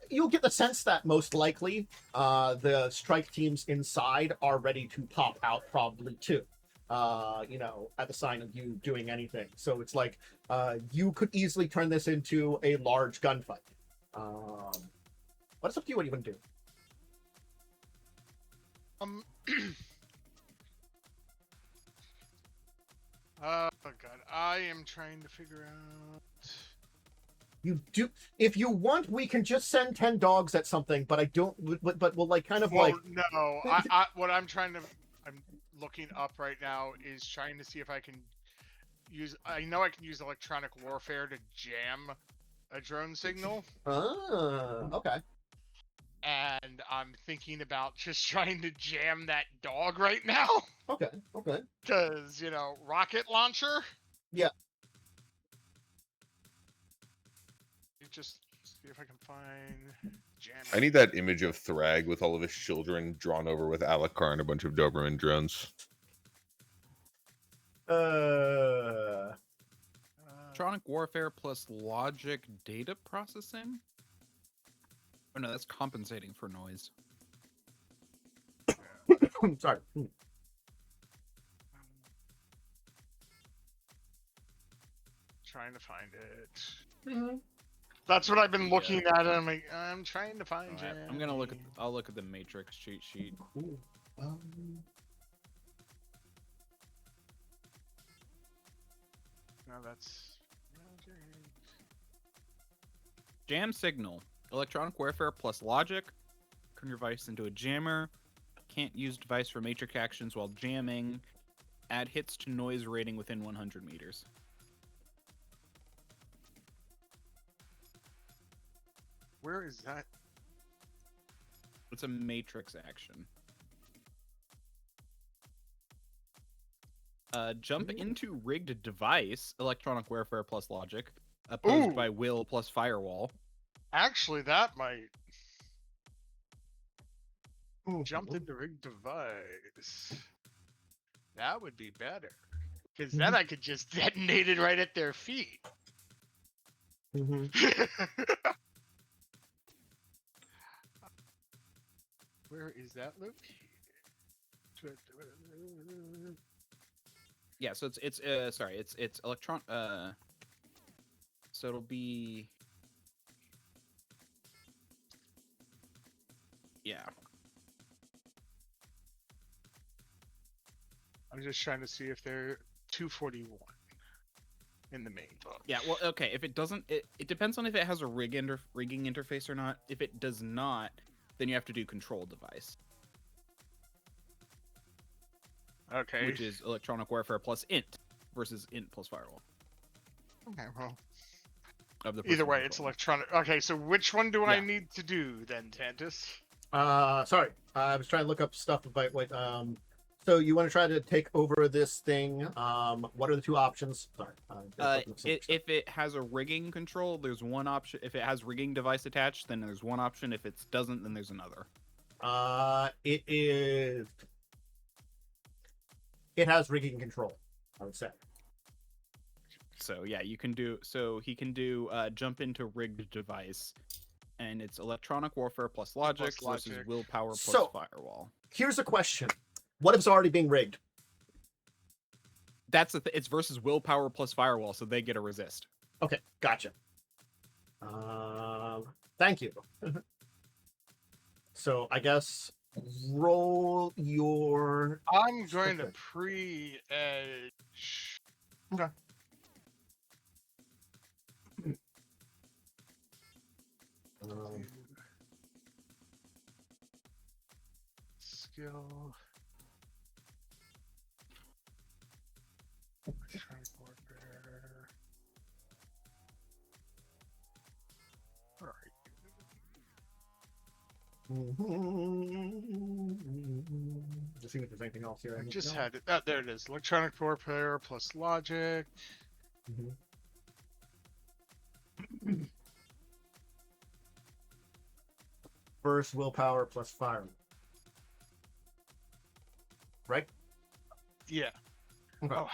You'll get the sense that most likely the strike teams inside are ready to pop out probably too. At the sign of you doing anything. So it's like you could easily turn this into a large gunfight. But it's up to you what you want to do. Oh god, I am trying to figure out. You do, if you want, we can just send 10 dogs at something, but I don't. But we'll No, what I'm looking up right now is trying to see if I can use. I know I can use electronic warfare to jam a drone signal. Okay. And I'm thinking about just trying to jam that dog right now. Okay. Because, rocket launcher? Yeah. Just see if I can find jam. I need that image of Thrag with all of his children drawn over with Alucard and a bunch of Doberman drones. Electronic warfare plus logic data processing? Oh no, that's compensating for noise. Sorry. Trying to find it. Mm-hmm. That's what I've been looking at, and I'm trying to find jam. I'm gonna I'll look at the Matrix cheat sheet. Cool. No, that's Jam signal. Electronic warfare plus logic. Turn your device into a jammer. Can't use device for matrix actions while jamming. Add hits to noise rating within 100 meters. Where is that? It's a matrix action. Jump into rigged device. Electronic warfare plus logic. Opposed by will plus firewall. Actually, that might jump into rig device. That would be better, because then I could just detonate it right at their feet. Mm-hmm. Where is that located? Yeah, so it's electron. So it'll be. Yeah. I'm just trying to see if they're 241 in the main book. Yeah, well, okay. If it doesn't, it depends on if it has a rigging interface or not. If it does not, then you have to do control device. Okay. Which is electronic warfare plus int versus int plus firewall. Okay, well. Either way, it's electronic. Okay, so which one do I need to do then, Tantus? Sorry. I was trying to look up stuff about what. So you want to try to take over this thing? What are the two options? Sorry. If it has a rigging control, there's one option. If it has rigging device attached, then there's one option. If it doesn't, then there's another. It has rigging control, I would say. So yeah, you can do. So he can do jump into rigged device, and it's electronic warfare plus logic versus logic. willpower plus So- firewall. Here's a question: what if it's already being rigged? That's it's versus willpower plus firewall, so they get a resist. Okay, gotcha. Thank you. So I guess roll your. I'm going to Okay. pre-edge. Okay. Skill. Electronic warfare. Where are you? Just seeing if there's anything else here. I need to just know. had it. Oh, there it is. Electronic warfare plus logic. Mhm. First willpower plus fire. Right? Yeah. Okay. Oh,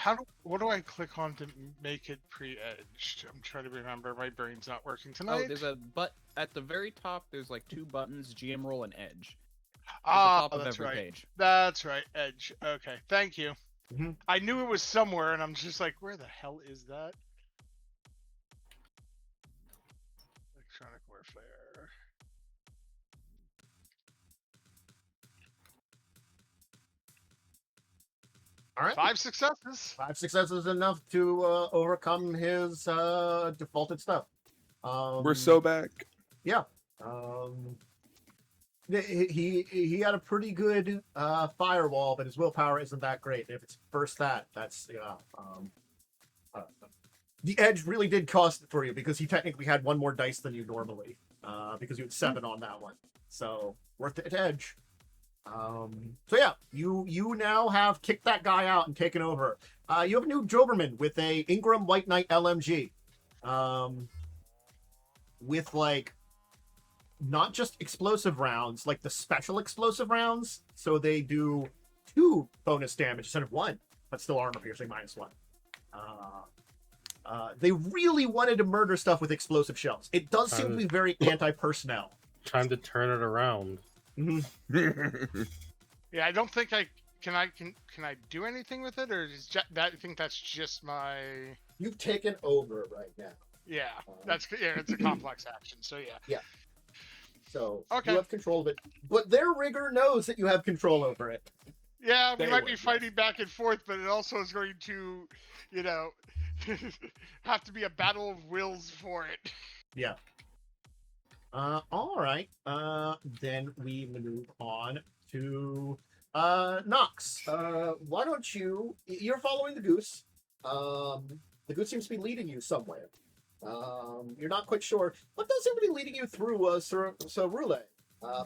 what do I click on to make it pre-edged? I'm trying to remember. My brain's not working tonight. Oh, there's a at the very top. There's like 2 buttons: GM roll and edge. At the Ah, top of that's every right. page. That's right. Edge. Okay. Thank you. Mhm. I knew it was somewhere, and I'm just like, where the hell is that? Electronic warfare. All right. 5 successes. 5 successes is enough to overcome his defaulted stuff. We're so back. Um, he had a pretty good firewall, but his willpower isn't that great. If it's first that's the edge really did cost it for you because he technically had 1 more dice than you normally because you had 7 on that one. So worth it edge. So yeah, you now have kicked that guy out and taken over. You have a new Doberman with a Ingram White Knight LMG, with like not just explosive rounds, like the special explosive rounds. So they do 2 bonus damage instead of 1, but still armor piercing -1. They really wanted to murder stuff with explosive shells. It does seem to be very anti-personnel. Time to turn it around. Yeah, I don't think can I do anything with it, or is that I think that's just my. You've taken over right now. Yeah, it's a complex action. So yeah. So Okay. you have control of it. But their rigger knows that you have control over it. Yeah, we They might would, be yes. fighting back and forth, but it also is going to, have to be a battle of wills for it. Yeah. All right. Then we move on to Nox. Why don't you're following the goose. The goose seems to be leading you somewhere. You're not quite sure, but does seem to be leading you through Cerule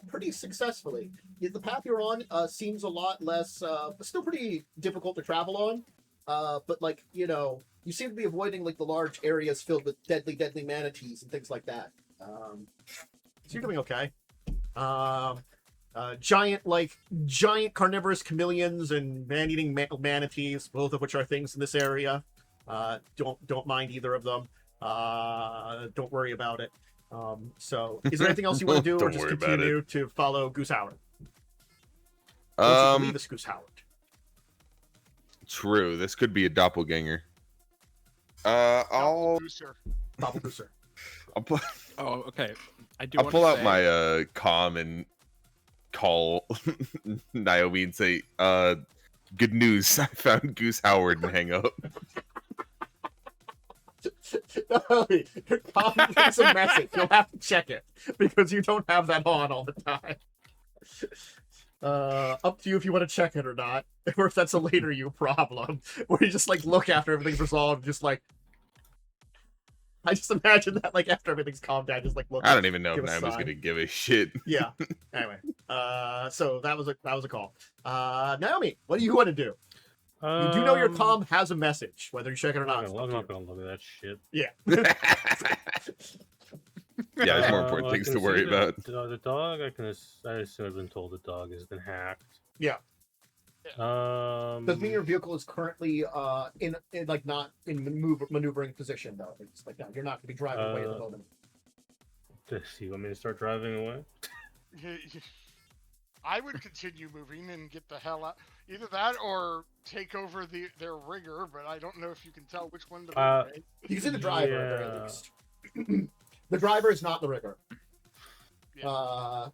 pretty successfully. The path you're on seems a lot less, still pretty difficult to travel on. But like, you seem to be avoiding like the large areas filled with deadly manatees and things like that. So you're doing okay. Giant carnivorous chameleons and man-eating manatees, both of which are things in this area. Don't mind either of them. Don't worry about it. So is there anything else you want to do, or Don't just worry about continue to follow Goose Howard? Don't you believe it's Goose Howard? True. This could be a doppelganger. I'll Bobble Gooser. pull, Oh, okay. I do. I'll want pull to out say, my comm and call Naomi and say, good news, I found Goose Howard, and hang up. Your copy gets a message. You'll have to check it because you don't have that on all the time. Up to you if you want to check it or not, or if that's a later you problem, where you just like look after everything's resolved, just like. I just imagine that like after everything's calmed down, just like look. I don't even know if give a Naomi's sign. gonna give a shit. Yeah. Anyway, so that was a call. Naomi, what do you want to do? You do know your comm has a message, whether you check it or not. I'm not gonna look at that shit. Yeah. Yeah, there's more important I things can to worry see about. The dog, I assume I've been told the dog has been hacked. Yeah. Does mean your vehicle is currently in like not in maneuvering position though. It's like you're not going to be driving away at the moment. You want me to start driving away? I would continue moving and get the hell out. Either that or take over their rigger, but I don't know if you can tell which one to be. Right? You can see the driver at the very least. The driver is not the rigger. Yeah.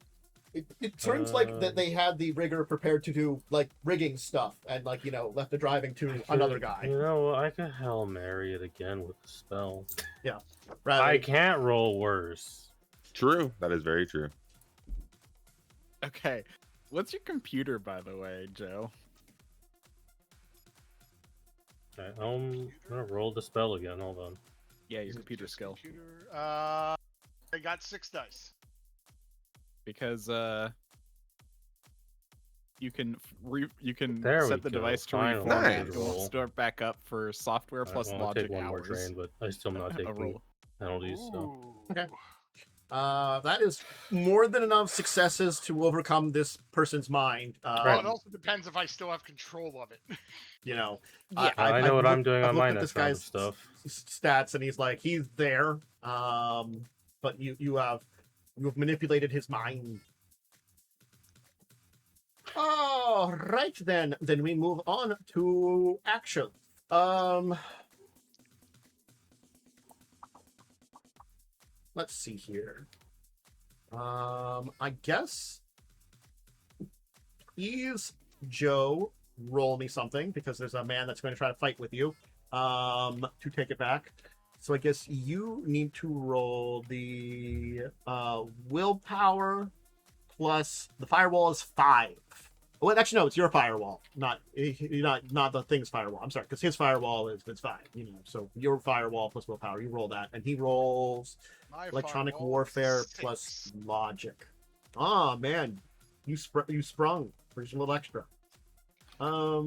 It turns like that they had the rigger prepared to do like rigging stuff and like left the driving to another guy. You know, I could Hail Mary it again with the spell. Rather, I can't roll worse. True. That is very true. Okay. What's your computer, by the way, Joe? Okay, I'm gonna roll the spell again. Hold on. Yeah, your Is it computer just skill. I got 6 dice. Because you can There we set the go, device to finally. reformat. Nice. It will start back up for software Alright, plus well, I'll logic take one more hours. drain, but I still not A taking roll. penalties. So Ooh. Okay. That is more than enough successes to overcome this person's mind. Well, it also depends if I still have control of it. Yeah. I know what I'm doing I've on looked my at next this round of guy's stuff. stats, and he's there. But you've manipulated his mind. All right, then we move on to action. Let's see here. I guess please, Joe, roll me something because there's a man that's going to try to fight with you. To take it back. So I guess you need to roll the willpower plus the firewall is 5. Well, actually, no, it's your firewall, not the thing's firewall. I'm sorry, because his firewall is 5. So your firewall plus willpower, you roll that, and he rolls My electronic firewall is warfare 6. plus logic. Oh man, you sprung. There's a little extra. Let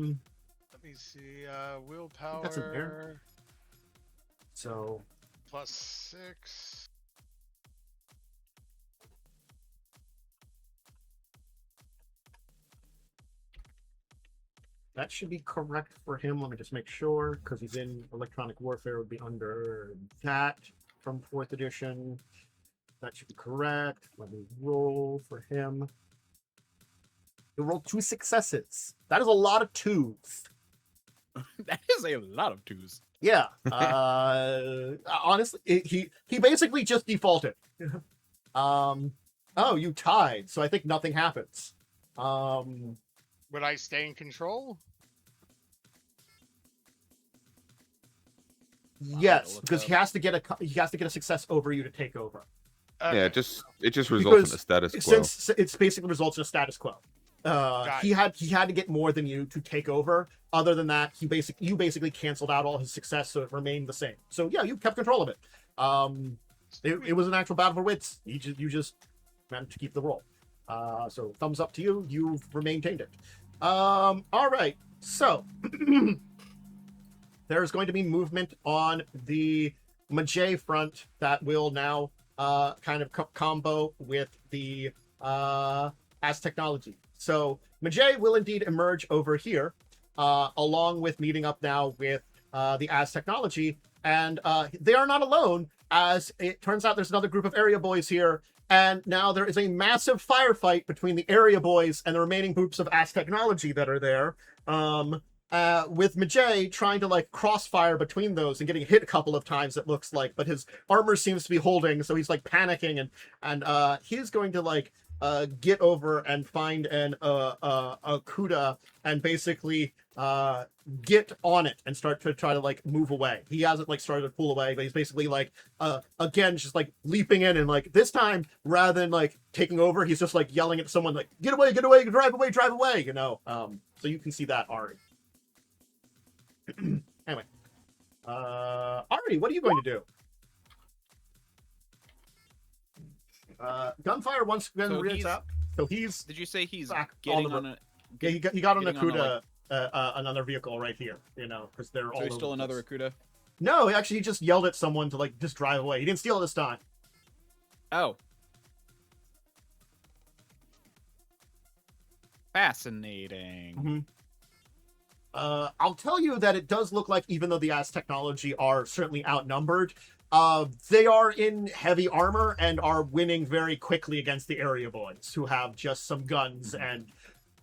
me see. Willpower that's in there. So plus 6. that should be correct for him. Let me just make sure, because he's in electronic warfare, would be under that from 4th edition. That should be correct. Let me roll for him. He rolled 2 successes. That is a lot of 2s. That is a lot of 2s. Yeah. Honestly, he basically just defaulted. Oh, you tied, so I think nothing happens. Would I stay in control? Yes, look because up. he has to get a success over you to take over. Yeah, Okay. it just results in Because a status quo. Since it's basically results in a status quo. He had to get more than you to take over. Other than that, you basically canceled out all his success, so it remained the same. So yeah, you kept control of it. It was an actual battle for wits. You just managed to keep the roll. So thumbs up to you. You've maintained it. All right. So there's going to be movement on the Majay front that will now kind of combo with the as technology. So Majay will indeed emerge over here, along with meeting up now with the as technology, and they are not alone. As it turns out, there's another group of area boys here, and now there is a massive firefight between the area boys and the remaining groups of as technology that are there. With Majay trying to like crossfire between those and getting hit a couple of times, it looks like, but his armor seems to be holding, so he's like panicking, and he's going to like get over and find an Kuda and basically get on it and start to try to like move away. He hasn't like started to pull away, but he's basically like again just like leaping in, and like this time rather than like taking over, he's just like yelling at someone like get away, drive away, so you can see that, Ari. Anyway, Ari, what are you going to do? Gunfire once again So reads he's- out. So he's Did you say he's back getting all on over- a? yeah, he got on getting on Akuda, another vehicle right here, because they're all. So he over stole the another place. Akuda. No, actually, he just yelled at someone to like just drive away. He didn't steal it this time. Oh. Fascinating. Mhm. I'll tell you that it does look like, even though the Az technology are certainly outnumbered, they are in heavy armor and are winning very quickly against the area boys, who have just some guns and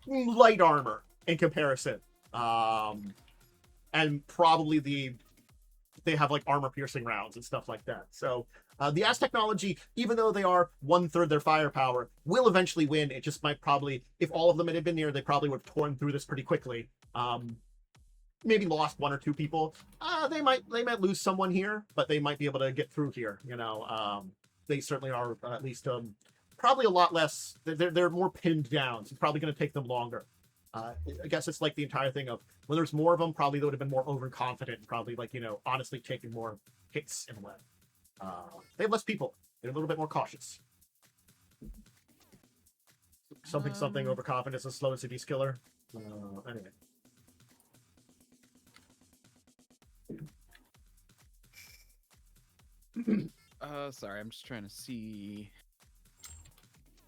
light armor in comparison. And probably they have like armor piercing rounds and stuff like that. So the Az technology, even though they are 1/3 their firepower, will eventually win. It just might probably, if all of them had been near, they probably would have torn through this pretty quickly. Maybe lost 1 or 2 people. They might lose someone here, but they might be able to get through here. You know, they certainly are at least probably a lot less. They're more pinned down. So it's probably going to take them longer. I guess it's like the entire thing of when there's more of them, probably they would have been more overconfident and probably like, you know, honestly taking more hits in a way. They have less people. They're a little bit more cautious. Something overconfidence and slow city's killer. Anyway. Sorry, I'm just trying to see.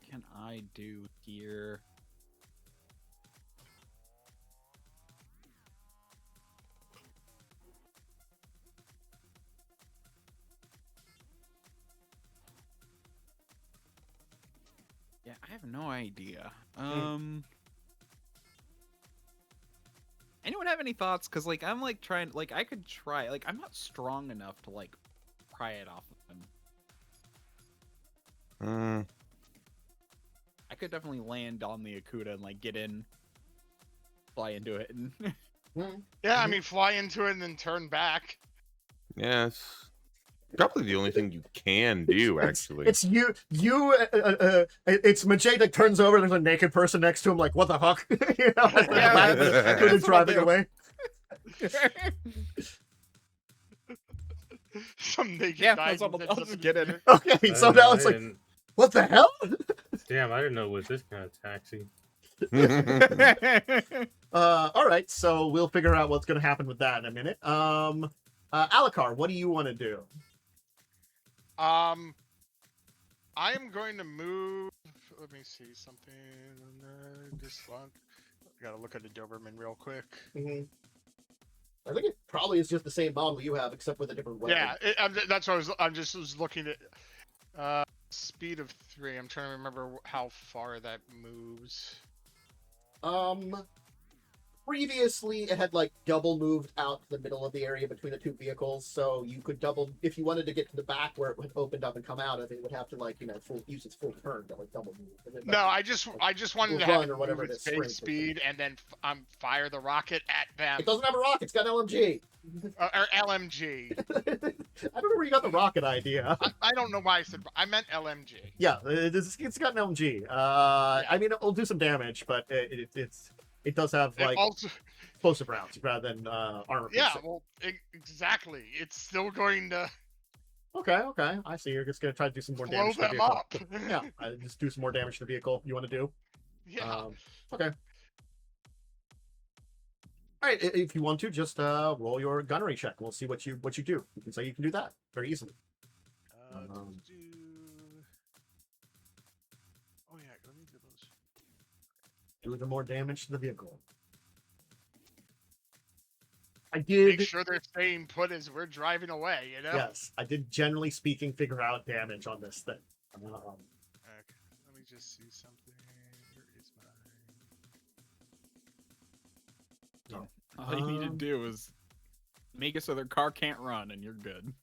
Can I do here? Yeah, I have no idea. Anyone have any thoughts? Because, like, I'm, like, trying... Like, I could try... Like, I'm not strong enough to, like, pry it off of him. I could definitely land on the Akuta and, like, get in... Fly into it and... Yeah, I mean, fly into it and then turn back. Yes. Probably the only thing you can do, actually. It's you. It's Majay that turns over. There's a naked person next to him. Like, what the fuck? You know, Yeah, driving away. Some naked Yeah, guy I'll with just get in. Okay, so now it's like, what the hell? Damn, I didn't know it was this kind of taxi. All right, so we'll figure out what's going to happen with that in a minute. Alucard, what do you want to do? I am going to move. Let me see something. This one. I gotta look at the Doberman real quick. Mm-hmm. I think it probably is just the same model you have, except with a different weapon. Yeah, that's what I was looking at. Speed of 3. I'm trying to remember how far that moves. Previously, it had like double moved out to the middle of the area between the 2 vehicles, so you could double if you wanted to get to the back where it would opened up and come out of it. It would have to like use its full turn to like double move. And then, like, No, I just wanted to run have it or whatever move it its is, base sprint or speed and then fire the rocket at them. it doesn't have a rocket. It's got an LMG. Or LMG. I don't know where you got the rocket idea. I don't know why I said I meant LMG. Yeah, it's got an LMG. I mean, it'll do some damage, but it does have like Also, explosive rounds rather than armor. yeah, piercing. well, exactly. It's still going to Okay. I see. You're just gonna try to do some more blow damage to the them vehicle. up. Yeah, just do some more damage to the vehicle. You want to do? Yeah. Okay. All right. If you want to, just roll your gunnery check. We'll see what you do. You can say you can do that very easily. Oh yeah, let me do those. Do the more damage to the vehicle. I did. Make sure they're staying put as we're driving away. You know. Yes, I did. Generally speaking, figure out damage on this thing. Okay, let me just see something. Where is my? All you need to do is make it so their car can't run, and you're good.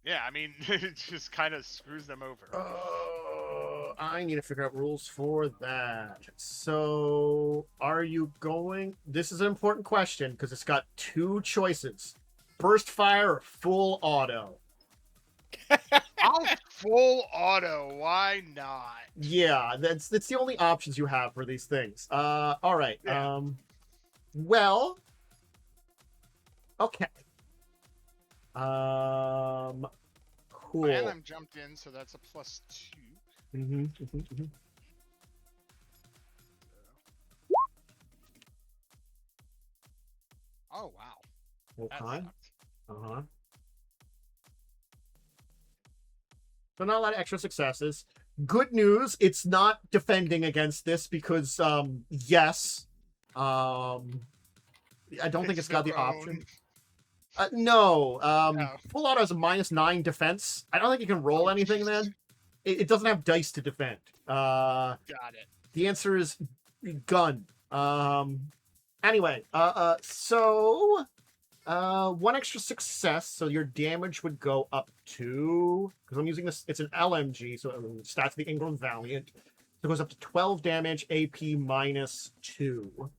Yeah, I mean, it just kind of screws them over. I need to figure out rules for that. So, are you going? This is an important question because it's got 2 choices: burst fire or full auto. I'll full auto. Why not? Yeah, that's the only options you have for these things. All right. Yeah. Well. Okay. Cool. And I'm jumped in, so that's a +2. Oh wow. That Okay. sucked. So not a lot of extra successes. Good news, it's not defending against this because yes, I don't think it's got the their option. own. No. Oh. Full auto has a -9 defense. I don't think you can roll Oh, anything Jesus. then. It doesn't have dice to defend. Got it. The answer is gun. Anyway, so one extra success, so your damage would go up to, because I'm using this, it's an LMG, so stats the Ingram Valiant. So it goes up to 12 damage, AP -2.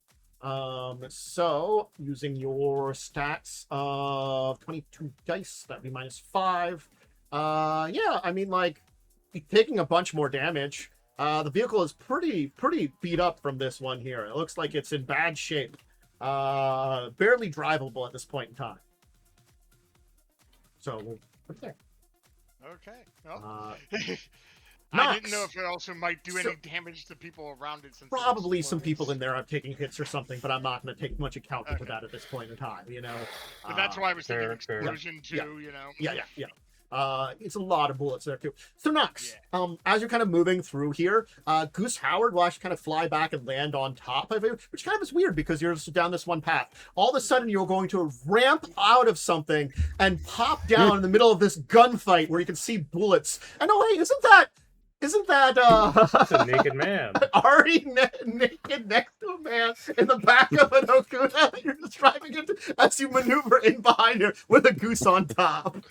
So using your stats of 22 dice, that'd be -5. Yeah, I mean, like, taking a bunch more damage. The vehicle is pretty beat up from this one here. It looks like it's in bad shape. Barely drivable at this point in time. So we'll put it there. Okay. Well, I Knox. didn't know if it also might do So- any damage to people around it. Since Probably it some people in explodes. there are taking hits or something, but I'm not going to take much account of Okay. that at this point in time. You know. But that's why I was thinking fair. explosion too. Yeah. You know. Yeah. It's a lot of bullets there too. So Knox, Yeah. as you're kind of moving through here, Goose Howard will actually kind of fly back and land on top of it, which kind of is weird because you're just down this one path. All of a sudden, you're going to ramp out of something and pop down in the middle of this gunfight where you can see bullets. And oh hey, isn't that It's a naked man. already naked next to a man in the back of an Okuda that you're just driving into as you maneuver in behind her with a goose on top?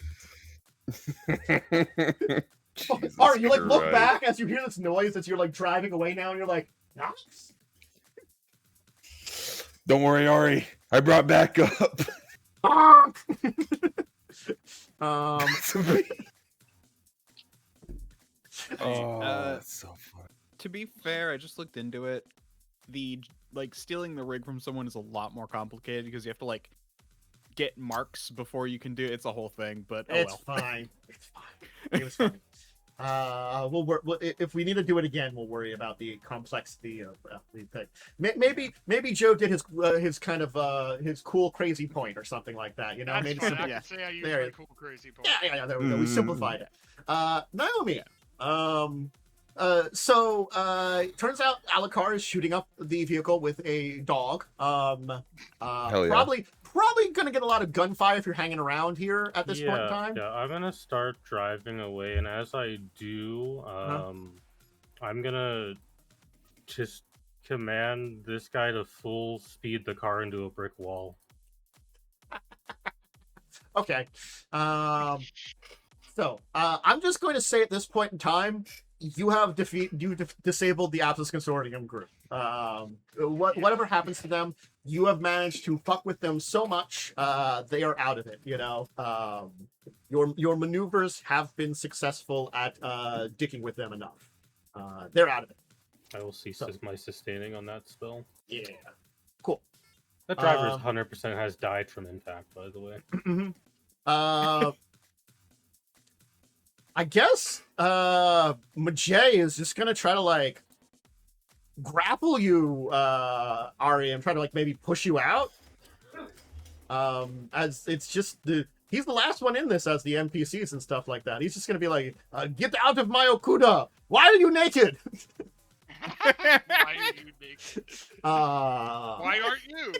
Jesus Ari, you like look Christ. back as you hear this noise as you're like driving away now, and you're like, Knox? Don't worry, Ari. I brought back up. Honk! Oh, Uh, that's so fun. To be fair, I just looked into it. The like stealing the rig from someone is a lot more complicated because you have to like get marks before you can do it. It's a whole thing, but oh It's well. fine. It's fine. It was fine. If we need to do it again, we'll worry about the complexity of the thing. Maybe Joe did his kind of his cool crazy point or something like that. You know, That's maybe fine. something. I yeah. can say I used There my you- cool crazy point. Yeah. There we go. We simplified it. Naomi. So turns out Alucard is shooting up the vehicle with a dog. Hell yeah. Probably gonna get a lot of gunfire if you're hanging around here at this point in time. Yeah, I'm gonna start driving away, and as I do, I'm gonna just command this guy to full speed the car into a brick wall. Okay. So I'm just going to say at this point in time, you have disabled the Apsis Consortium group. Whatever happens to them, you have managed to fuck with them so much, they are out of it. You know, your maneuvers have been successful at dicking with them enough. They're out of it. I will cease So- my sustaining on that spell. Yeah. Cool. That driver's Um, 100% has died from impact, by the way. I guess Majay is just gonna try to like grapple you, Ari, and try to like maybe push you out. As it's just he's the last one in this as the NPCs and stuff like that. He's just gonna be like, "Get out of my Okuda! Why are you naked?" Why are you naked? Why aren't you?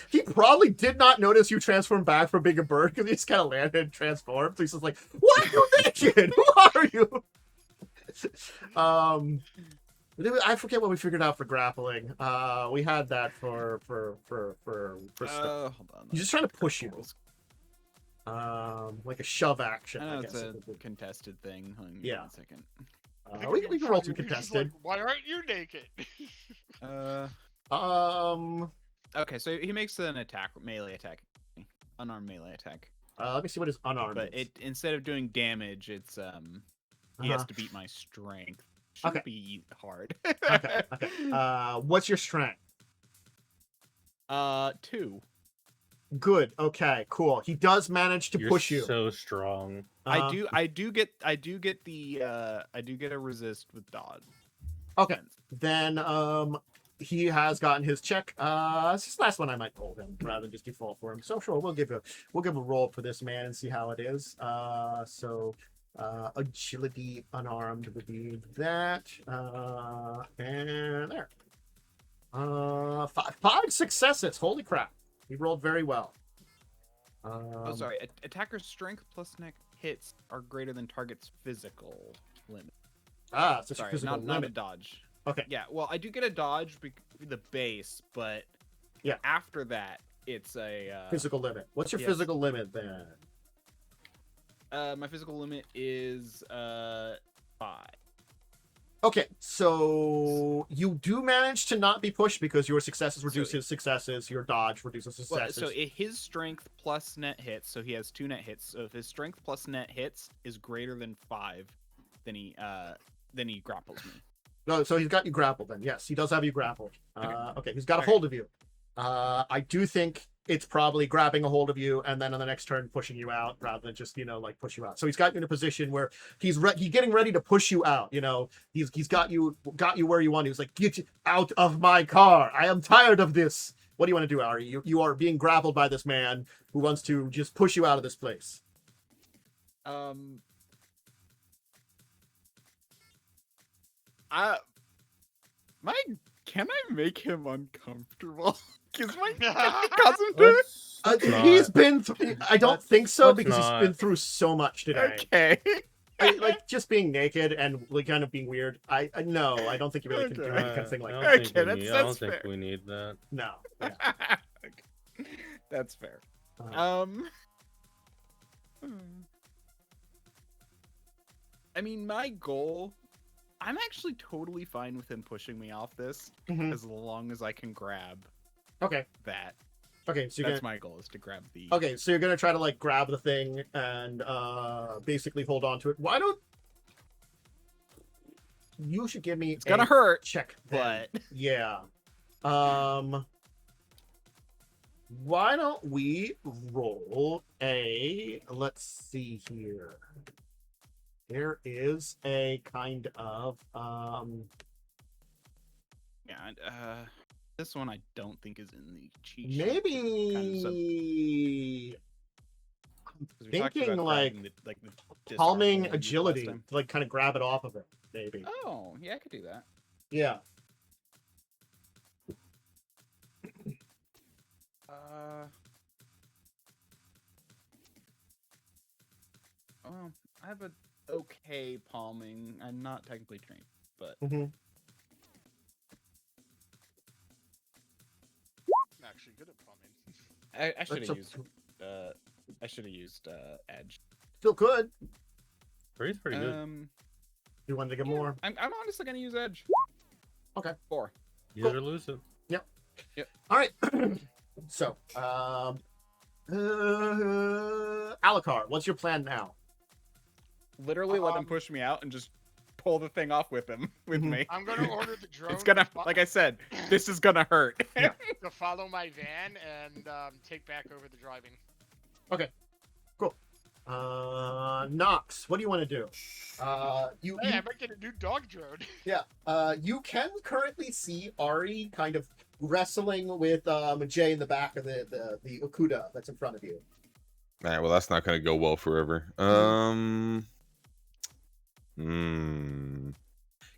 He probably did not notice you transform back from being a bird because he just kind of landed and transformed. So he's just like, "Why are you naked? Who are you?" I forget what we figured out for grappling. We had that for stuff. Hold on. He's just trying to push you. Like a shove action. I know I it's guess. a contested thing. Hold on, give me Yeah. 1 second. We can roll some You're just contested. like, why aren't you naked? Okay, so he makes an attack, melee attack, unarmed melee attack. Let me see what his unarmed. But is. it instead of doing damage, it's he has to beat my strength. Should Okay. be hard. Okay. What's your strength? 2. Good. Okay. Cool. He does manage to You're push you. so strong. Uh, I do get a resist with dodge. Okay. Then he has gotten his check. It's his last one. I might roll him rather than just default for him. So sure, we'll give a roll for this man and see how it is. Agility unarmed would be that. And there. Five successes. Holy crap! He rolled very well. Oh, sorry. Attacker's strength plus net hits are greater than target's physical limit. Ah, it's a Sorry, physical not a limit. dodge. Okay. Yeah, well, I do get a dodge the base, but Yeah. after that, it's a Physical limit. What's your yes. physical limit then? My physical limit is 5. Okay, so you do manage to not be pushed because your successes reduce So- his successes, your dodge reduces Well, successes. so his strength plus net hits, so he has 2 net hits. So if his strength plus net hits is greater than 5, then he grapples me. No, so he's got you grappled then. Yes, he does have you grappled. Okay, he's got a Okay. hold of you. I do think it's probably grabbing a hold of you and then on the next turn pushing you out rather than just, like push you out. So he's got you in a position where he's getting ready to push you out, He's got you where you want. He was like, "Get out of my car. I am tired of this." What do you want to do, Ari? You are being grappled by this man who wants to just push you out of this place. Can I make him uncomfortable? Can I cause him to? Let's not. He's been I don't think so let's because not. he's been through so much today. Okay. Like just being naked and like kind of being weird. I no, I don't think you really can do Okay. anything like I that. don't think Okay, we need- I that's don't think fair. we need that. No. Yeah. Okay. That's fair. Uh, I mean, my goal. I'm actually totally fine with him pushing me off this mhm. as long as I can grab Okay. that. Okay. So you're That's gonna. my goal is to grab the. Okay, so you're gonna try to like grab the thing and basically hold on to it. Why don't you should give me It's gonna a hurt, check then. but Yeah. Why don't we roll a let's see here. There is a kind of yeah. This one I don't think is in the cheat sheet. Kind of maybe 'cause we talked thinking, about like, grabbing the palming disarmable agility last to like kind of grab it off of it, maybe. time. Oh, yeah, I could do that. Yeah. Well, I have a okay palming. I'm not technically trained, but Mm-hmm. I'm actually good at plumbing. I should That's have a- used edge. Still could. Three's pretty good. You wanted to get more. I'm honestly gonna use edge. Okay. 4. Use it or lose it. All right. So, Alucard, what's your plan now? Literally let him push me out and just pull the thing off with him with Mhm. me. I'm gonna order the drone. It's gonna, like I said, this is gonna hurt. Yeah. to follow my van and take back over the driving. Nox, what do you want to do? You Hey, I might get a new dog drone. yeah. You can currently see Ari kind of wrestling with Jay in the back of the Okuda that's in front of you. All right, well, that's not going to go well forever.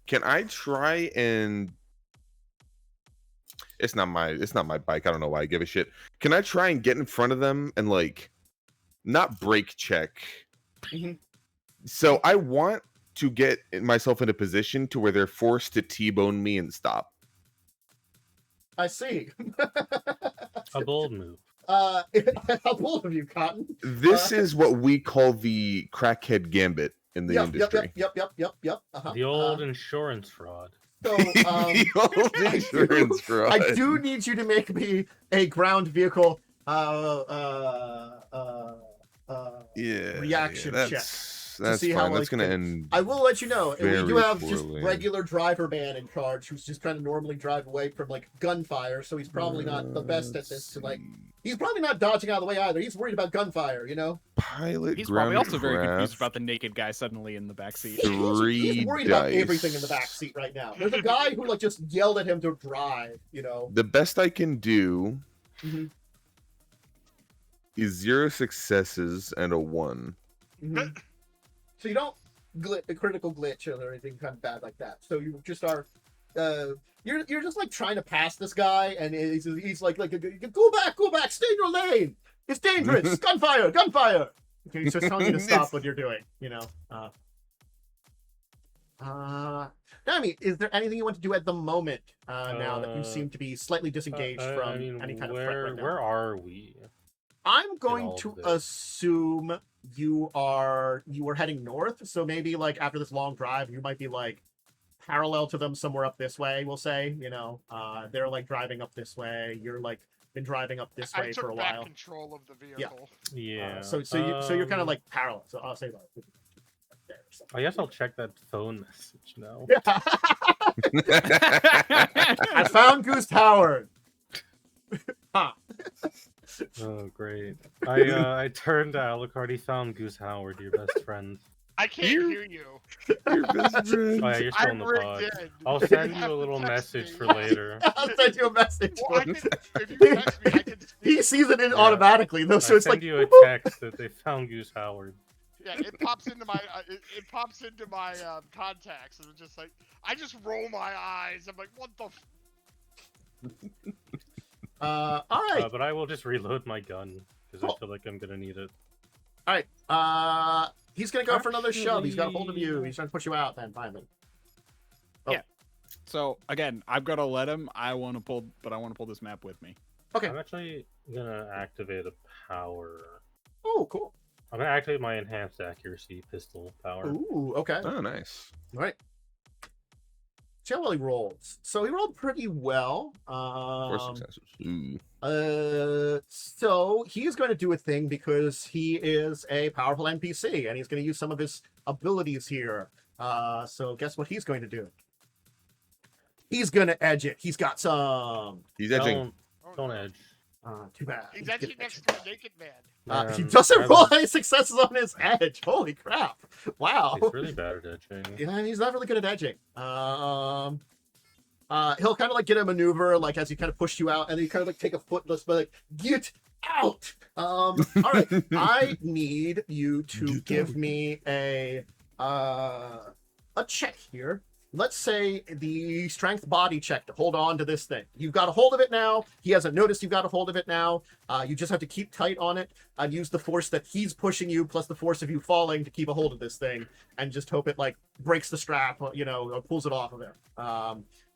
Can I try and? It's not my bike. I don't know why I give a shit. Can I try and get in front of them and like, not brake check? Mhm. So I want to get myself in a position to where they're forced to T-bone me and stop. I see. A bold move. How bold of you, Cotton? This is what we call the crackhead gambit in the industry. Yep. Uh-huh. The old insurance fraud. So, The old insurance fraud. I do need you to make me a ground vehicle reaction check That's see fine. how, That's like, gonna the- end. I will let you know. We do Very have just poorly. regular driver man in charge who's just kind of normally drive away from like gunfire, so he's probably not the best at this. To like, he's probably not dodging out of the way either. He's worried about gunfire, Pilot. He's probably also very confused groundcraft, about the naked guy suddenly in the backseat. Three He's worried about dice. everything in the back seat right now. There's a guy who like just yelled at him to drive. The best I can do Mhm. is 0 successes and a 1. Mhm. So you don't a critical glitch or anything kind of bad like that. So you just are you're just like trying to pass this guy, and he's like go back, stay in your lane. It's dangerous. Gunfire. Okay, he's just telling you to stop what you're doing. You know. Nami, is there anything you want to do at the moment? Now that you seem to be slightly disengaged from any kind of threat right now. Where are we? I'm going all to of this? assume you were heading north, so maybe like after this long drive, you might be like parallel to them somewhere up this way. We'll say, you know, they're like driving up this way. You're like been driving up this way for a I took back while. control of the vehicle. Yeah. So you're kind of like parallel. So I'll say that. There, so. I guess I'll check that phone message now. I found Goose Howard. Huh. Oh, great. I turned to Alucard. He found Goose Howard, your best friend. I can't hear you. Your best friend. Oh, yeah, you're still in the really pod. did. I'll send you a little message for later. I'll send you a message. Well, if you text me, I can. He sees it in Yeah. automatically though, so I it's send like you a text that they found Goose Howard. Yeah, it pops into my it pops into my contacts, and it's just like I just roll my eyes. I'm like, what the? all right. But I will just reload my gun because Cool. I feel like I'm gonna need it. All right. He's gonna go for another shove. He's got a hold of you. Actually- He's trying to push you out. Then finally. Oh. Yeah. So again, I've got to let him. I want to pull this map with me. Okay. I'm actually gonna activate a power. Oh, cool. I'm gonna activate my enhanced accuracy pistol power. Ooh. Okay. Oh, nice. All right. See how well he rolls. So he rolled pretty well. 4 successes. Ooh. So he's going to do a thing because he is a powerful NPC, and he's going to use some of his abilities here. So guess what he's going to do? He's going to edge it. He's got some. He's edging. Don't, don't edge. Too bad. He's He actually didn't next edge. to a naked man. He Man, doesn't I roll was- any successes on his edge. Holy crap! Wow. He's really bad at edging. Yeah, he's not really good at edging. He'll kind of like get a maneuver, like as he kind of pushed you out, and then you kind of like take a foot, but like get out. All right, I need you to give me a check here. Let's say the strength body check to hold on to this thing. You've got a hold of it now. He hasn't noticed you've got a hold of it now. You just have to keep tight on it and use the force that he's pushing you plus the force of you falling to keep a hold of this thing, and just hope it like breaks the strap, you know, or pulls it off of there.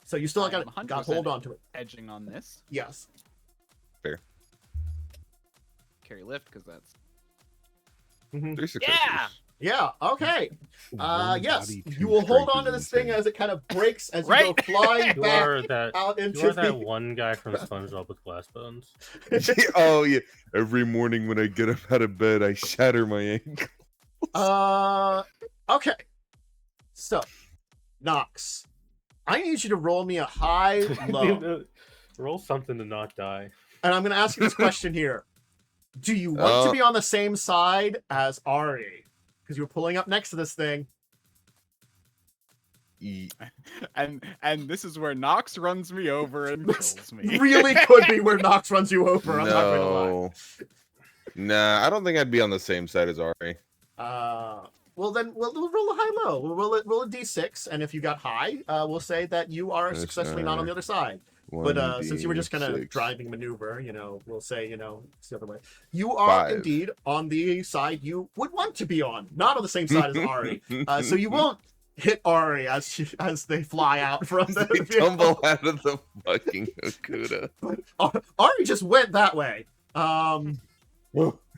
So you still got to hold on to it. Edging on this. Yes. Carry lift because that's 3 successes. Yeah. Okay. One Yes. body, 2 You will hold strength on to is this thing insane. as it kind of breaks as you Right. go flying You back are that. out You into are that the. one guy from SpongeBob with glass bones. Oh yeah. Every morning when I get up out of bed, I shatter my ankle. Okay. So, Nox, I need you to roll me a high low, Roll something to not die. and I'm going to ask you this question here: do you want to be on the same side as Ari? Because you're pulling up next to this thing. and this is where Nox runs me over and This kills me. really could be where Nox runs you over. I'm not going to lie. No. Nah, I don't think I'd be on the same side as Ari. Well, then we'll roll a high low. We'll roll a d6, and if you got high, we'll say that you are That's successfully not on the other side. But since you were just kind of 1d6. driving maneuver, you know, we'll say, you know, it's the other way. You are 5. indeed on the side you would want to be on, not on the same side as Ari. So you won't hit Ari as they fly out from the They tumble out of the fucking Okuda. Ari just went that way.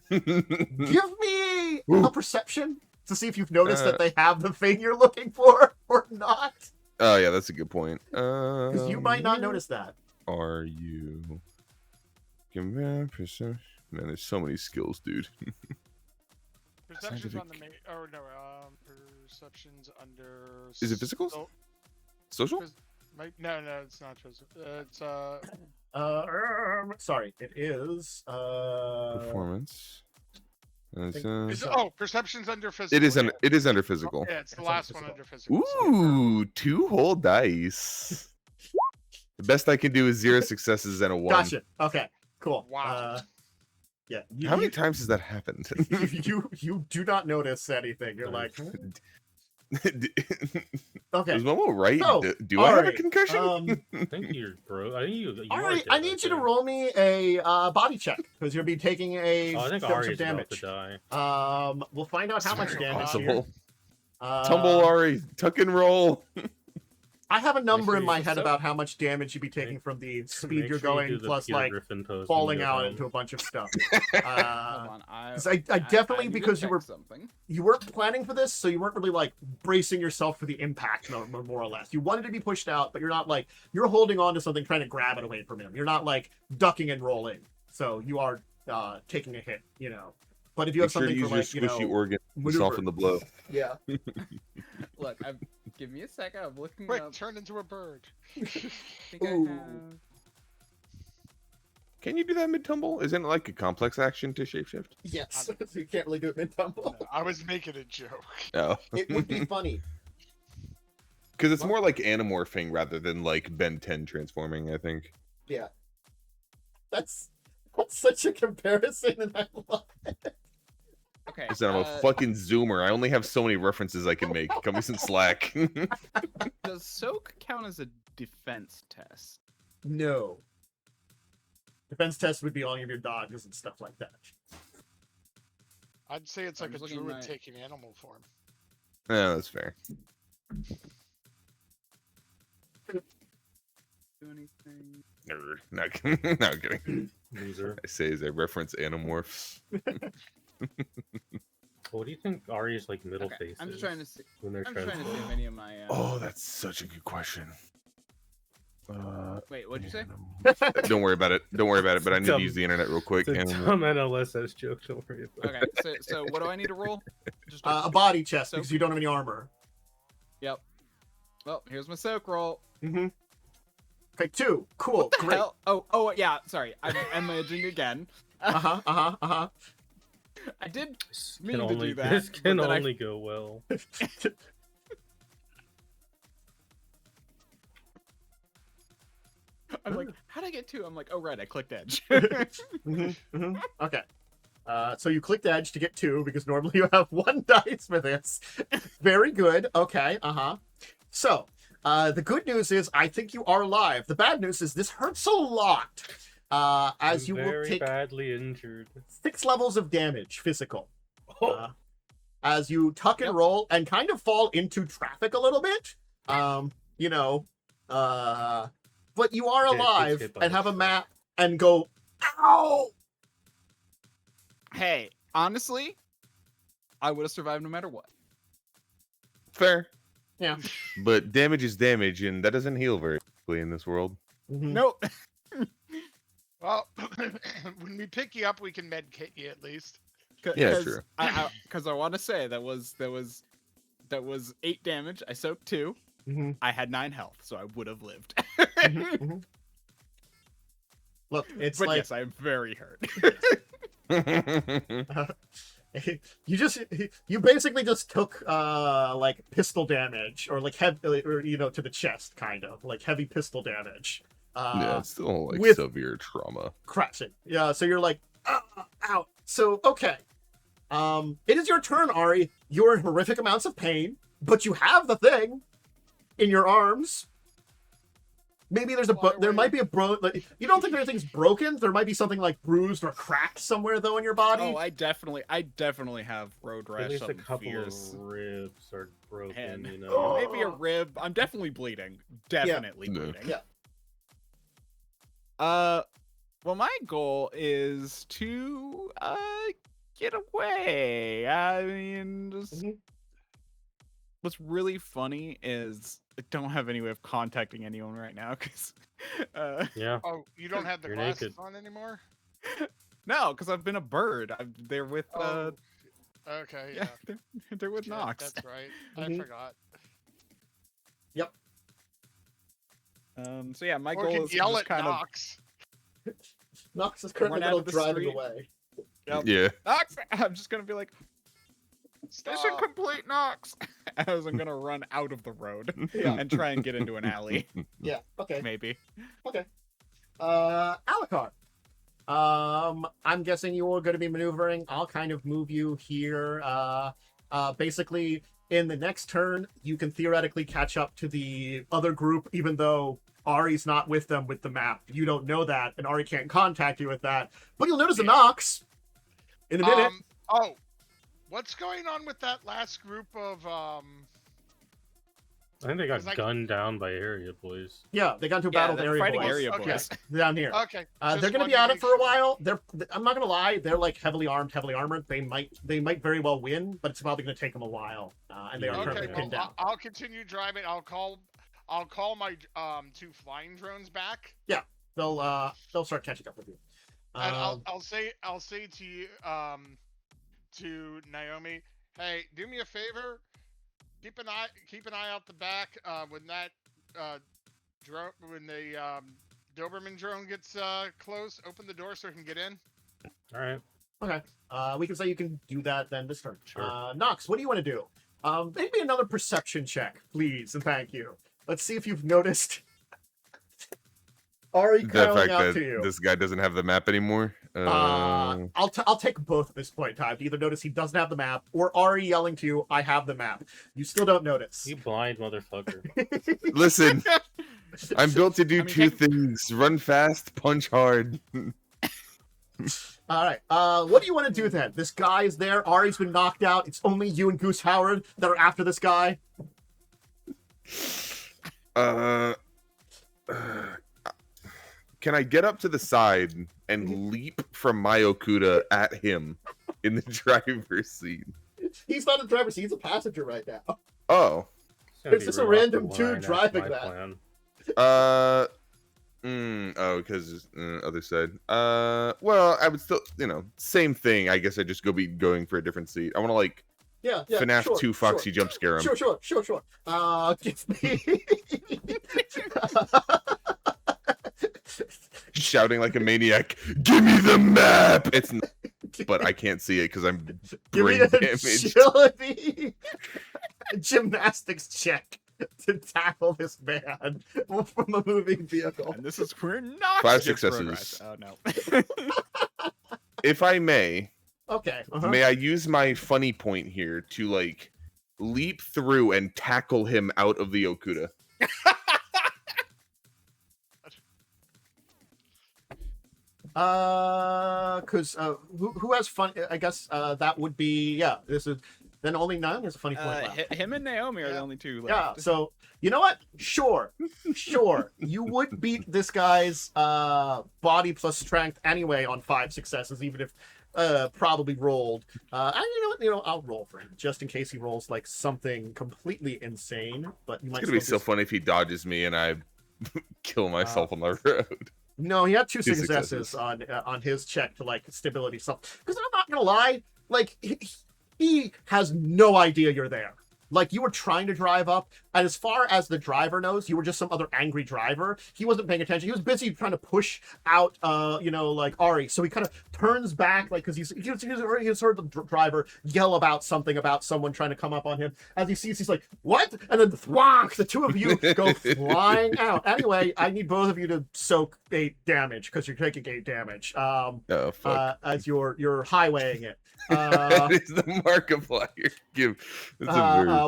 Give me a perception to see if you've noticed that they have the thing you're looking for or not. Oh yeah, that's a good point. Because you might not notice that. Are you? Give me a perception. Man, there's so many skills, dude. Perceptions on the main. Or no, perceptions under. Is it physical? So, Social? no, it's not physical. It's Sorry, it is Performance. perceptions under physical. It is yeah. it is under physical. Yeah, it's the It's last under one physical. under physical. Ooh, 2 whole dice. The best I can do is 0 successes and a 1. Gotcha. Okay, cool. Wow. Yeah. How many times has that happened? you do not notice anything. You're like, Okay. Is Momo right? So, do I have a alright, concussion? I think you're bro. I think you All are right, dead, I need you to think. roll me a body check because you'll be taking a Oh, I think some Ari's about damage. to die. We'll find out how much Swear damage to here. God. Tumble, Ari, tuck and roll. I have a number sure in you my do head so. about how much damage you'd be taking from the speed Make you're sure you do going, the plus Peter like Griffin pose when falling you go out down. into a bunch of stuff. Hold on. I definitely, need to because you check were something. you weren't planning for this, so you weren't really like bracing yourself for the impact, more or less. You wanted to be pushed out, but you're not like you're holding on to something, trying to grab it away from him. You're not like ducking and rolling, so you are taking a hit, you know. But if you Make have sure to something use for your like, you squishy know, organ to maneuver. soften the blow. Yeah. Look, give me a second. I'm looking Quick, up. turn into a bird. I think I Ooh. have. Can you do that mid tumble? Isn't it like a complex action to shapeshift? Yes. So you can't really do it mid tumble. No, I was making a joke. No. It would be funny. Because it's more like animorphing rather than like Ben 10 transforming, I think. Yeah. That's such a comparison, and I love it. Okay. Listen, I'm a fucking zoomer. I only have so many references I can make. Cut me some slack. Does soak count as a defense test? No. Defense test would be all of your dodges and stuff like that. I'd say it's I'm like a just looking at druid my- taking animal form. Yeah, that's fair. Do anything? Nerd. Not, not kidding. Loser. I say as I reference animorphs. What do you think Ari's like middle Okay, face I'm just is trying to see. when they're I'm just trying to see if transformed? any of my. Oh, that's such a good question. Wait, what'd you say? Don't worry about it. Don't worry about it. But I need to Dumb. use the internet real quick. It's a And dumb NLSS joke. Don't worry about it. Okay, so what do I need to roll? Just A body chest So- because you don't have any armor. Yep. Well, here's my soak roll. Mm-hmm. Okay, 2. Cool. The Great. hell? Oh, yeah. Sorry, I'm imaging again. Uh-huh. I did This mean can to only, do that. this can but then only go well. I'm like, how'd I get 2? I'm like, oh right, I clicked edge. Okay. So you clicked edge to get 2 because normally you have 1 dice for this. Very good. Okay. So, the good news is I think you are alive. The bad news is this hurts a lot. As I'm you will very take badly injured. 6 levels of damage, physical. As you tuck and roll and kind of fall into traffic a little bit. You know, but you are Yeah, it gets alive hit by and the have a truck. map and go, ow! Hey, honestly, I would have survived no matter what. fair. Yeah. But damage is damage, and that doesn't heal very quickly in this world. Mhm. Nope. Well, when we pick you up, we can med kit you at least. Yeah, true. Because I want to say that was 8 damage. I soaked 2. Mhm. I had 9 health, so I would have lived. Mhm. Look, it's But like yes, I am very hurt. you basically just took like pistol damage or like or you know, to the chest, kind of like heavy pistol damage. Yeah, it's still like with- severe trauma. Crashing. Yeah, so you're like, ow. So okay, it is your turn, Ari. You're in horrific amounts of pain, but you have the thing in your arms. Maybe there's there might be a like, you don't think anything's broken? There might be something like bruised or cracked somewhere though in your body. Oh, I definitely have road At rash. least a Something couple fierce. of ribs are broken, And you know. maybe a rib. I'm definitely bleeding. Definitely Yeah. bleeding. Yeah. Well, my goal is to get away. I mean, just Mhm. what's really funny is I don't have any way of contacting anyone right now because Yeah. Oh, you don't have the You're glasses naked. on anymore? no, because I've been a bird. They're with Oh, okay, yeah. they're with Shit, Nox. That's right. Mhm. I forgot. So yeah, my Or goal can is to yell just at kind Nox. Nox is currently Run out little of the driving street. away. Yep. Yeah. Nox. I'm just gonna be like, mission Stop. complete, Nox. As I'm gonna run out of the road Yeah. and try and get into an alley, Yeah. Okay. maybe. Alucard. I'm guessing you're going to be maneuvering. I'll kind of move you here. Basically, in the next turn, you can theoretically catch up to the other group, even though Ari's not with them with the map. You don't know that, and Ari can't contact you with that. But you'll notice a Nox in a minute. Oh, what's going on with that last group of I think they got like- gunned down by area boys. Yeah, they got into a Yeah, battle with they're area fighting boys. area Okay. boys. Down here. Okay. They're just going to be wanted at make it for a sure. while. I'm not going to lie. They're like heavily armed, heavily armored. They might very well win, but it's probably going to take them a while. And they are Okay, currently Okay, pinned well, down. I'll continue driving. I'll call my 2 flying drones back, They'll start catching up with you. and Um, I'll say to you to Naomi, hey, do me a favor, keep an eye out the back when that drone when the Doberman drone gets close. Open the door so it can get in. All right. we can say you can do that then this turn. Sure. Nox, what do you want to do? Maybe another perception check, please, and thank you. Let's see if you've noticed Ari The calling fact out that to you. this guy doesn't have the map anymore. I'll take both at this point in time. To either notice he doesn't have the map, or Ari yelling to you, "I have the map." You still don't notice. You blind motherfucker. Listen, I'm built to do I mean, two things: run fast, punch hard. All right. What do you want to do then? This guy is there. Ari's been knocked out. It's only you and Goose Howard that are after this guy. Can I get up to the side and leap from my Okuda at him in the driver's seat? He's not in the driver's seat. He's a passenger right now. Oh. It's just a random dude driving that. Plan. Because other side. Well, I would still, same thing. I guess I'd just be going for a different seat. I want to Yeah. FNAF sure, 2 Foxy sure. jump scare him. Sure. Give me. Shouting like a maniac, "Give me the map!" But I can't see it because I'm Give me brain an damaged. agility gymnastics check to tackle this man from a moving vehicle. And this is where Nox 5 gets successes. progress. Oh no. If I may, Okay. may I use my funny point here to leap through and tackle him out of the Okuda? Because who has fun? I guess that would be This is then only none. There's a funny point left. Him and Naomi are the only two left. Yeah. So you know what? Sure. You would beat this guy's body plus strength anyway on 5 successes, even if probably rolled. And you know what? I'll roll for him just in case he rolls like something completely insane. But you might It's gonna be still so funny if he dodges me and I kill myself on the road. No, he had 2 2 successes successes. on his check to stability stuff. Because I'm not gonna lie, he has no idea you're there. You were trying to drive up, and as far as the driver knows, you were just some other angry driver. He wasn't paying attention. He was busy trying to push out, Ari. So he kind of turns back, because he's heard the driver yell about something about someone trying to come up on him. As he sees, he's like, "What?" And then thwonk, the two of you go flying out. Anyway, I need both of you to soak 8 damage because you're taking 8 damage. Oh fuck! As you're highwaying it. It's the Markiplier.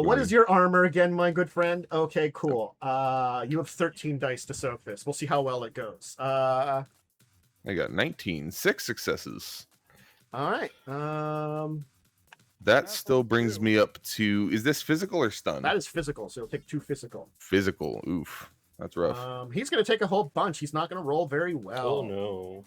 What is your armor again, my good friend? Okay, cool. You have 13 dice to soak this. We'll see how well it goes. I got 19, 6 successes. All right. That still brings me up to. Is this physical or stun? That is physical, so he'll take 2 physical. Physical. Oof, that's rough. He's gonna take a whole bunch. He's not gonna roll very well. Oh no.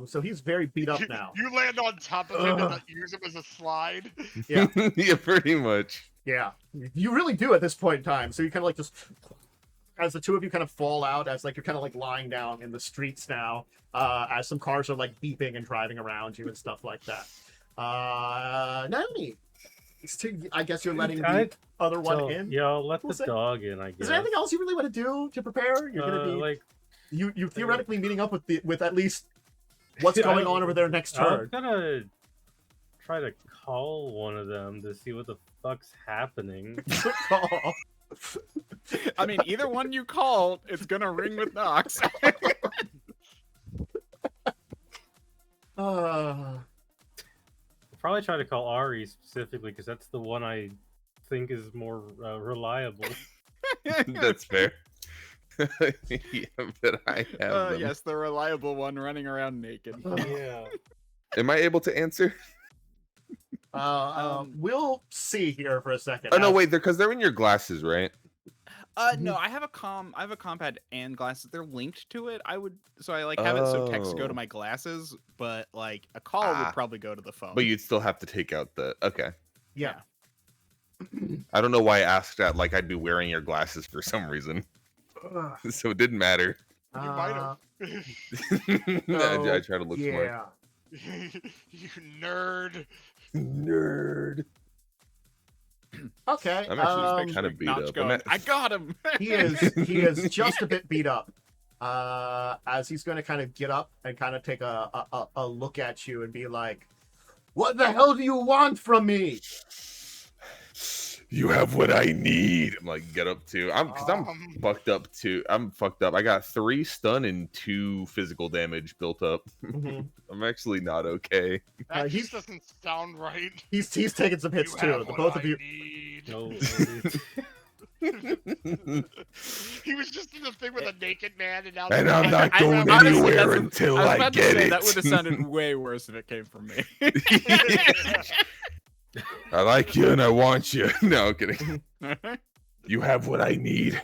So he's very beat up now. You land on top of him and use him as a slide. Yeah. Yeah, pretty much. Yeah, you really do at this point in time. So you kind of just, as the two of you kind of fall out, as you're kind of lying down in the streets now, as some cars are beeping and driving around you and stuff like that. Naomi, I guess you're letting the other one in. Yeah, I'll let We'll the say- dog in. I guess. Is there anything else you really want to do to prepare? You're gonna be you theoretically meeting up with at least what's going on over there next I'm turn. gonna try to call one of them to see what the fuck's happening. I mean, either one you call, it's gonna ring with Nox. I'll probably try to call Ari specifically because that's the one I think is more reliable. That's fair. Yeah, but I have them. Yes, the reliable one running around naked. Yeah. Am I able to answer? We'll see here for a second. Oh no, wait, because they're in your glasses, right? No, I have a compad and glasses. They're linked to it. I have it so text go to Oh. my glasses, but like a call would probably go to the phone. But you'd still have to take out the. Okay. Yeah. I don't know why I asked that. Like I'd be wearing your glasses for some reason, so it didn't matter. You might have. I try to look smart. Yeah. You nerd. Nerd. Okay. I'm actually Picture kind of beat Notch up. going, I got him. he is just a bit beat up. As he's going to kind of get up and kind of take a look at you and be like, "What the hell do you want from me?" You have what I need. I'm like, get up too. I'm fucked up too. I'm fucked up. I got 3 stun and 2 physical damage built up. Mhm. I'm actually not okay. That he's- just doesn't sound right. He's taking some hits You too. have The what both of I you. need. No. He was just in the thing with a naked man, and now. And they're I'm like, not going honestly, anywhere that's- until I was I about to get say, it. that would have sounded way worse if it came from me. I like you and I want you. No, I'm kidding. You have what I need.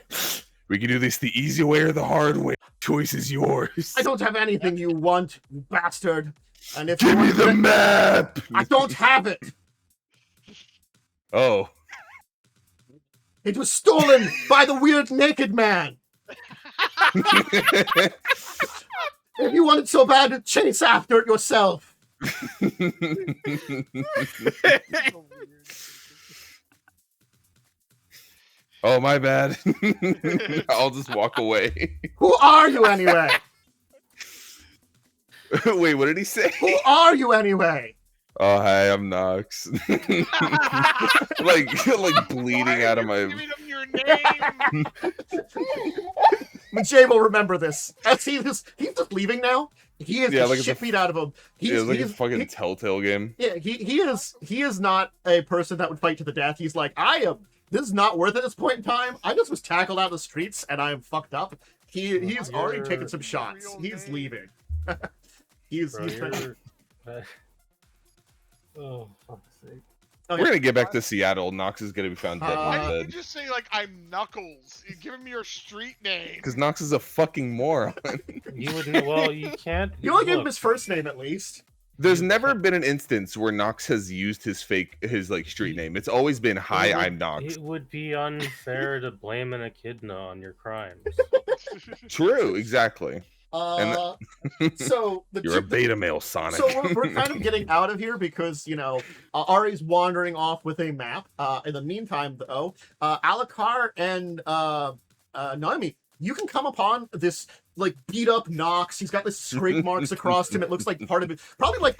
We can do this the easy way or the hard way. Choice is yours. I don't have anything you want, you bastard. And if you Give me want the it, map. I don't have it. Oh. It was stolen by the weird naked man. If you want it so bad, chase after it yourself. Oh, my bad. I'll just walk away. Who are you anyway? Wait, what did he say? Who are you anyway? Oh, hi, I'm Nox. like Why bleeding are out of you my. giving him your name? Jay will remember this. As he's just leaving now. He is Yeah, the like it's shit a- beat out of him. It was like a he's- fucking he- Telltale game. Yeah, he is not a person that would fight to the death. He's like, this is not worth it at this point in time. I just was tackled out of the streets and I am fucked up. He's already taken some shots. real He's name. leaving. he's Bro, been- you're... Oh, fuck's sake. okay. We're gonna get back to Seattle. Knox is gonna be found dead Why in don't you bed. just say like I'm Knuckles? You give him your street name. Because Knox is a fucking moron. You wouldn't. Well, you can't. You only gave him look, his first name at least. There's never been an instance where Knox has used his street name. It's always been, "Hi, it would- I'm Knox." It would be unfair to blame an echidna on your crimes. True, exactly. So the You're a beta male, Sonic. So we're kind of getting out of here because, Ari's wandering off with a map. In the meantime, though, Alucard and Naomi, you can come upon this, like, beat up Nox. He's got this scrape marks across him. It looks like part of it, probably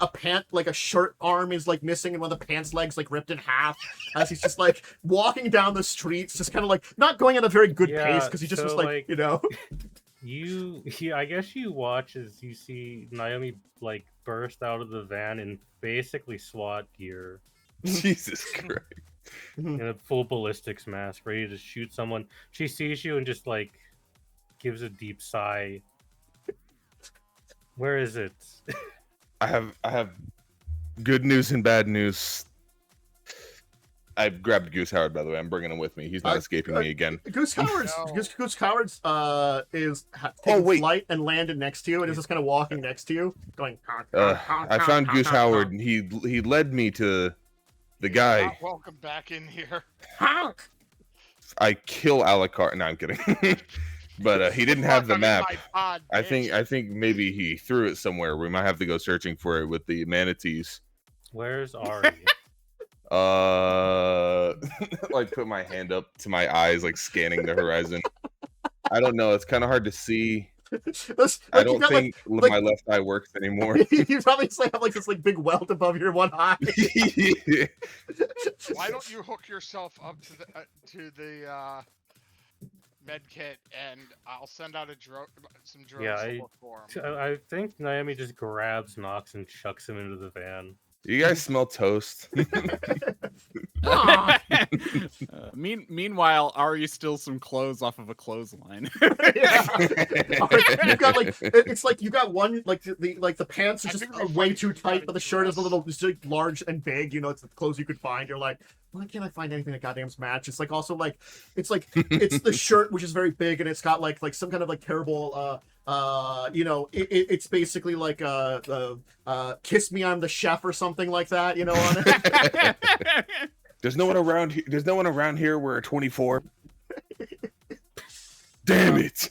like a shirt arm is, like, missing and one of the pants legs, like, ripped in half as he's just, like, walking down the streets, just kind of, like, not going at a very good pace because he just was, so, like, I guess you watch as you see Naomi like burst out of the van in basically SWAT gear Jesus Christ. in a full ballistics mask, ready to shoot someone. She sees you and just like gives a deep sigh. Where is it? I have good news and bad news. I grabbed Goose Howard, by the way. I'm bringing him with me. He's not escaping me again. Goose Howard's No. Goose Howard's taking wait. flight and landed next to you and is just kind of walking next to you, going. I found Goose Howard, and he led me to the guy. Not welcome back in here. Honk. I kill Alucard. No, I'm kidding. But he didn't have the Welcome in map. my pod, I bitch. think maybe he threw it somewhere. We might have to go searching for it with the manatees. Where's Ari? Like put my hand up to my eyes, like scanning the horizon. I don't know. It's kind of hard to see. I don't think my left eye works anymore. You probably just have like this like big welt above your one eye. Why don't you hook yourself up to the med kit, and I'll send out some drones Yeah, to look for him. I think Naomi just grabs Nox and chucks him into the van. You guys smell toast. Aw. Meanwhile, Ari steals some clothes off of a clothesline. Yeah. You've got like it's like you got one like the pants are I just think it'd be way funny too if you tight, had but a the shirt is a dress. little it's like large and big. You know, it's the clothes you could find. You're like, why can't I find anything that goddamns match? It's like also like it's it's the shirt which is very big and it's got like some kind of like terrible you know it's basically like kiss me I'm the chef or something like that, you know, on it. There's no one around here. There's no one around here. We're 24. Damn it!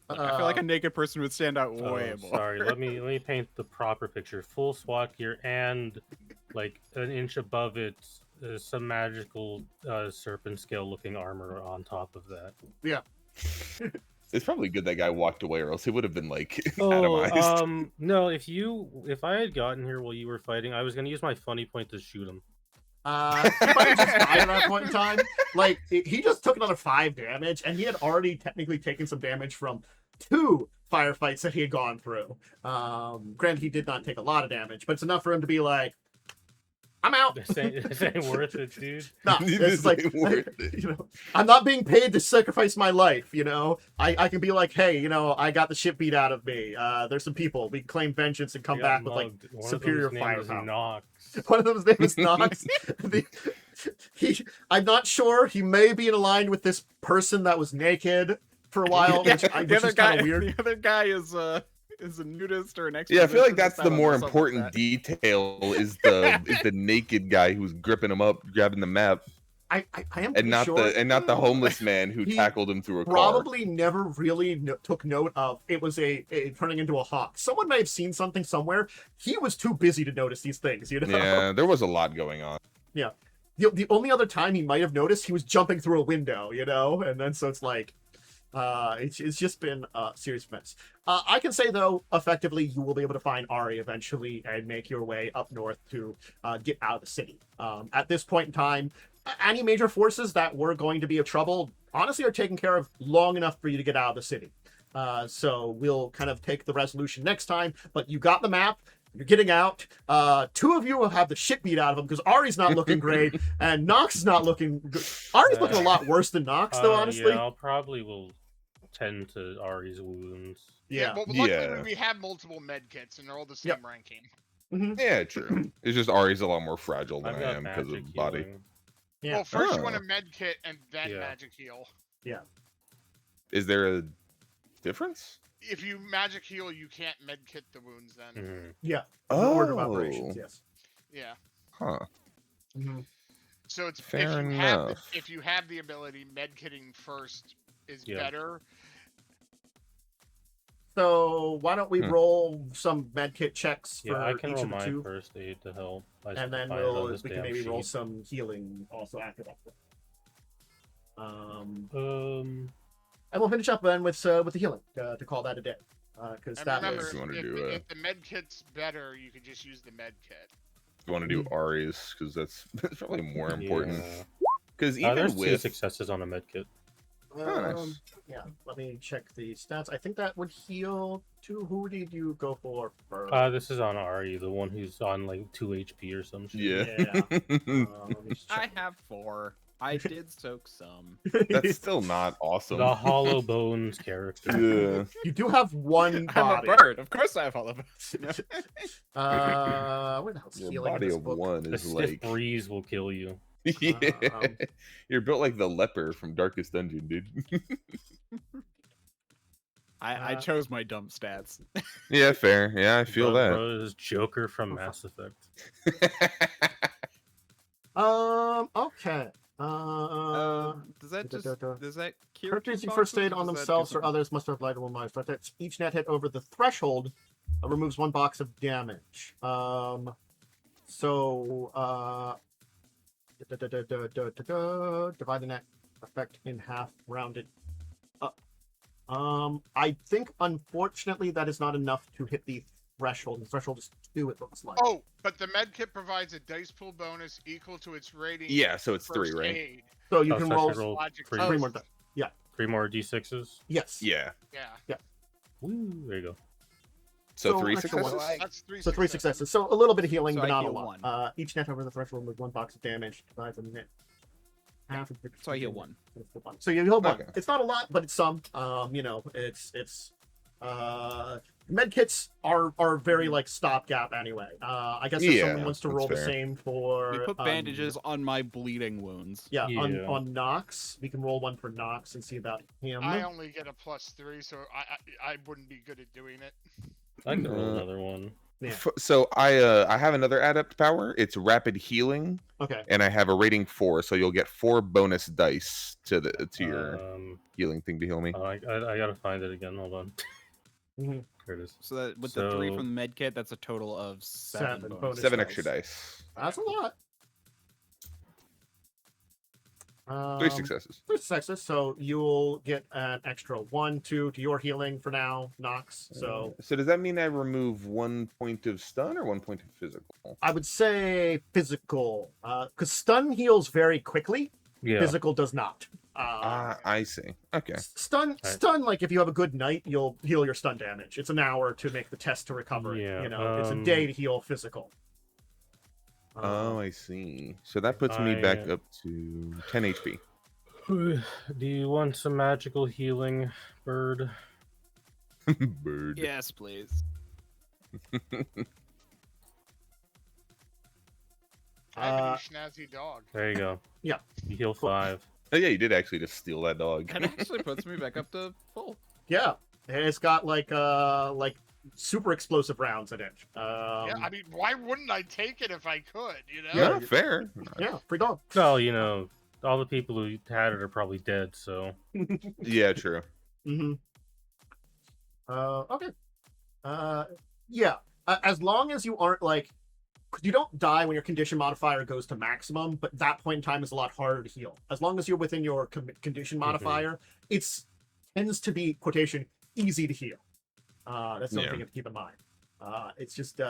I feel like a naked person would stand out way more. Sorry, let me paint the proper picture. Full SWAT gear and like an inch above it, some magical serpent scale looking armor on top of that. It's probably good that guy walked away, or else he would have been like Oh, atomized. no, if I had gotten here while you were fighting, I was gonna use my funny point to shoot him. He might have just died at that point in time. Like he just took another 5 damage, and he had already technically taken some damage from 2 firefights that he had gone through. Granted, he did not take a lot of damage, but it's enough for him to be like, "I'm out." This ain't worth it, dude. No, This it's like ain't worth it. you know, I'm not being paid to sacrifice my life. You know, I can be like, hey, you know, I got the shit beat out of me. There's some people. We can claim vengeance and come I got back with like mugged. One of superior them's name is firepower. Nox. One of them's name is Nox. I'm not sure. He may be in line with this person that was naked for a while, which the is other kind guy, of weird. the other guy is a nudist or an expert. Yeah, I feel like that's the more important detail is the naked guy who's gripping him up, grabbing the map, I am and pretty not sure the homeless man who He tackled him through a car. probably never really took note of it was a turning into a hawk. Someone may have seen something somewhere. He was too busy to notice these things, you know? Yeah, there was a lot going on. The only other time he might have noticed, he was jumping through a window, you know? And then so it's like, it's just been a serious mess. I can say, though, effectively, you will be able to find Ari eventually and make your way up north to get out of the city. At this point in time, any major forces that were going to be of trouble, honestly, are taken care of long enough for you to get out of the city. So we'll kind of take the resolution next time, but you got the map. You're getting out. 2 of you will have the shit beat out of him because Ari's not looking great and Nox is not looking good. Ari's looking a lot worse than Nox, though, honestly. Yeah, I'll probably will tend to Ari's wounds. Yeah. Well, luckily Yeah. we have multiple med kits and they're all the same Yep. ranking. Mhm. Yeah, true. It's just Ari's a lot more fragile than I've I got am because magic of body. healing. Yeah. Well, first you want Oh. a med kit and then Yeah. magic heal. Is there a difference? If you magic heal, you can't med kit the wounds then. Mhm. Yeah. The order of operations, yes. Yeah. Huh. Mhm. So it's Fair if enough. you have the ability, med kitting first is Yeah. better. So why don't we roll some medkit checks for Yeah, I can each roll of the my 2, first aid to help. and then find it on this we can damn maybe roll sheet. some healing also after that. And we'll finish up then with the healing to call that a day, because And that remember, If you wanna if, do, if the med kit's better, you could just use the med kit. You want to do Ari's because that's probably more important. Yeah. Because even There's 2 with successes on a medkit. nice. Yeah, let me check the stats. I think that would heal to who did you go for first? This is on Ari, the one who's on like 2 HP or some shit. yeah, Let me just I check. have 4. I did soak some. that's still not awesome. The Hollow Bones character. Yeah. You do have one I'm body. a bird. Of course I have all of it. Where the hell's Your healing in body this of book? one A is stiff like breeze will kill you. yeah. Um, You're built like the leper from Darkest Dungeon, dude. I chose my dump stats. Yeah, fair. Yeah, I feel that. Bro is Joker from Mass Effect. Okay. Does that just does that cure Characters two you first boxes, aid or on does that do themselves or something? others must have light one life. Each net hit over the threshold removes 1 box of damage. Divide the net effect in half, rounded up. I think unfortunately that is not enough to hit the threshold. The threshold is 2, it looks like. Oh, but the med kit provides a dice pool bonus equal to its rating. Yeah, so it's 3, first right? aid. So you Oh, can so I roll should roll Logic 3, 3 more dice. 3 more D6s. Yes. Yeah. Yeah. Woo, there you go. So three extra successes. ones. That's three. So 3 successes. So a little bit of healing, So but I not a heal lot. one. Each net over the threshold with 1 box of damage. Divides a net. Half of So I heal one. So you heal 1. Okay. It's not a lot, but it's some. Medkits are very like stopgap anyway. I guess if someone Yeah, wants to that's roll the fair. same for We put bandages on my bleeding wounds. Yeah, Yeah. on Nox, we can roll 1 for Nox and see about him. I only get a +3, so I wouldn't be good at doing it. I can roll another one. Yeah. So I have another adept power. It's rapid healing, Okay. and I have a rating 4, so you'll get 4 bonus dice to your healing thing to heal me. I gotta find it again. Hold on. Mhm. There it is. So that with the 3 So- from the med kit, that's a total of 7 7 bonus. bonus. 7 dice. extra dice. That's a lot. 3 successes. 3 successes, so you'll get an extra 1, 2 to your healing for now, Nox. So So does that mean I remove 1 point of stun or 1 point of physical? I would say physical, because stun heals very quickly. Yeah. Physical does not. I see. Okay. Stun, like if you have a good night, you'll heal your stun damage. It's an hour to make the test to recover. Yeah, It's a day to heal physical. Oh, I see. So that puts me back up to 10 HP. Do you want some magical healing, bird? Bird. Yes, please. I have a new snazzy dog. There you go. Yeah. You heal 5. Oh yeah, you did actually just steal that dog. That actually puts me back up to full. Yeah, and it's got like super explosive rounds in it. Yeah, I mean, why wouldn't I take it if I could? You know. Yeah, fair. Yeah, free dog. Well, all the people who had it are probably dead, so. Yeah, true. Mm-hmm. Okay. Yeah. As long as you aren't like, you don't die when your condition modifier goes to maximum, but that point in time is a lot harder to heal. As long as you're within your condition modifier, it's tends to be quotation easy to heal. That's something you have to keep in mind. It's just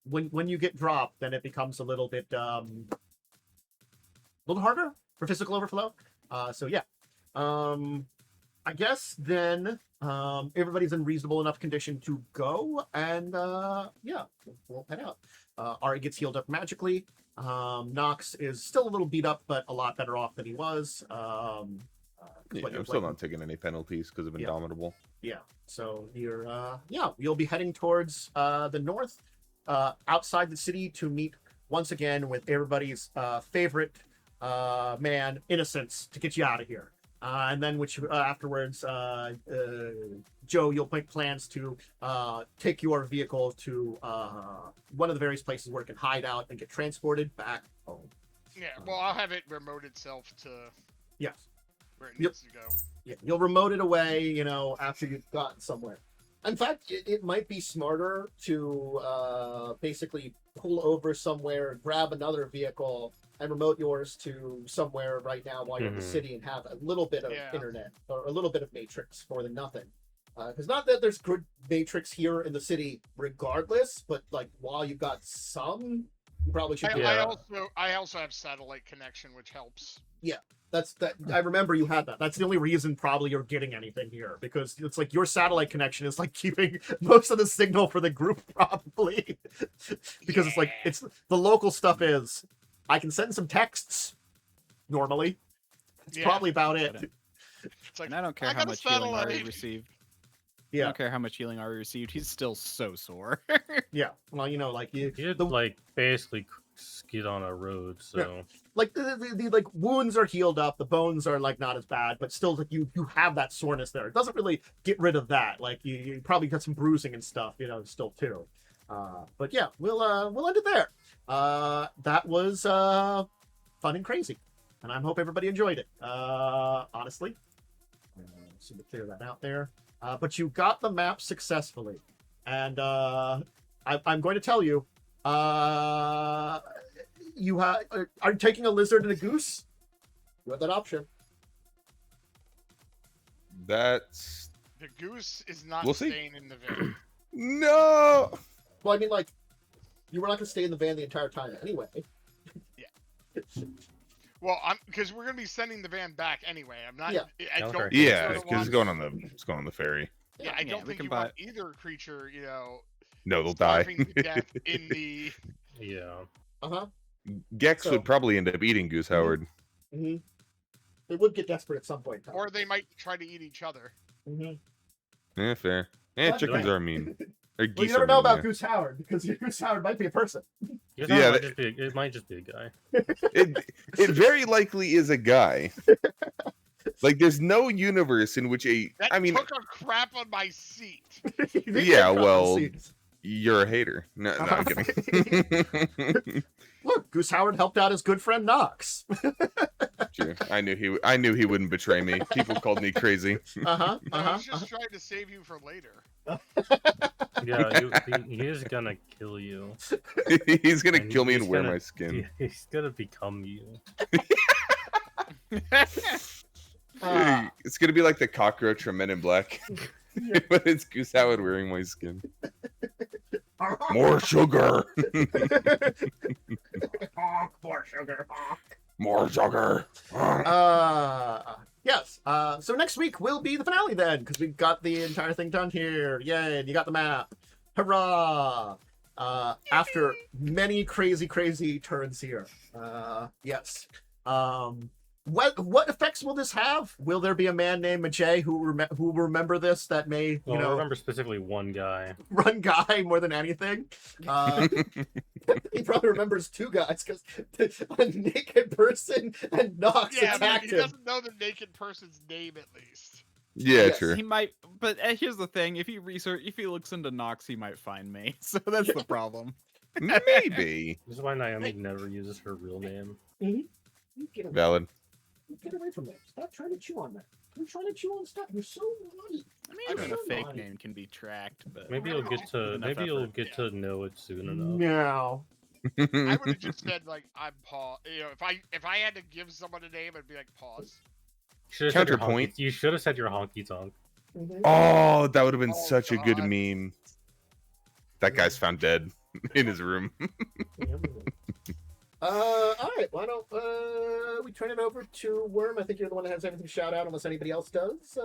when you get dropped, then it becomes a little bit harder for physical overflow. So yeah. I guess then everybody's in reasonable enough condition to go, and yeah, we'll head out. Ari gets healed up magically. Nox is still a little beat up, but a lot better off than he was. Yeah, I'm still not taking any penalties because of Indomitable. Yeah, so you're you'll be heading towards the north, outside the city to meet once again with everybody's favorite man, Innocence, to get you out of here. And then afterwards, Joe, you'll make plans to take your vehicle to one of the various places where it can hide out and get transported back home. Yeah, well, I'll have it remote itself to Yes. where it needs to go. Yeah, you'll remote it away, after you've gotten somewhere. In fact, it might be smarter to basically pull over somewhere, grab another vehicle, and remote yours to somewhere right now while you're in the city and have a little bit of internet or a little bit of matrix more than nothing. Because not that there's good matrix here in the city regardless, but like while you've got some, you probably should. I also have satellite connection, which helps. Yeah, that's that. I remember you had that. That's the only reason probably you're getting anything here, because it's like your satellite connection is like keeping most of the signal for the group probably. Because it's the local stuff is I can send some texts normally. It's probably about it. It's like, And I don't care how much healing Ari received. I don't care how much healing Ari received. He's still so sore. Yeah. Well, like you had basically skid on a road, so. Yeah. Like the like wounds are healed up, the bones are like not as bad, but still like you have that soreness there. It doesn't really get rid of that. Like you probably got some bruising and stuff, still too. But yeah, we'll end it there. That was fun and crazy, and I hope everybody enjoyed it. Honestly, so to clear that out there. But you got the map successfully, and I'm going to tell you. You are you taking a lizard and a goose? You have that option. That's the goose is not We'll see. staying in the van. no. Well, I mean, like, you were not going to stay in the van the entire time anyway. Well, because we're gonna be sending the van back anyway. I'm not. Yeah. I don't. Okay. Yeah, think because it's going on the ferry. Yeah, I don't we think can you want either creature, No, they'll die. starving to death in the. Yeah. Uh-huh. Gex So- would probably end up eating Goose Howard. Mm-hmm. They would get desperate at some point. Tom. Or they might try to eat each other. Yeah, fair. Yeah, But- chickens are mean. Or Well, geese you never are know mean, about yeah. Goose Howard because Goose Howard might be a person. It Yeah, might just be a guy. It very likely is a guy. Like, there's no universe in which That I mean, took a crap on my seat. They Yeah, get crop well, seeds. you're a hater. No, I'm kidding. Look, Goose Howard helped out his good friend Knox. Sure. I knew he wouldn't betray me. People called me crazy. Uh-huh. I was just trying to save you for later. Yeah, he is gonna kill you. He's gonna kill me he's and wear gonna- my skin. He's gonna become you. It's gonna be like the cockroach from Men in Black. But it's Goose Howard wearing my skin. More sugar. More sugar. More sugar. Yes. So next week will be the finale then, because we got the entire thing done here. Yay! You got the map. Hurrah! After many crazy turns here. Yes. What effects will this have? Will there be a man named Majay who will remember this that may Well, I remember specifically one guy. run guy more than anything? He probably remembers two guys because a naked person and Knox Yeah, but attacked he him. doesn't know the naked person's name at least. Yeah, Yes. sure. He might, but here's the thing: if he looks into Nox, he might find me. So that's the problem. Maybe. This is why Naomi never uses her real name. Get away, Valid. get away from there. Stop trying to chew on that. You're trying to chew on stuff. You're so naughty. I mean, I'm even so a fake naughty. name can be tracked, but Maybe you'll get to Enough effort, to know it soon enough. No. I would have just said like I'm Paul. You know, if I had to give someone a name, I'd be like Pause. Counterpoint. You should have said your honky tonk. Oh, that would have been Oh, such a good God. meme. That guy's found dead in his room. All right. Why don't we turn it over to Wyrm? I think you're the one that has everything to shout out, unless anybody else does.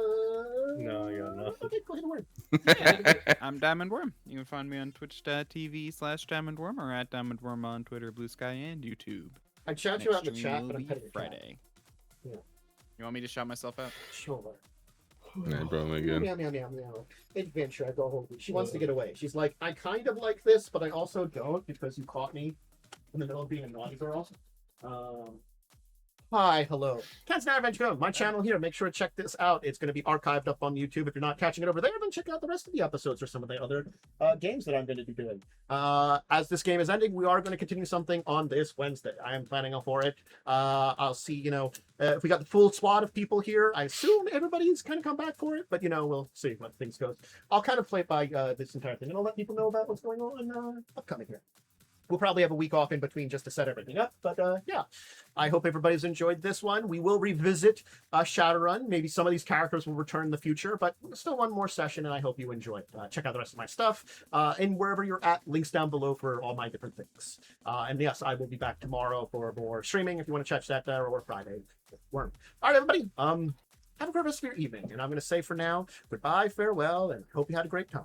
No, I got nothing. Okay, go ahead, Wyrm. I'm Diamond Worm. You can find me on twitch.tv/Diamond Worm or at Diamond Worm on Twitter, Blue Sky, and YouTube. I shout you out in the Next chat, stream but will I'm be petting your cat. Friday. Yeah. You want me to shout myself out? Sure. Yeah, probably good. Meow, meow, meow, meow. Adventure, I go home. She wants to get away. She's like, I kind of like this, but I also don't because you caught me in the middle of being a naughty girl. Hi, hello. Cat's Now Adventure Go, my channel here. Make sure to check this out. It's going to be archived up on YouTube. If you're not catching it over there, then check out the rest of the episodes or some of the other games that I'm going to be doing. As this game is ending, we are going to continue something on this Wednesday. I am planning for it. I'll see, if we got the full squad of people here, I assume everybody's kind of come back for it, but, we'll see what things goes. I'll kind of play it by this entire thing, and I'll let people know about what's going on upcoming here. We'll probably have a week off in between just to set everything up. But yeah, I hope everybody's enjoyed this one. We will revisit Shadowrun. Maybe some of these characters will return in the future, but still one more session, and I hope you enjoy it. Check out the rest of my stuff. And wherever you're at, links down below for all my different things. And yes, I will be back tomorrow for more streaming if you want to catch that there, or Friday with Wyrm. All right, everybody. Have a great rest of your evening. And I'm going to say for now, goodbye, farewell, and hope you had a great time.